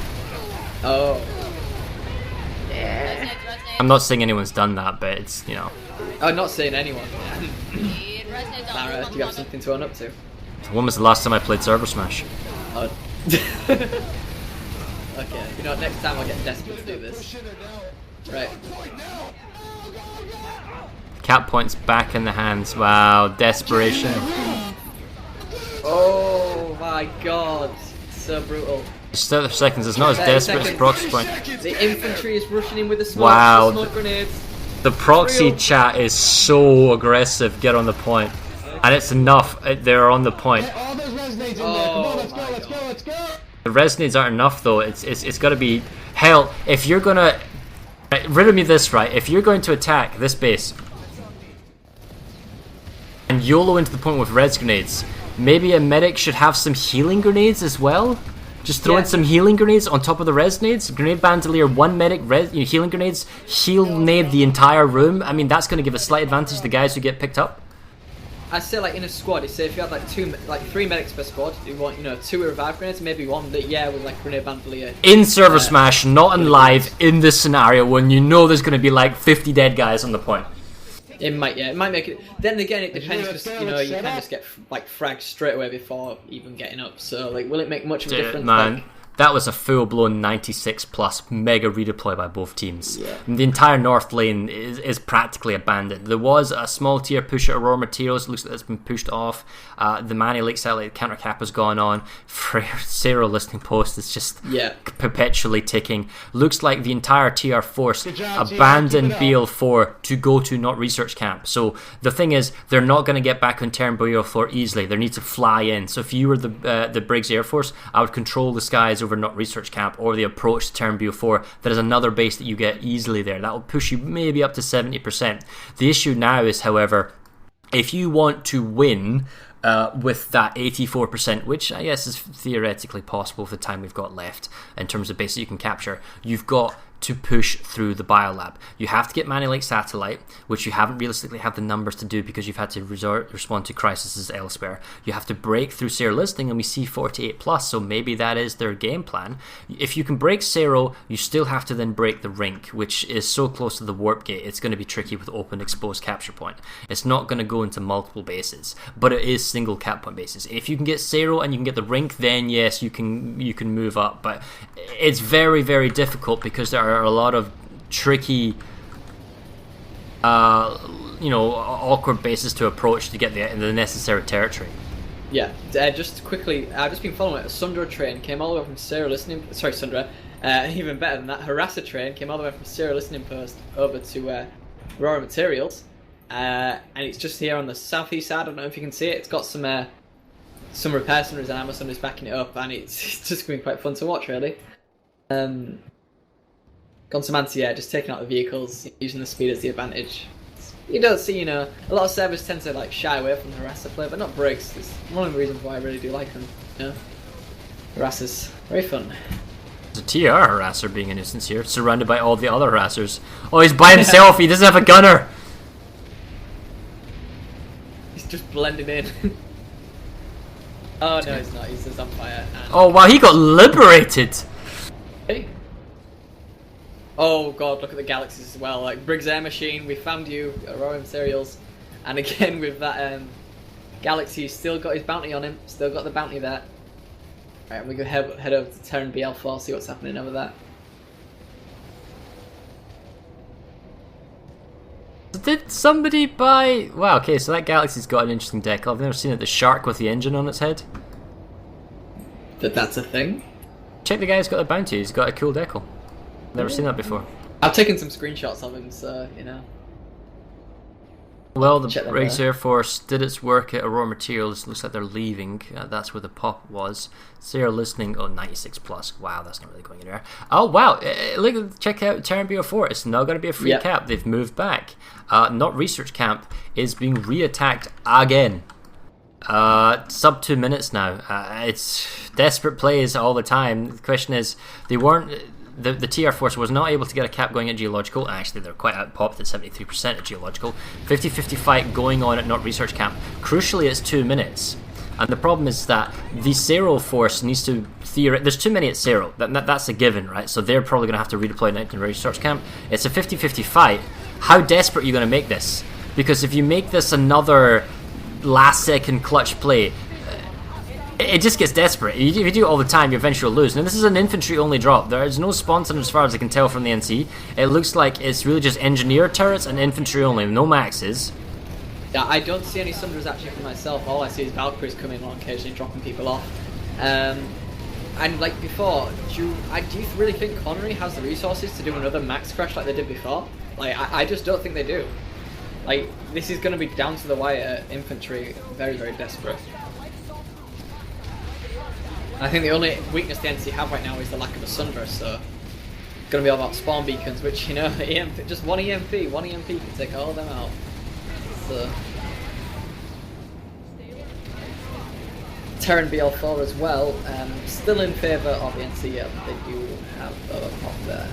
Speaker 3: Oh.
Speaker 2: Yeah. I'm not saying anyone's done that, but it's, you know.
Speaker 3: I'm not saying anyone. Lara, do you have something to own up to?
Speaker 2: When was the last time I played ServerSmash?
Speaker 3: Oh. Okay, you know, next time I'll get desperate to do this. Right.
Speaker 2: Cap points back in the hands. Wow, desperation.
Speaker 3: Oh my god, so brutal.
Speaker 2: Just 30 seconds, it's not as desperate as proxy point.
Speaker 3: The infantry is rushing in with the smoke,
Speaker 2: wow,
Speaker 3: the smoke grenades.
Speaker 2: The proxy chat is so aggressive, get on the point. And it's enough, they're on the point.
Speaker 3: Oh, let's go.
Speaker 2: The resonades aren't enough though, it's gotta be... Hell, if you're gonna... Riddle me this, right, if you're going to attack this base and YOLO into the point with res grenades, maybe a medic should have some healing grenades as well? Just throw in some healing grenades on top of the res grenades. Grenade bandolier, one medic, healing grenades, heal nade the entire room. I mean, that's going to give a slight advantage to the guys who get picked up.
Speaker 3: I'd say, like, in a squad, say if you had like three medics per squad, you want, you know, 2 revive grenades, maybe one that, with like grenade bandolier.
Speaker 2: In ServerSmash, not in live, in this scenario when you know there's going to be like 50 dead guys on the point.
Speaker 3: It might make it. Then again, it depends because you know you can just get like fragged straight away before even getting up. So like, will it make much of a difference?
Speaker 2: Man,
Speaker 3: like,
Speaker 2: that was a full-blown 96 plus mega redeploy by both teams.
Speaker 3: Yeah.
Speaker 2: And the entire north lane is practically abandoned. There was a small tier push at Aurora Materials. It looks like it's been pushed off. The Manny Lake satellite counter cap has gone on. Zero listening post is just perpetually ticking. Looks like the entire TR force abandoned BL4 to go to not research camp. So the thing is, they're not going to get back on Terran BL4 easily. They need to fly in. So if you were the Briggs Air Force, I would control the skies over not research camp or the approach to Terran BO4. That is another base that you get easily there. That will push you maybe up to 70%. The issue now is, however, if you want to win with that 84%, which I guess is theoretically possible for the time we've got left in terms of bases you can capture, you've got to push through the biolab. You have to get Manny Lake Satellite, which you haven't realistically had the numbers to do because you've had to respond to crises elsewhere. You have to break through Sero Listing, and we see 48 plus, so maybe that is their game plan. If you can break Sero, you still have to then break the Rink, which is so close to the warp gate, it's going to be tricky with open exposed capture point. It's not going to go into multiple bases, but it is single cap point bases. If you can get Sero and you can get the Rink, then yes, you can move up, but it's very, very difficult because there are a lot of tricky awkward bases to approach to get the necessary territory.
Speaker 3: Yeah, just quickly, I've just been following it. A Sundra train came all the way from Sero Listening... Sorry, Sundra. Even better than that, Harasser train came all the way from Sero Listening Post over to Aurora Materials. And it's just here on the southeast side. I don't know if you can see it. It's got some repair centers and Amazon is backing it up, and it's just been quite fun to watch, really. Gonsamanti, just taking out the vehicles, using the speed as the advantage. It's You don't see, a lot of servers tend to like shy away from the harasser play, but not Briggs. It's one of the reasons why I really do like him. Harasser's very fun.
Speaker 2: There's a TR harasser being a nuisance here, surrounded by all the other harassers. Oh, he's by himself. He doesn't have a gunner.
Speaker 3: He's just blending in. Oh no, he's not. He's just on fire.
Speaker 2: Oh wow, he got liberated.
Speaker 3: Hey. Oh god, look at the galaxies as well. Like Briggs Air Machine, we found you, Aurora Materials, and again with that galaxy, he's still got his bounty on him. Still got the bounty there. Alright, we go head over to Terran BL4, see what's happening over there.
Speaker 2: Did somebody buy... Wow, okay, so that galaxy's got an interesting decal. I've never seen it. The shark with the engine on its head.
Speaker 3: That's a thing?
Speaker 2: Check the guy who's got the bounty. He's got a cool decal. Never seen that before.
Speaker 3: I've taken some screenshots of him, so,
Speaker 2: Well, the Briggs Air Force did its work at Aurora Materials. Looks like they're leaving. That's where the pop was. So you're listening. Oh, 96 plus. Wow, that's not really going anywhere. Oh, wow. Look, check out Terran BO4. It's now going to be a free cap. They've moved back. Not Research Camp is being re-attacked again. Sub 2 minutes now. It's desperate plays all the time. The question is, they weren't... The TR Force was not able to get a cap going at Geological. Actually, they're quite out-popped at 73% at Geological. 50-50 fight going on at Not Research Camp. Crucially, it's 2 minutes. And the problem is that the Cero Force needs to there's too many at Cero. That's a given, right? So they're probably going to have to redeploy Night to Research Camp. It's a 50-50 fight. How desperate are you going to make this? Because if you make this another last-second clutch play, it just gets desperate. If you do it all the time, you eventually lose. Now, this is an infantry-only drop. There is no sponsor as far as I can tell from the NC. It looks like it's really just engineer turrets and infantry only, no maxes.
Speaker 3: Yeah, I don't see any Sundras actually for myself. All I see is Valkyries coming on occasionally, dropping people off. And like before, do you really think Connery has the resources to do another max crash like they did before? Like, I just don't think they do. Like, this is going to be down to the wire infantry, very, very desperate. I think the only weakness the NC have right now is the lack of a Sundra, so it's going to be all about spawn beacons, which, EMP, just one EMP can take all of them out. So Terran BL4 as well, still in favour of the NC, they do have a pop there.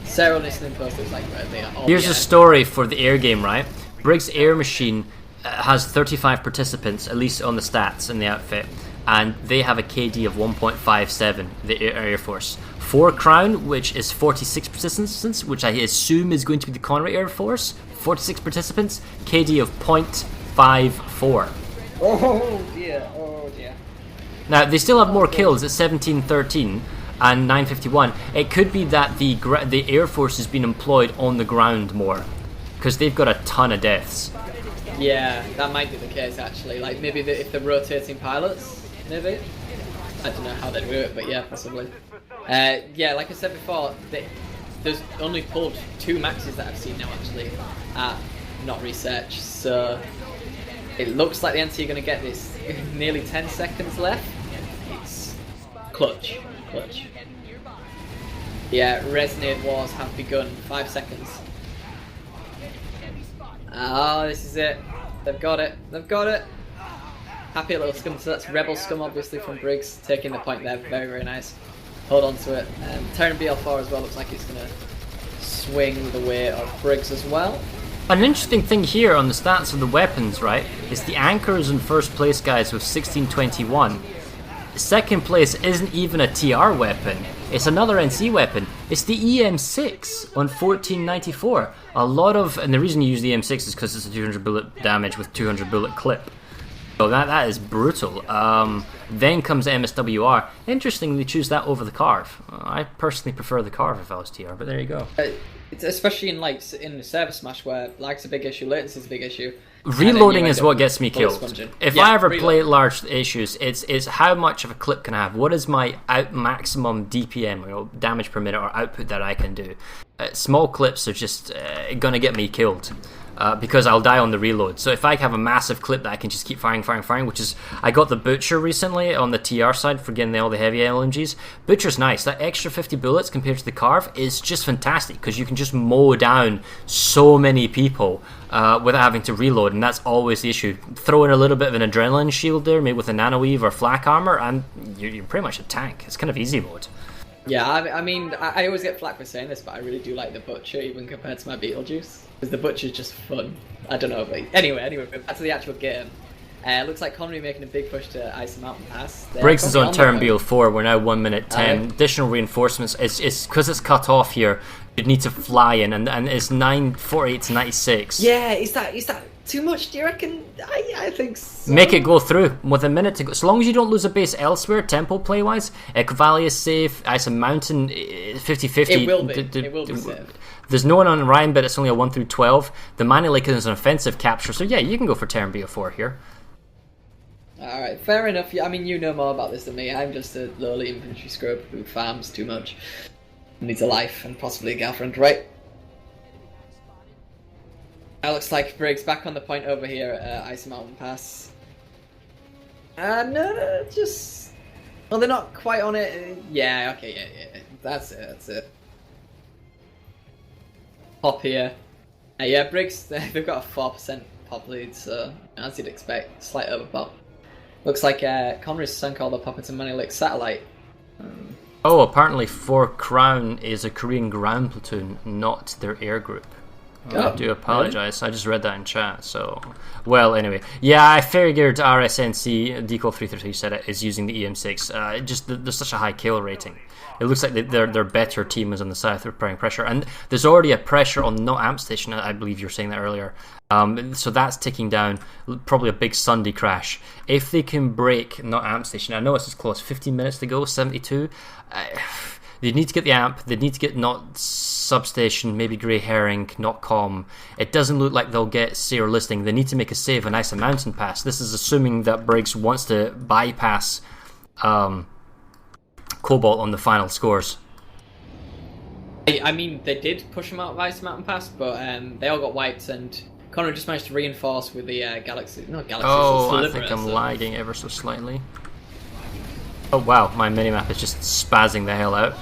Speaker 3: Sarah listening post is like right there.
Speaker 2: Here's a story for the air game, right? Briggs Air Machine has 35 participants, at least on the stats in the outfit, and they have a KD of 1.57, the Air Force. 4 Crown, which is 46 participants, which I assume is going to be the Connery Air Force, 46 participants, KD of 0.54.
Speaker 3: Oh dear.
Speaker 2: Now, they still have more kills at 1713 and 951. It could be that the Air Force has been employed on the ground more, because they've got a ton of deaths.
Speaker 3: Yeah, that might be the case actually. Like maybe if they're rotating pilots, maybe. I don't know how they do it, but yeah, possibly. Yeah, like I said before, there's only pulled 2 maxes that I've seen now actually at Not Research, so it looks like the NC are going to get this. Nearly 10 seconds left. It's clutch. Yeah, Resonate Wars have begun. 5 seconds. Oh, this is it. They've got it. Happy little scum. So that's Rebel Scum, obviously, from Briggs, taking the point there. Very, very nice. Hold on to it. Terran BL4 as well looks like it's going to swing the way of Briggs as well.
Speaker 2: An interesting thing here on the stats of the weapons, right, is the Anchors in first place, guys, with 1621. Second place isn't even a TR weapon. It's another NC weapon. It's the EM6 on 1494. A lot of, and the reason you use the EM6 is because it's a 200 bullet damage with 200 bullet clip. So that is brutal. Then comes MSWR. Interesting, they choose that over the Carve. I personally prefer the Carve if I was TR, but there you go.
Speaker 3: It's especially in the ServerSmash where lag's a big issue, latency's a big issue.
Speaker 2: Reloading is what gets me killed. If I ever play large issues, it's how much of a clip can I have? What is my maximum DPM, damage per minute, or output that I can do? Small clips are just gonna get me killed. because I'll die on the reload. So if I have a massive clip that I can just keep firing, which is, I got the Butcher recently on the TR side for getting all the heavy LMGs. Butcher's nice. That extra 50 bullets compared to the Carve is just fantastic, because you can just mow down so many people without having to reload, and that's always the issue. Throw in a little bit of an adrenaline shield there, maybe with a nanoweave or flak armor, and you're pretty much a tank. It's kind of easy mode.
Speaker 3: Yeah, I mean, I always get flack for saying this, but I really do like the Butcher, even compared to my Beetlejuice. Because the Butcher's just fun. I don't know, but anyway, back to the actual game. Looks like Connery making a big push to ice the mountain pass.
Speaker 2: Briggs is on turn BL4, we're now 1 minute 10. Additional reinforcements, it's because it's cut off here, you'd need to fly in, and it's 948 to 96.
Speaker 3: Yeah, is that too much, do you reckon? I think so.
Speaker 2: Make it go through with a minute to go. So long as you don't lose a base elsewhere, tempo play wise, Echo Valley is safe, Ice and Mountain 50-50.
Speaker 3: It will be. It will be safe.
Speaker 2: There's no one on Ryan, but it's only a 1 through 12. The Mana Lake is an offensive capture, so yeah, you can go for turn BO4 here.
Speaker 3: Alright, fair enough. I mean, you know more about this than me. I'm just a lowly infantry scrub who farms too much. Needs a life and possibly a girlfriend, right? That looks like Briggs back on the point over here at Ice Mountain Pass. No, just... Well, they're not quite on it. Yeah, okay, yeah. That's it. Pop here. Yeah, Briggs, they've got a 4% pop lead, so as you'd expect, slight overpop. Looks like Connery's sunk all the pop into Money Lake Satellite.
Speaker 2: Oh, apparently 4 Crown is a Korean ground platoon, not their air group. I do apologise, really? I just read that in chat, so... Well, anyway. Yeah, I figured RSNC, Decal 333 said it, is using the EM6. There's such a high kill rating. It looks like their better team is on the south, they're applying pressure. And there's already a pressure on Not Amp Station, I believe you were saying that earlier. So that's ticking down, probably a big Sunday crash. If they can break Not Amp Station, I know it's as close, 15 minutes to go, 72. They need to get the amp, they need to get Not Substation, maybe Grey Herring, Not Com. It doesn't look like they'll get Sayer Listing. They need to make a save on Ice and Mountain Pass. This is assuming that Briggs wants to bypass Cobalt on the final scores.
Speaker 3: I mean, they did push them out of Ice Mountain Pass, but they all got wiped, and Connor just managed to reinforce with the Galaxy. No, Galaxy.
Speaker 2: Oh, I think I'm lagging ever so slightly. Oh wow, my minimap is just spazzing the hell out.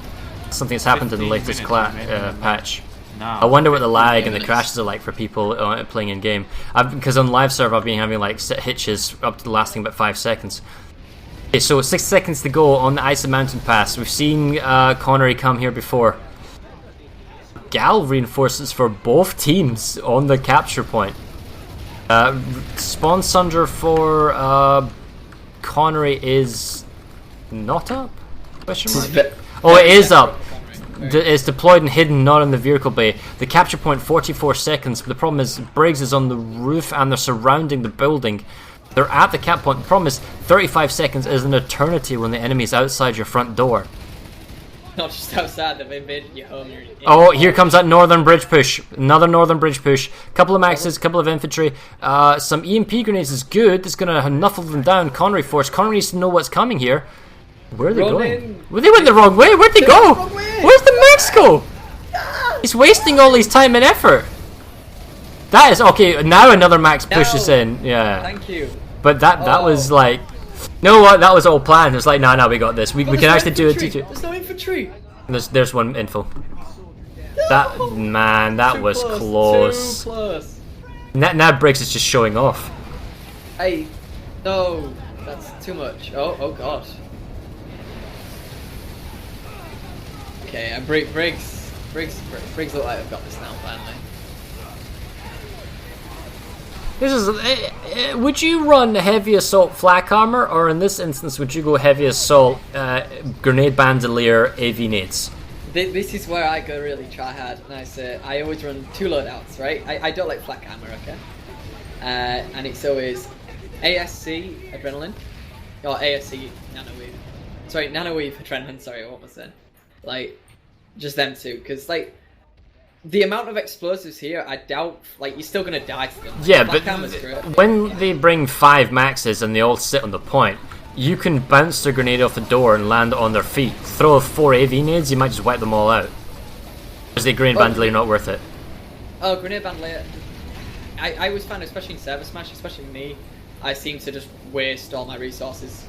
Speaker 2: Something's happened in the latest patch.
Speaker 4: No,
Speaker 2: I wonder what the lag and the crashes are like for people playing in game. Because on live server I've been having like hitches up to lasting about 5 seconds. Okay, so 6 seconds to go on the Ice and Mountain Pass. We've seen Connery come here before. Gal reinforces for both teams on the capture point. Spawn Sunder for Connery is not up? Question mark? Oh, it is up. It's deployed and hidden, not in the vehicle bay. The capture point 44 seconds, but the problem is Briggs is on the roof and they're surrounding the building. They're at the cap point. The problem is 35 seconds is an eternity when the enemy is outside your front door.
Speaker 3: Not just outside, they've invaded your home.
Speaker 2: Oh, here comes that northern bridge push. Another northern bridge push. Couple of maxes, couple of infantry. Some EMP grenades is good. It's going to knuckle them down. Connery force. Connery needs to know what's coming here. Where are they going? Well, they went the wrong way. Where'd they go? Where's the max go? He's wasting all his time and effort. That is okay. Now another max pushes in. Yeah.
Speaker 3: Thank you.
Speaker 2: But that was like, you know what? That was all planned. It's like, nah, we got this. We can actually do it.
Speaker 3: There's no infantry.
Speaker 2: There's one info. That man, that was close.
Speaker 3: Too close.
Speaker 2: Now Briggs is just showing off.
Speaker 3: Hey, no, that's too much. Oh god. Okay, Briggs look like they've got this now finally.
Speaker 2: This is. Would you run heavy assault flak armor, or in this instance, would you go heavy assault grenade bandolier AV nades?
Speaker 3: This is where I go really try hard, and I say I always run 2 loadouts, right? I don't like flak armor, okay? And it's always ASC adrenaline, or ASC nanoweave. Sorry, nanoweave adrenaline. Sorry, what was I saying? Like, just them two, because like. The amount of explosives here, I doubt, like, you're still gonna die to them.
Speaker 2: Yeah, but when they bring 5 maxes and they all sit on the point, you can bounce their grenade off the door and land on their feet. Throw 4 AV nades, you might just wipe them all out. Is the grenade bandolier not worth it?
Speaker 3: Oh, grenade bandolier. I always find, especially in ServerSmash, especially me, I seem to just waste all my resources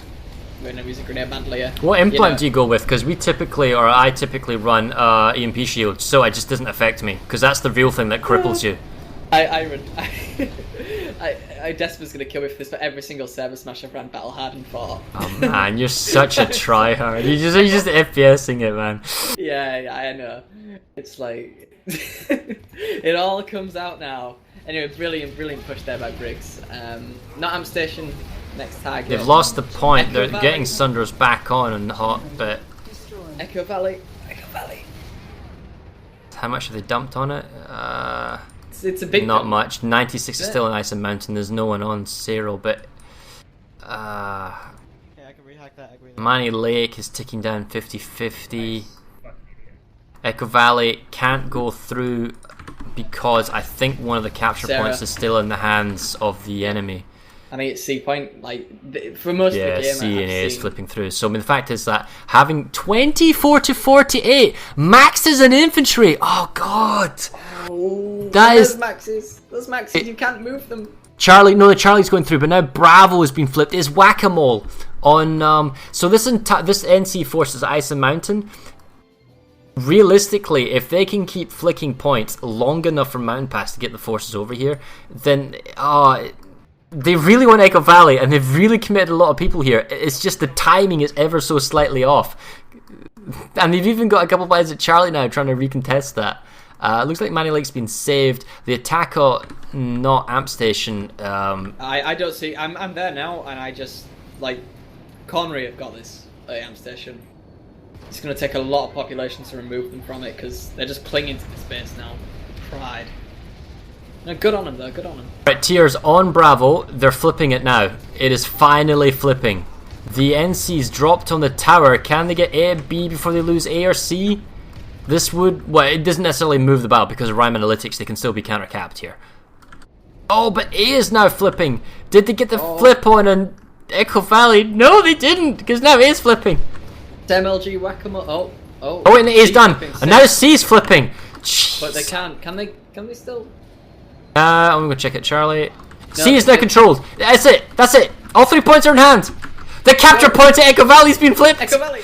Speaker 3: when I use a grenade bandolier.
Speaker 2: What implant do you go with? Because I typically run EMP shield, so it just doesn't affect me. Because that's the real thing that cripples you.
Speaker 3: Despa's gonna kill me for this, but every single ServerSmash I've ran battle hard and fought.
Speaker 2: Oh man, you're such a tryhard. You're just FPSing it, man.
Speaker 3: Yeah, I know. It's like it all comes out now. Anyway, brilliant push there by Briggs. Not Amp Station, next target.
Speaker 2: They've lost the point. They're getting Sunder's back on and hot, but
Speaker 3: Echo Valley.
Speaker 2: how much have they dumped on it?
Speaker 3: It's a big
Speaker 2: not
Speaker 3: dump.
Speaker 2: much. 96 is still an Ice and Mountain. There's no one on Cyril, but
Speaker 6: I can rehack that.
Speaker 2: Manny Lake is ticking down 50-50. Echo Valley can't go through because I think one of the capture points is still in the hands of the enemy.
Speaker 3: I mean, it's C point, for most of the game.
Speaker 2: C and A is flipping through. So I mean, the fact is that having 24 to 48 maxes an infantry. Oh god,
Speaker 3: Those maxes, you can't move them.
Speaker 2: The Charlie's going through, but now Bravo has been flipped. It's whack-a-mole on. So this NC forces Ice and Mountain. Realistically, if they can keep flicking points long enough for Mountain Pass to get the forces over here, then they really want Echo Valley, and they've really committed a lot of people here. It's just the timing is ever so slightly off. And they've even got a couple of players at Charlie now trying to recontest that. Looks like Manny Lake's been saved. The attack on not Amp Station.
Speaker 3: I don't see. I'm there now, and I just Connery have got this Amp Station. It's going to take a lot of population to remove them from it because they're just clinging to the space now. Pride. No, good on them though. Good on them.
Speaker 2: Right, Tiers on Bravo. They're flipping it now. It is finally flipping. The NC's dropped on the tower. Can they get A and B before they lose A or C? This would... Well, it doesn't necessarily move the battle because of Rhyme Analytics. They can still be counter-capped here. Oh, but A is now flipping. Did they get the flip on Echo Valley? No, they didn't, because now A is flipping.
Speaker 3: MLG whack-a-mole. Oh,
Speaker 2: and A is done. And now C is flipping. Jeez.
Speaker 3: But they can't. Can they still?
Speaker 2: I'm going to check it, Charlie. No, C is now controlled. That's it. All 3 points are in hand. The capture point at Echo Valley's been flipped.
Speaker 3: Echo Valley.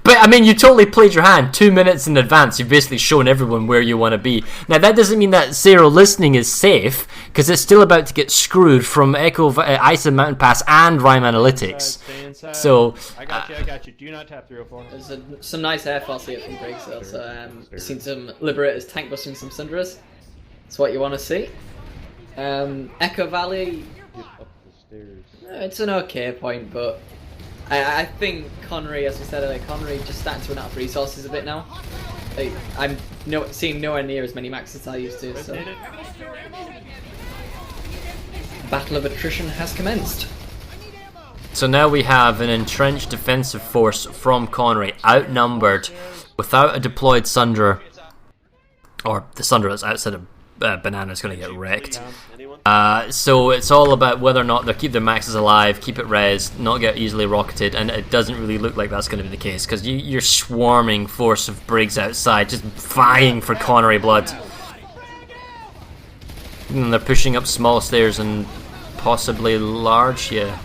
Speaker 2: But, I mean, you totally played your hand 2 minutes in advance. You've basically shown everyone where you want to be. Now, that doesn't mean that Zero listening is safe, because it's still about to get screwed from Ice and Mountain Pass and Rhyme Analytics.
Speaker 6: Stay inside.
Speaker 2: So,
Speaker 6: I got you. Do not tap 304.
Speaker 3: There's some nice air force here from Briggs, though. So, seen some Liberators tank busting some Sunderers. That's what you want to see. Echo Valley...
Speaker 6: Up the stairs.
Speaker 3: It's an okay point, but... I think Connery, as we said earlier, Connery just starting to run out of resources a bit now. I'm seeing nowhere near as many maxes as I used to, so... Battle of attrition has commenced.
Speaker 2: So now we have an entrenched defensive force from Connery, outnumbered, without a deployed Sunderer. Or the Sunderer that's outside of Banana is going to get wrecked. So it's all about whether or not they keep their maxes alive, keep it res, not get easily rocketed, and it doesn't really look like that's going to be the case because you're swarming force of Briggs outside, just vying for Connery blood. And they're pushing up small stairs and possibly large, yeah.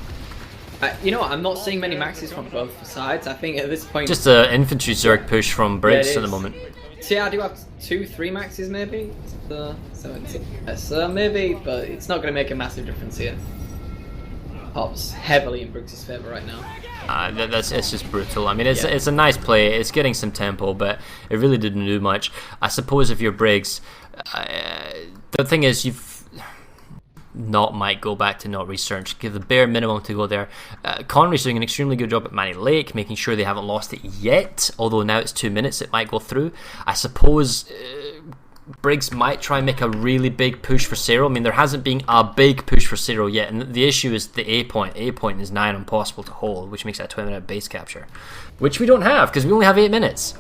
Speaker 3: You know what, I'm not seeing many maxes from both sides. I think at this point...
Speaker 2: Just an infantry Zerg push from Briggs at the moment.
Speaker 3: So yeah, I do have 2-3 maxes maybe, so maybe, but it's not going to make a massive difference here. Pop's heavily in Briggs' favour right now.
Speaker 2: It's just brutal. I mean, it's a nice play. It's getting some tempo, but it really didn't do much. I suppose if you're Briggs, the thing is might go back to not research. Give the bare minimum to go there. Connery's doing an extremely good job at Manny Lake, making sure they haven't lost it yet. Although now it's 2 minutes, it might go through. I suppose Briggs might try and make a really big push for Zero. I mean, there hasn't been a big push for Zero yet, and the issue is the A point. A point is nigh impossible to hold, which makes that a 20-minute base capture, which we don't have because we only have 8 minutes.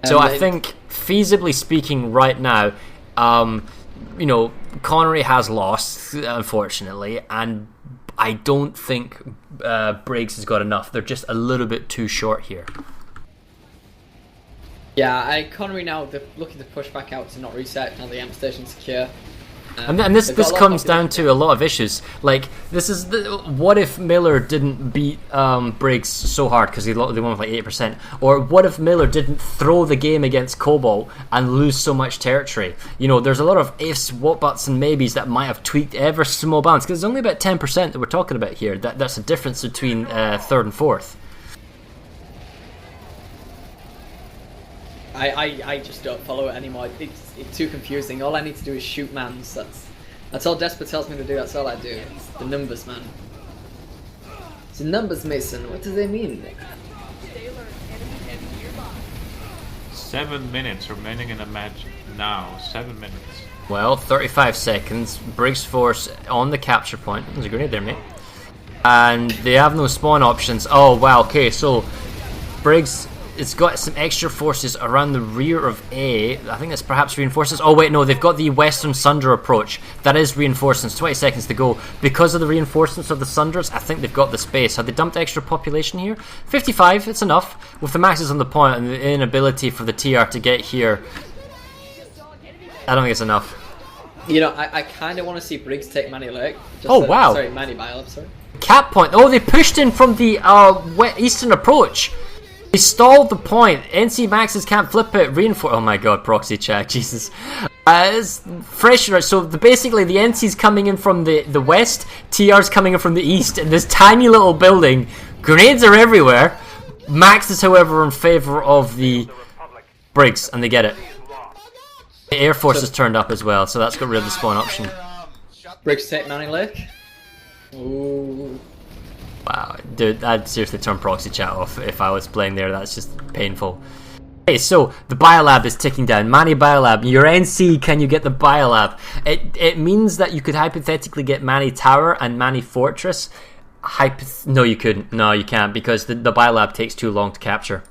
Speaker 2: So I think, feasibly speaking, right now, Connery has lost, unfortunately, and I don't think Briggs has got enough. They're just a little bit too short here.
Speaker 3: Yeah, Connery now, they're looking to push back out to not reset, now the amp station's secure.
Speaker 2: And this
Speaker 3: they've got
Speaker 2: this
Speaker 3: a lot of
Speaker 2: comes down to a lot of issues. Like, this is what if Miller didn't beat Briggs so hard because they won with like 80%, or what if Miller didn't throw the game against Cobalt and lose so much territory? You know, there's a lot of ifs, what buts, and maybes that might have tweaked ever small balance, because it's only about 10% that we're talking about here. That's a difference between third and fourth.
Speaker 3: I just don't follow it anymore. It's too confusing. All I need to do is shoot mans. That's all Desper tells me to do. That's all I do. It's the numbers, man. It's the numbers, Mason. What do they mean?
Speaker 4: 7 minutes remaining in the match now. 7 minutes.
Speaker 2: Well, 35 seconds. Briggs Force on the capture point. There's a grenade there, mate. And they have no spawn options. Oh, wow. Okay, so Briggs... It's got some extra forces around the rear of A. I think that's perhaps reinforcements. Oh wait, no, they've got the Western Sunder approach. That is reinforcements. 20 seconds to go. Because of the reinforcements of the Sunders, I think they've got the space. Have they dumped extra population here? 55, it's enough. With the Maxes on the point and the inability for the TR to get here, I don't think it's enough.
Speaker 3: You know, I kind of want to see Briggs take Manny Lake.
Speaker 2: Wow.
Speaker 3: Sorry, Manny Biolab, sorry.
Speaker 2: Cap point. Oh, they pushed in from the Eastern approach. They stalled the point. NC Maxes can't flip it. Reinforce. Oh my god, proxy chat. Jesus. It's fresh. So basically, the NC's coming in from the west. TR's coming in from the east. In this tiny little building. Grenades are everywhere. Maxes, however, in favor of the Briggs, and they get it. The Air Force has turned up as well, so that's got rid of the spawn option.
Speaker 3: Briggs take Manny Lake. Ooh.
Speaker 2: Wow, dude, I'd seriously turn proxy chat off if I was playing there. That's just painful. Okay, so the Biolab is ticking down. Manny Biolab, your NC, can you get the Biolab? It means that you could hypothetically get Manny Tower and Manny Fortress. No, you couldn't. No, you can't, because the Biolab takes too long to capture.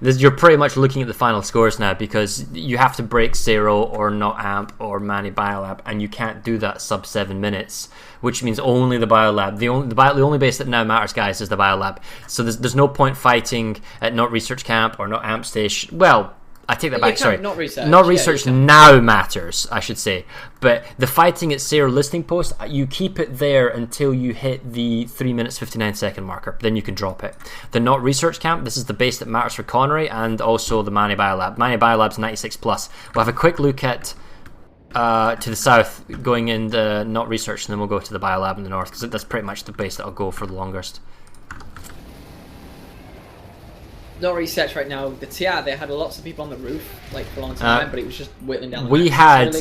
Speaker 2: You're pretty much looking at the final scores now, because you have to break Zero or not Amp or Manny Biolab, and you can't do that sub 7 minutes, which means only the Biolab. The only base that now matters, guys, is the Biolab. So there's no point fighting at Not Research Camp or Not Amp Station. Well, I take that back, sorry.
Speaker 3: Not research.
Speaker 2: Not research now matters, I should say. But the fighting at Zero listing post, you keep it there until you hit the 3 minutes 59 second marker. Then you can drop it. The Not Research Camp, this is the base that matters for Connery, and also the Manny Biolab. Manny Biolab's 96 plus. We'll have a quick look at to the south, going in the Not Research, and then we'll go to the Biolab in the north, because that's pretty much the base that'll go for the longest.
Speaker 3: Not research right now. The TR, they had lots of people on the roof, like for a long time, but it was just whittling down.
Speaker 2: We had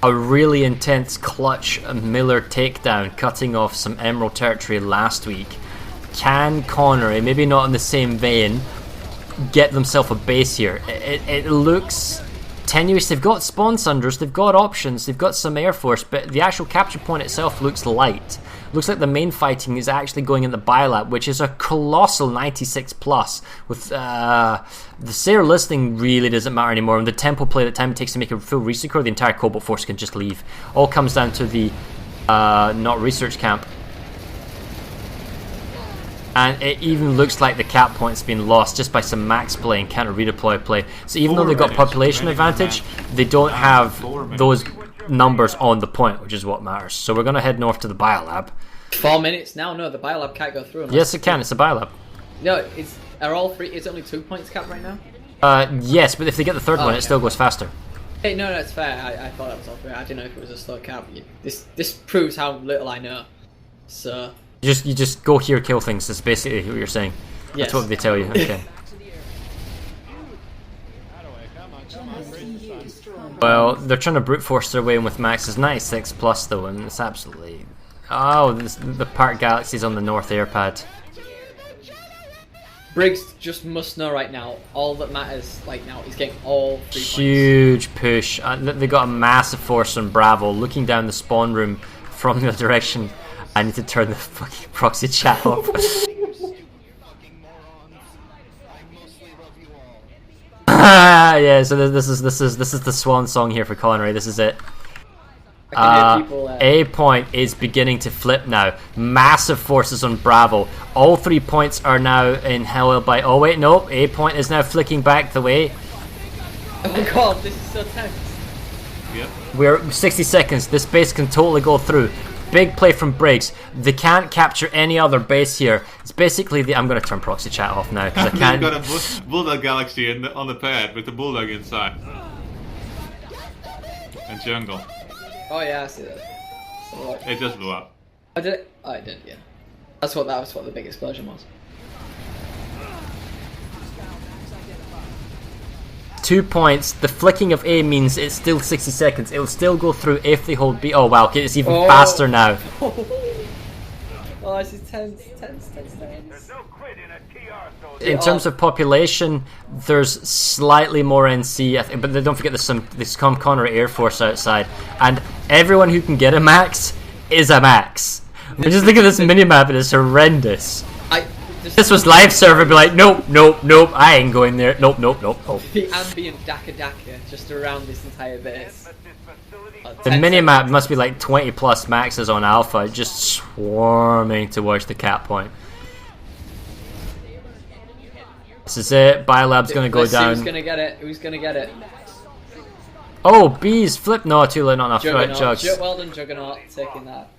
Speaker 2: a really intense clutch Miller takedown, cutting off some Emerald territory last week. Can Connery, maybe not in the same vein, get themselves a base here? It looks tenuous. They've got spawn sunders, they've got options, they've got some Air Force, but the actual capture point itself looks light. Looks like the main fighting is actually going in the Biolab, which is a colossal 96 plus. With the Sayer listing really doesn't matter anymore. And the tempo play, the time it takes to make a full resecure, the entire Cobalt force can just leave. All comes down to the Not Research Camp. And it even looks like the cap point's been lost just by some max play and counter redeploy play. So even though they've got population advantage, they don't have those numbers on the point, which is what matters. So we're going to head north to the Biolab.
Speaker 3: 4 minutes now? No, the Biolab can't go through.
Speaker 2: Yes, it can. It's a Biolab.
Speaker 3: No, are all three? It's only 2 points cap right now.
Speaker 2: Yes, but if they get the third one, it still goes faster.
Speaker 3: Hey, no, it's fair. I thought that was all fair. I didn't know if it was a slow cap. This proves how little I know. So
Speaker 2: you just go here, kill things. That's basically what you're saying.
Speaker 3: Yes.
Speaker 2: That's what they tell you. Okay. Well, they're trying to brute force their way in with Max's 96 plus though, and it's absolutely... Oh, the Park Galaxy's on the North Air pad.
Speaker 3: Briggs just must know right now, all that matters like now is getting all 3 points.
Speaker 2: Huge push. They got a massive force on Bravo, looking down the spawn room from the direction. I need to turn the fucking proxy chat off. Yeah, so this is the swan song here for Connery. This is it. A point is beginning to flip now. Massive forces on Bravo. All 3 points are now in hell by. Oh wait, no. A point is now flicking back the way.
Speaker 3: Oh god, this is so tense.
Speaker 4: Yep.
Speaker 2: We're 60 seconds. This base can totally go through. Big play from Briggs. They can't capture any other base here. It's basically the... I'm going to turn proxy chat off now because I can't...
Speaker 4: They've got a Bulldog Galaxy on the pad with the Bulldog inside. And jungle.
Speaker 3: Oh yeah, I see that. So, like,
Speaker 4: It just blew up.
Speaker 3: I did it? Oh, I did, yeah. That was what the big explosion was.
Speaker 2: 2 points. The flicking of A means it's still 60 seconds. It'll still go through if they hold B. Oh wow, okay, it's even faster now.
Speaker 3: Oh, this is tense.
Speaker 2: In terms of population, there's slightly more NC, I think, but don't forget there's Connery Air Force outside, and everyone who can get a max is a max. Just look at this minimap, it is horrendous. This was live server, be like, nope, I ain't going there. Nope.
Speaker 3: The ambient Daka just around this entire base.
Speaker 2: The minimap must be like 20 plus maxes on alpha, just swarming towards the cap point. This is it. Biolab's gonna go down.
Speaker 3: Who's gonna get it? Who's gonna get it?
Speaker 2: Oh, bees flip. No, too late. Not enough. Right, Jugs.
Speaker 3: Well done, Juggernaut, taking that.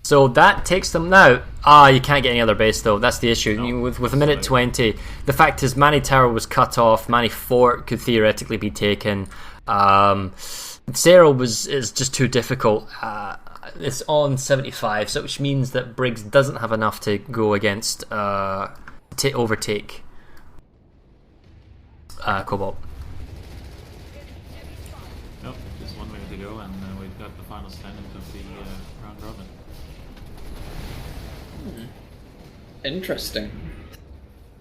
Speaker 2: So that takes them now. You can't get any other base though. That's the issue.
Speaker 4: No,
Speaker 2: with a minute 20, the fact is Manny Tower was cut off. Manny Fort could theoretically be taken. Zero is just too difficult. It's on 75, so which means that Briggs doesn't have enough to go against to overtake Cobalt.
Speaker 4: Nope, just 1 minute to go, and we've got the final standings of the round robin.
Speaker 3: Interesting.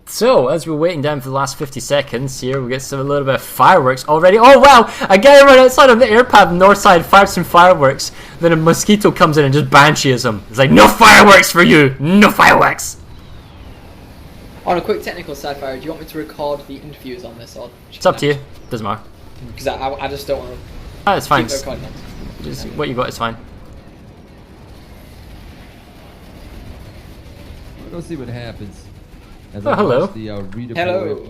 Speaker 2: So, as we're waiting down for the last 50 seconds here, we get a little bit of fireworks already. Oh wow! A guy right outside on the airpad north side fired some fireworks. Then a mosquito comes in and just banshees him. It's like, no fireworks for you! No fireworks!
Speaker 3: On a quick technical side, Fire, do you want me to record the interviews on this? Or
Speaker 2: It's up to you. Doesn't matter.
Speaker 3: Because I just don't want to
Speaker 2: It's fine.
Speaker 3: keep recording them.
Speaker 2: Just, what you got is fine.
Speaker 7: We'll go see what happens. As
Speaker 2: Oh,
Speaker 7: I
Speaker 2: hello.
Speaker 7: watch the redeploy.
Speaker 3: Hello.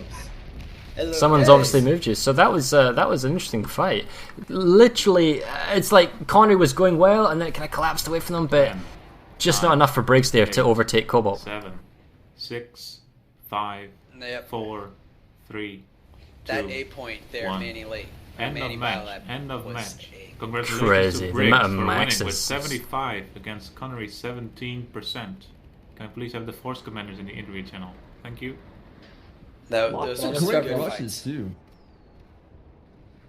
Speaker 3: Hello,
Speaker 2: Someone's
Speaker 3: guys.
Speaker 2: obviously moved you. So that was an interesting fight. Literally, it's like Connery was going well, and then it kind of collapsed away from them, but
Speaker 4: 10,
Speaker 2: just
Speaker 4: 9,
Speaker 2: not enough for Briggs there to
Speaker 4: 8,
Speaker 2: overtake Cobalt.
Speaker 4: 7, 6, 5,
Speaker 8: Yep.
Speaker 4: 4, 3, 2,
Speaker 8: That A point there,
Speaker 4: 1.
Speaker 8: Manny Lake.
Speaker 4: End of
Speaker 8: Manny
Speaker 4: match.
Speaker 8: Biolab
Speaker 4: End of
Speaker 8: was
Speaker 4: match.
Speaker 8: a-
Speaker 4: Congratulations
Speaker 2: Crazy.
Speaker 4: to
Speaker 2: The
Speaker 4: Briggs
Speaker 2: amount of
Speaker 4: for winning
Speaker 2: maxes.
Speaker 4: with 75 against Connery 17%. Can I please have the Force Commanders in the interview channel? Thank you.
Speaker 8: Those
Speaker 7: Lots
Speaker 8: are
Speaker 7: of
Speaker 8: some
Speaker 7: great
Speaker 8: good
Speaker 7: rushes
Speaker 8: fights.
Speaker 7: too.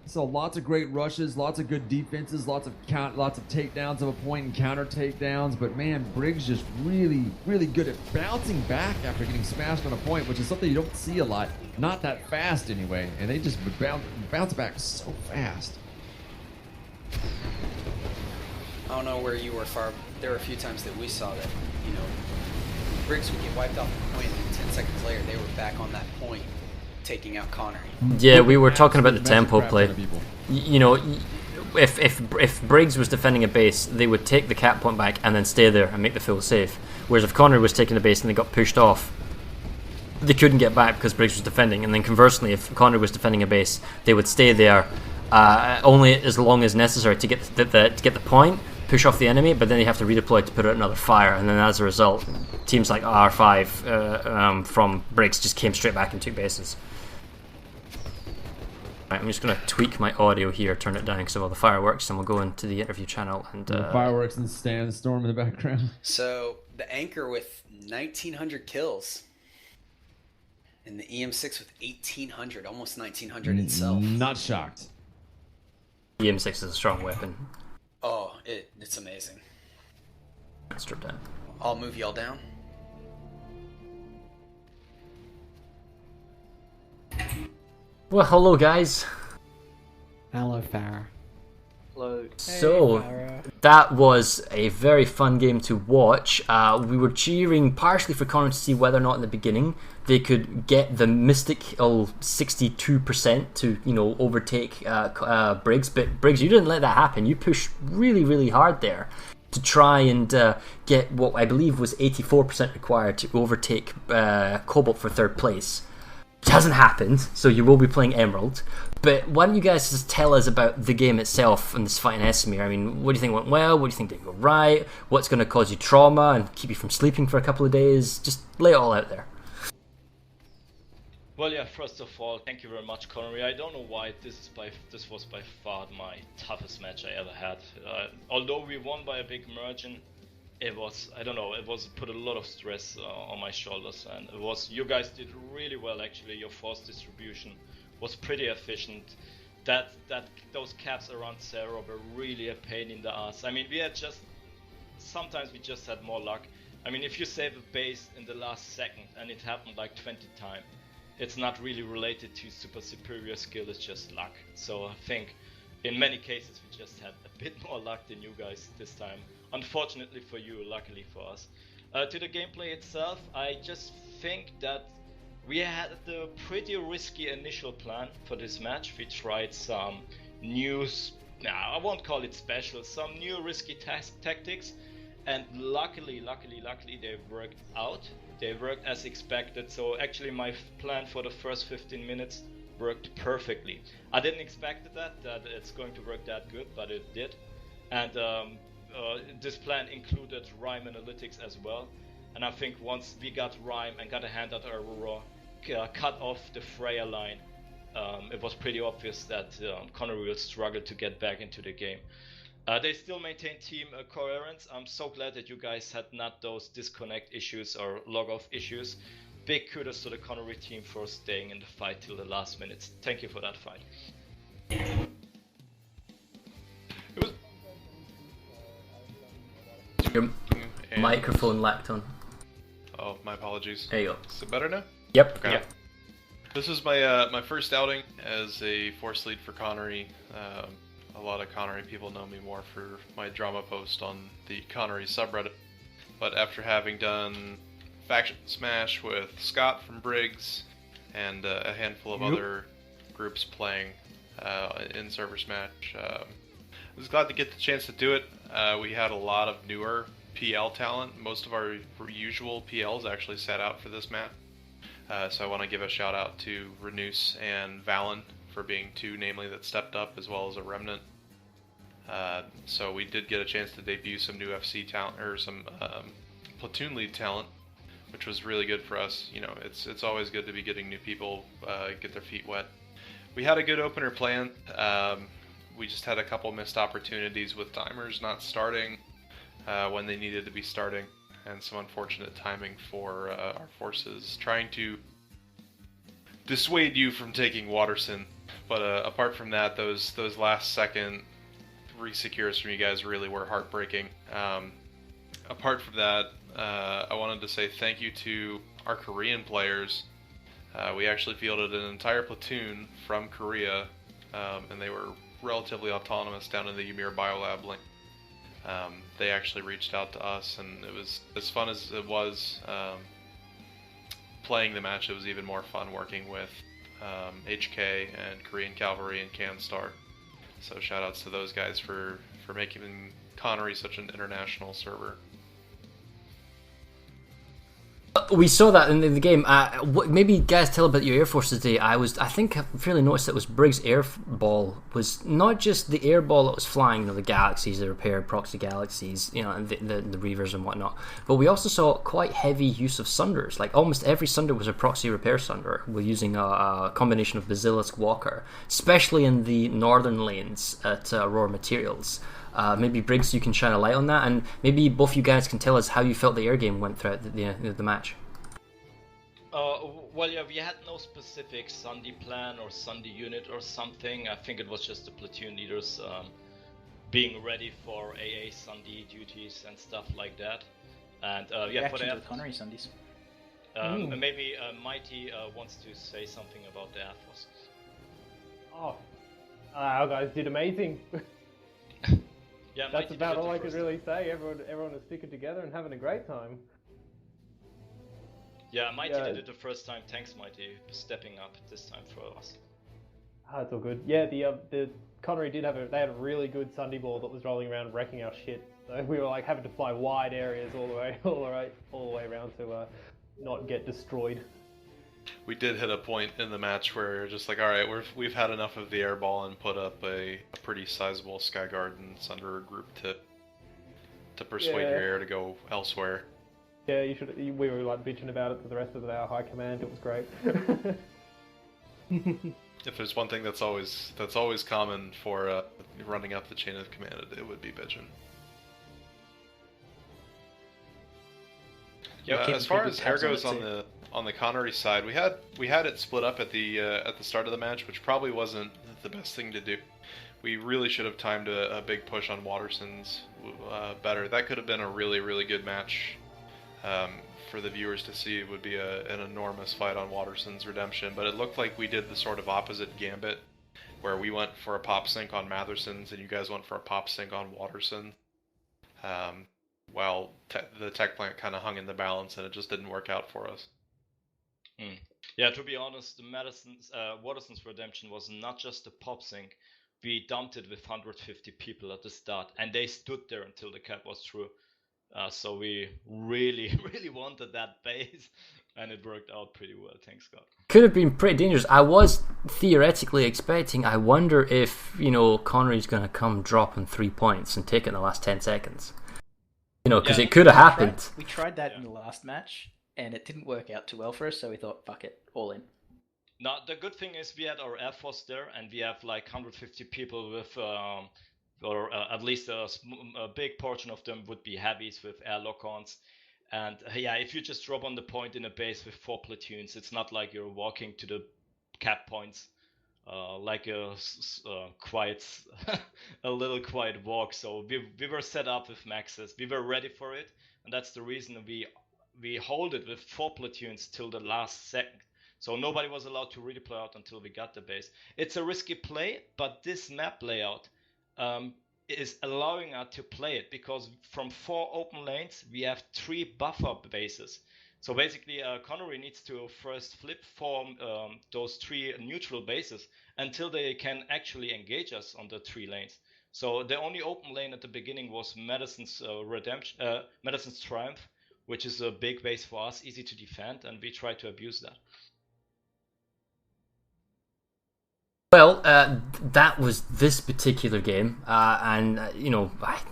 Speaker 7: So lots of great rushes, lots of good defenses, lots of takedowns of a point and counter takedowns. But man, Briggs just really good at bouncing back after getting smashed on a point, which is something you don't see a lot. Not that fast anyway, and they just would bounce back so fast.
Speaker 8: I don't know where you were, Far. There were a few times that we saw that, Briggs would get wiped off the point, and 10 seconds later they were back on that point, taking out Connery.
Speaker 2: Yeah, we were talking about the
Speaker 7: Magic
Speaker 2: tempo
Speaker 7: crap
Speaker 2: play.
Speaker 7: ton of people.
Speaker 2: If Briggs was defending a base, they would take the cap point back and then stay there and make the full save. Whereas if Connery was taking a base and they got pushed off, they couldn't get back because Briggs was defending. And then conversely, if Connery was defending a base, they would stay there only as long as necessary to get the point, push off the enemy, but then they have to redeploy to put out another fire. And then as a result, teams like R5 from Briggs just came straight back and took bases. Right, I'm just going to tweak my audio here, turn it down because of all the fireworks, and we'll go into the interview channel. And
Speaker 7: Fireworks and storm in the background.
Speaker 8: So the Anchor with 1,900 kills, and the EM6 with 1,800, almost 1,900 itself.
Speaker 7: Not shocked.
Speaker 2: EM6 is a strong weapon.
Speaker 8: Oh, it's amazing.
Speaker 2: Strip down.
Speaker 8: I'll move y'all down.
Speaker 2: Well, hello guys.
Speaker 6: Hello, Farah.
Speaker 2: So that was a very fun game to watch. We were cheering partially for Connery to see whether or not in the beginning they could get the mystical 62% to overtake Briggs. But Briggs, you didn't let that happen. You pushed really hard there to try and get what I believe was 84% required to overtake Cobalt for third place. which hasn't happened, so you will be playing Emerald. But why don't you guys just tell us about the game itself and this fight in Esamir? I mean, what do you think went well? What do you think didn't go right? What's going to cause you trauma and keep you from sleeping for a couple of days? Just lay it all out there.
Speaker 9: Well, yeah, first of all, thank you very much, Connery. I don't know why this was by far my toughest match I ever had. Although we won by a big margin, it was, I don't know, it was put a lot of stress on my shoulders, and it was, you guys did really well actually. Your force distribution was pretty efficient. Those caps around Sarah were really a pain in the ass. I mean, sometimes we just had more luck. I mean, if you save a base in the last second and it happened like 20 times, it's not really related to super superior skill, it's just luck. So I think in many cases we just had a bit more luck than you guys this time. Unfortunately for you, luckily for us. To the gameplay itself, I just think that we had a pretty risky initial plan for this match. We tried some new, I won't call it special, some new risky tactics, and luckily they worked out. They worked as expected, so actually my plan for the first 15 minutes worked perfectly. I didn't expect that it's going to work that good, but it did. And this plan included Rhyme analytics as well. And I think once we got Rhyme and got a hand at Aurora, cut off the Freya line, it was pretty obvious that Connery will struggle to get back into the game. They still maintain team coherence. I'm so glad that you guys had not those disconnect issues or log off issues. Big kudos to the Connery team for staying in the fight till the last minutes. Thank you for that fight.
Speaker 2: Your microphone lacked on.
Speaker 10: Oh, my apologies.
Speaker 2: There you go.
Speaker 10: Is it better now?
Speaker 2: Yep.
Speaker 10: Okay.
Speaker 2: Yep.
Speaker 10: This is my first outing as a force lead for Connery. A lot of Connery people know me more for my drama post on the Connery subreddit. But after having done Faction Smash with Scott from Briggs and a handful of other groups playing in ServerSmash, I was glad to get the chance to do it. We had a lot of newer PL talent. Most of our usual PLs actually sat out for this map. So I want to give a shout out to Renus and Valen for being two, namely, that stepped up, as well as a Remnant. So we did get a chance to debut some new FC talent, or some platoon lead talent, which was really good for us. You know, it's always good to be getting new people get their feet wet. We had a good opener plan. We just had a couple missed opportunities with timers not starting when they needed to be starting, and some unfortunate timing for our forces trying to dissuade you from taking Waterson. But apart from that, those last second resecures from you guys really were heartbreaking. Apart from that, I wanted to say thank you to our Korean players. We actually fielded an entire platoon from Korea, and they were relatively autonomous down in the Ymir Biolab link. They actually reached out to us, and it was as fun as it was playing the match. It was even more fun working with HK and Korean Cavalry and CanStar. So shoutouts to those guys for making Connery such an international server.
Speaker 2: We saw that in the game. Maybe guys tell about your Air Force today. I think I fairly noticed that was Briggs' air ball was not just the air ball that was flying, the galaxies, the repaired proxy galaxies, and the Reavers and whatnot. But we also saw quite heavy use of Sunders. Like almost every Sunder was a proxy repair Sunder. We're using a combination of Basilisk Walker, especially in the northern lanes at Aurora Materials. Maybe Briggs, you can shine a light on that, and maybe both you guys can tell us how you felt the air game went throughout the match.
Speaker 9: Well, yeah, we had no specific Sunday plan or Sunday unit or something. I think it was just the platoon leaders being ready for AA Sunday duties and stuff like that. And yeah, for the
Speaker 11: Connery Sundays.
Speaker 9: Maybe Mighty wants to say something about the Air Force.
Speaker 12: Oh, our guys did amazing.
Speaker 9: Yeah,
Speaker 12: that's about all I could really say. Everyone is sticking together and having a great time.
Speaker 9: Yeah, Mighty did it the first time. Thanks, Mighty, for stepping up this time for us.
Speaker 12: It's all good. Yeah, the Connery did they had a really good Sunday ball that was rolling around wrecking our shit. So we were having to fly wide areas all the way around to not get destroyed.
Speaker 10: We did hit a point in the match where you're just like, all right, we've had enough of the air ball and put up a pretty sizable Sky Gardens under a group to persuade your air to go elsewhere.
Speaker 12: Yeah, you should. We were like bitching about it to the rest of our high command. It was great.
Speaker 10: If there's one thing that's always common for running up the chain of command, it would be bitching. Yeah, as far as hair goes on the Connery side, we had it split up at the start of the match, which probably wasn't the best thing to do. We really should have timed a big push on Waterson's better. That could have been a really, really good match for the viewers to see. It would be an enormous fight on Waterson's redemption, but it looked like we did the sort of opposite gambit, where we went for a pop sync on Matherson's and you guys went for a pop sync on Waterson. While the tech plant kind of hung in the balance, and it just didn't work out for us.
Speaker 9: Yeah, to be honest, Waterson's redemption was not just a pop sync. We dumped it with 150 people at the start, and they stood there until the cap was through. So we really, really wanted that base, and it worked out pretty well, thanks God.
Speaker 2: Could have been pretty dangerous. I was theoretically expecting, I wonder if, Connery's going to come dropping 3 points and take it in the last 10 seconds. Because it could have happened.
Speaker 11: We tried that in the last match, and it didn't work out too well for us, so we thought, fuck it, all in.
Speaker 9: Now, the good thing is we had our Air Force there, and we have like 150 people with, or at least a big portion of them would be heavies with air lock-ons. And if you just drop on the point in a base with 4 platoons, it's not like you're walking to the cap points. Like a little quiet walk. So we were set up with maxes. We were ready for it, and that's the reason we hold it with 4 platoons till the last second. So nobody was allowed to redeploy out until we got the base. It's a risky play, but this map layout is allowing us to play it, because from 4 open lanes we have 3 buffer bases. So basically, Connery needs to first flip form those 3 neutral bases until they can actually engage us on the 3 lanes. So the only open lane at the beginning was Madison's Madison's Triumph, which is a big base for us, easy to defend, and we try to abuse that.
Speaker 2: Well, that was this particular game, and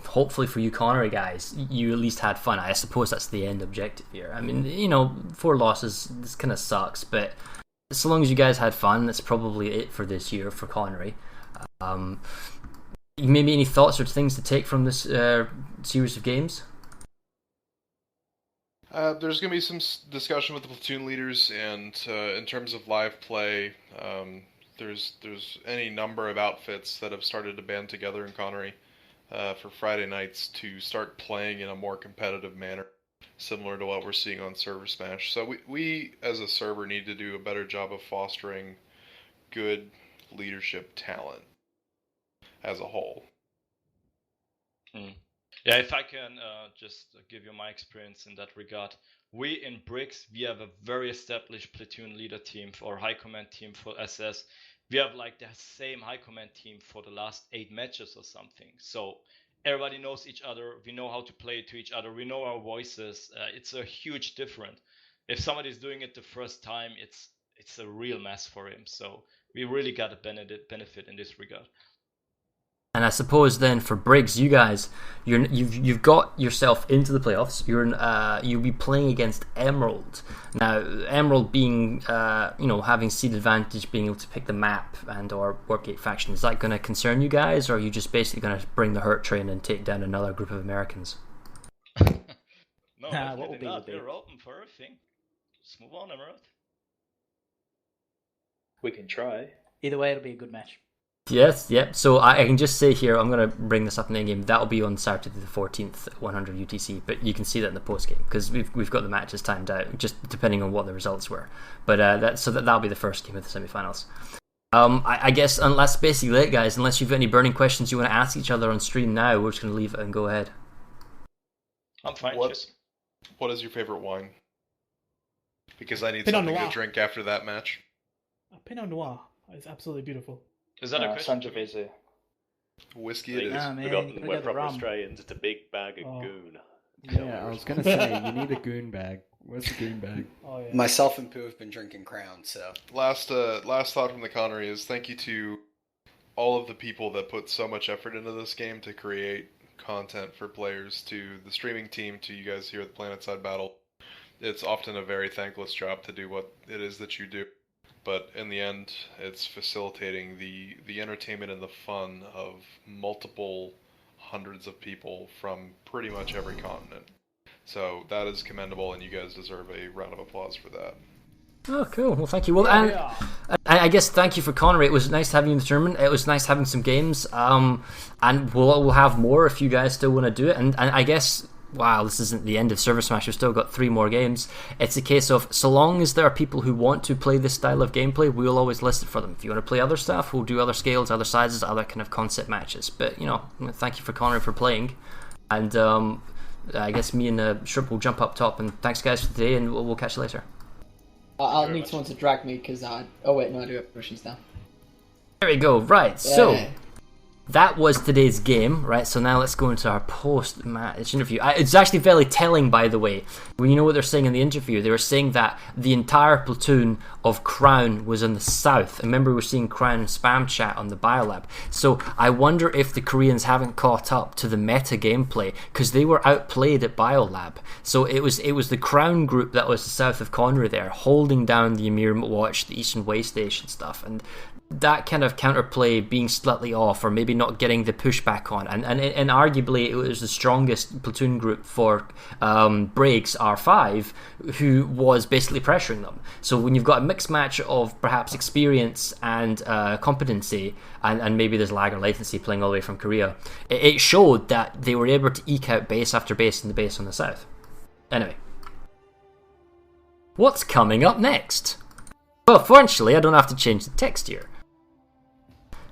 Speaker 2: hopefully for you Connery guys, you at least had fun. I suppose that's the end objective here. I mean, 4 losses, this kind of sucks, but so long as you guys had fun, that's probably it for this year for Connery. Maybe any thoughts or things to take from this series of games?
Speaker 10: There's going to be some discussion with the platoon leaders, and in terms of live play, there's any number of outfits that have started to band together in Connery for Friday nights to start playing in a more competitive manner, similar to what we're seeing on ServerSmash. So we as a server need to do a better job of fostering good leadership talent as a whole.
Speaker 9: Yeah, if I can just give you my experience in that regard. We in Briggs, we have a very established platoon leader team or high command team for SS. We have like the same high command team for the last 8 matches or something. So everybody knows each other. We know how to play to each other. We know our voices. It's a huge difference. If somebody's doing it the first time, it's a real mess for him. So we really got a benefit in this regard.
Speaker 2: And I suppose then for Briggs, you guys, you've got yourself into the playoffs. You'll be playing against Emerald. Now, Emerald being having seed advantage, being able to pick the map and or Warpgate faction, is that going to concern you guys, or are you just basically going to bring the hurt train and take down another group of Americans?
Speaker 9: No, definitely not. We're open for everything. Just move on, Emerald.
Speaker 11: We can try. Either way, it'll be a good match.
Speaker 2: Yes, yep. So I can just say here, I'm going to bring this up in the game. That'll be on Saturday the 14th, 100 UTC. But you can see that in the post game because we've got the matches timed out, just depending on what the results were. But that'll be the first game of the semi-finals. I guess unless basically it, guys. Unless you've got any burning questions you want to ask each other on stream now, we're just going to leave it and go ahead.
Speaker 9: I'm fine.
Speaker 10: What is your favorite wine? Because I need something to drink after that match.
Speaker 13: Pinot Noir is absolutely beautiful.
Speaker 9: Is that a question?
Speaker 14: Sangiovese.
Speaker 10: Whiskey it is.
Speaker 14: We're proper Australians. It's a big bag of goon.
Speaker 6: Yeah, I was going to say, you need a goon bag. Where's the green bag?
Speaker 12: Oh yeah.
Speaker 8: Myself and Pooh have been drinking Crown, so.
Speaker 10: Last thought from the Connery is thank you to all of the people that put so much effort into this game to create content for players, to the streaming team, to you guys here at the Planetside Battle. It's often a very thankless job to do what it is that you do, but in the end, it's facilitating the entertainment and the fun of multiple hundreds of people from pretty much every continent. So that is commendable, and you guys deserve a round of applause for that.
Speaker 2: Oh, cool. Well, thank you. Well, and I guess thank you for Connery. It was nice having you in the tournament. It was nice having some games. And we'll have more if you guys still want to do it. And I guess, wow, this isn't the end of ServerSmash. We've still got 3 more games. It's a case of, so long as there are people who want to play this style of gameplay, we'll always list it for them. If you want to play other stuff, we'll do other scales, other sizes, other kind of concept matches. But, you know, thank you for Connery for playing. And I guess me and Shrimp will jump up top. And thanks, guys, for today, and we'll catch you later.
Speaker 3: I'll need someone to drag me because I... Oh wait, no, I do have questions now.
Speaker 2: There we go, right, so that was today's game, right? So now let's go into our post-match interview. It's actually fairly telling, by the way. When you know what they're saying in the interview, they were saying that the entire platoon of Crown was in the south. Remember, we were seeing Crown spam chat on the Biolab. So I wonder if the Koreans haven't caught up to the meta gameplay, because they were outplayed at Biolab. So it was the Crown group that was the south of Connery there, holding down the Emir Watch, the Eastern Way Station stuff, and that kind of counterplay being slightly off, or maybe not getting the pushback on, and arguably it was the strongest platoon group for Briggs R5, who was basically pressuring them. So when you've got a mixed match of perhaps experience and competency, and maybe there's lag or latency playing all the way from Korea, it showed that they were able to eke out base after base in the base on the south. Anyway, what's coming up next? Well, fortunately, I don't have to change the text here.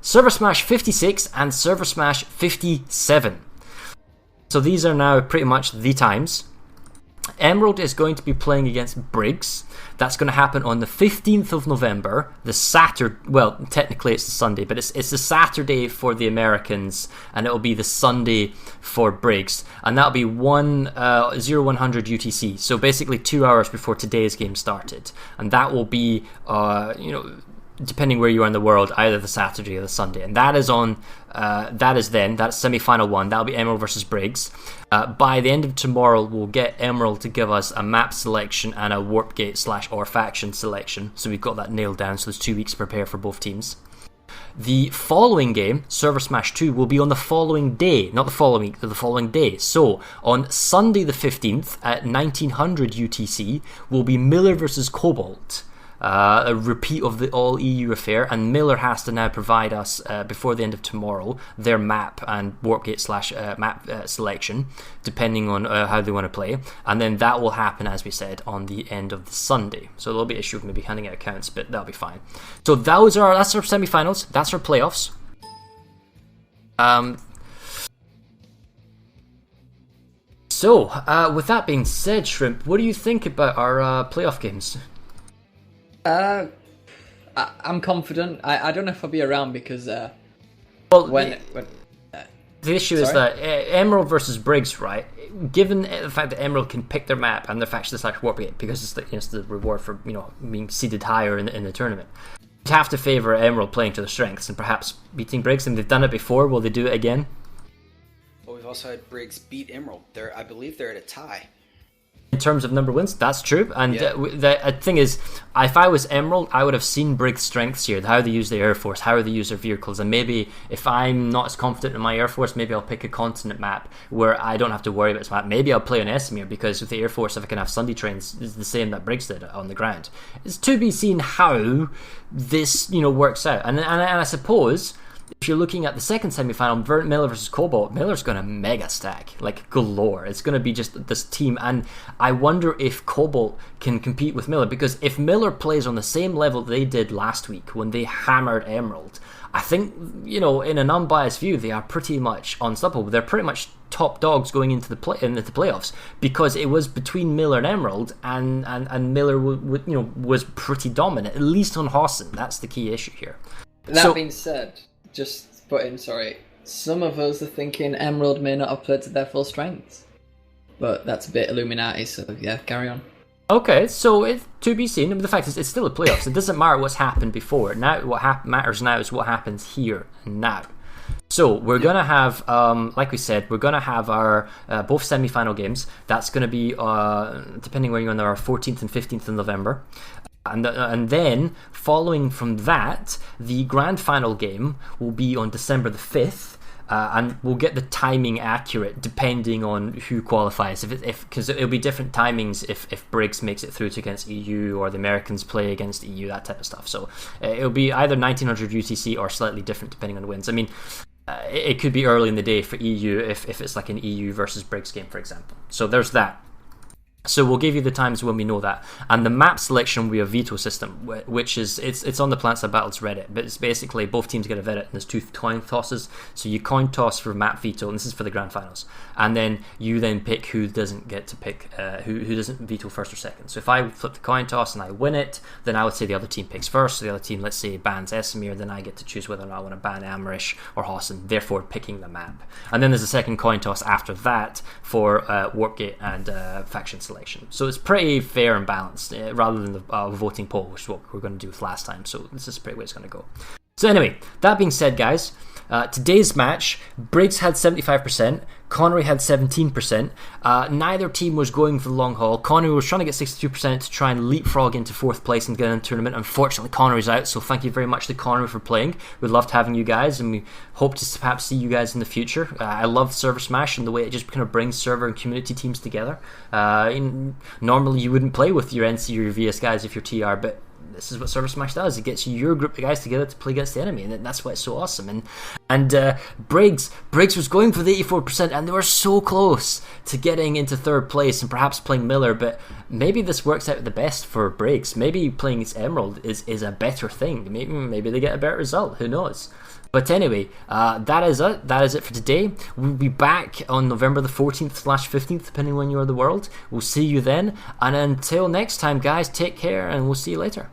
Speaker 2: ServerSmash 56 and ServerSmash 57. So these are now pretty much the times. Emerald is going to be playing against Briggs. That's going to happen on the 15th of November, the Saturday. Well, technically it's the Sunday, but it's the Saturday for the Americans, and it'll be the Sunday for Briggs, and that'll be 0100 UTC. So basically 2 hours before today's game started, and that will be, depending where you are in the world, either the Saturday or the Sunday, and that is on. That's semi-final 1. That'll be Emerald versus Briggs. By the end of tomorrow, we'll get Emerald to give us a map selection and a warp gate / or faction selection. So we've got that nailed down. So there's 2 weeks to prepare for both teams. The following game, ServerSmash 2, will be on the following day, not the following week, but the following day. So on Sunday the 15th at 1900 UTC, will be Miller versus Cobalt. A repeat of the all EU affair, and Miller has to now provide us before the end of tomorrow their map and warpgate / map selection, depending on how they want to play, and then that will happen, as we said, on the end of the Sunday. So there'll be an issue of maybe handing out accounts, but that'll be fine. So that's our semi-finals, that's our playoffs. So with that being said, Shrimp, what do you think about our playoff games?
Speaker 3: I'm confident. I don't know if I'll be around because the
Speaker 2: issue is that Emerald versus Briggs, right? Given the fact that Emerald can pick their map and their faction / warp because it's the reward for being seeded higher in the tournament, you have to favour Emerald playing to their strengths and perhaps beating Briggs. And they've done it before. Will they do it again?
Speaker 8: Well, we've also had Briggs beat Emerald. I believe they're at a tie.
Speaker 2: In terms of number of wins, that's true. And the thing is, if I was Emerald, I would have seen Briggs' strengths here, how they use the Air Force, how they use their vehicles, and maybe if I'm not as confident in my Air Force, maybe I'll pick a continent map where I don't have to worry about this map. Maybe I'll play on Esamir, because with the Air Force, if I can have Sunday trains, it's the same that Briggs did on the ground. It's to be seen how this works out. And I suppose, if you're looking at the second semi-final, Miller versus Cobalt, Miller's going to mega stack, like galore. It's going to be just this team, and I wonder if Cobalt can compete with Miller, because if Miller plays on the same level they did last week when they hammered Emerald, I think, in an unbiased view, they are pretty much unstoppable. They're pretty much top dogs going into the playoffs, because it was between Miller and Emerald, and Miller was pretty dominant, at least on Hossin. That's the key issue here.
Speaker 3: That being said, just put in, some of us are thinking Emerald may not have played to their full strengths. But that's a bit Illuminati, so yeah, carry on.
Speaker 2: Okay, so to be seen. I mean, the fact is, it's still a playoffs. It doesn't matter what's happened before. Now, what matters now is what happens here and now. So we're gonna have, like we said, we're gonna have our both semi-final games. That's gonna be depending where you're on, our 14th and 15th of November. And then, following from that, the grand final game will be on December the 5th, and we'll get the timing accurate depending on who qualifies. Because it'll be different timings if Briggs makes it through to against EU, or the Americans play against EU, that type of stuff. So it'll be either 1900 UTC or slightly different depending on the wins. I mean, it could be early in the day for EU if it's like an EU versus Briggs game, for example. So there's that. So we'll give you the times when we know that, and the map selection will be a veto system, which is it's on the PlanetsideBattles Reddit, but it's basically both teams get a veto, and there's 2 coin tosses. So you coin toss for map veto, and this is for the grand finals, and then you then pick who doesn't get to pick who doesn't veto first or second. So if I flip the coin toss and I win it, then I would say the other team picks first. So the other team, let's say, bans Esamir, then I get to choose whether or not I want to ban Amrish or Hassan, therefore picking the map. And then there's a second coin toss after that for Warpgate and faction selection. So it's pretty fair and balanced, rather than the voting poll, which is what we're going to do with last time. So this is pretty way it's going to go. So anyway, that being said, guys, today's match, Briggs had 75%, Connery had 17%. Neither team was going for the long haul. Connery was trying to get 62% to try and leapfrog into 4th place and get in the tournament. Unfortunately, Connery's out, so thank you very much to Connery for playing. We loved having you guys, and we hope to perhaps see you guys in the future. I love ServerSmash and the way it just kind of brings server and community teams together. Normally, you wouldn't play with your NC or your VS guys if you're TR, but this is what ServerSmash does. It gets your group of guys together to play against the enemy, and that's why it's so awesome. And Briggs was going for the 84%, and they were so close to getting into 3rd place and perhaps playing Miller, but maybe this works out the best for Briggs. Maybe playing its Emerald is a better thing. Maybe they get a better result. Who knows? But anyway, that is it. That is it for today. We'll be back on November the 14th/15th, depending when you're in the world. We'll see you then. And until next time, guys, take care, and we'll see you later.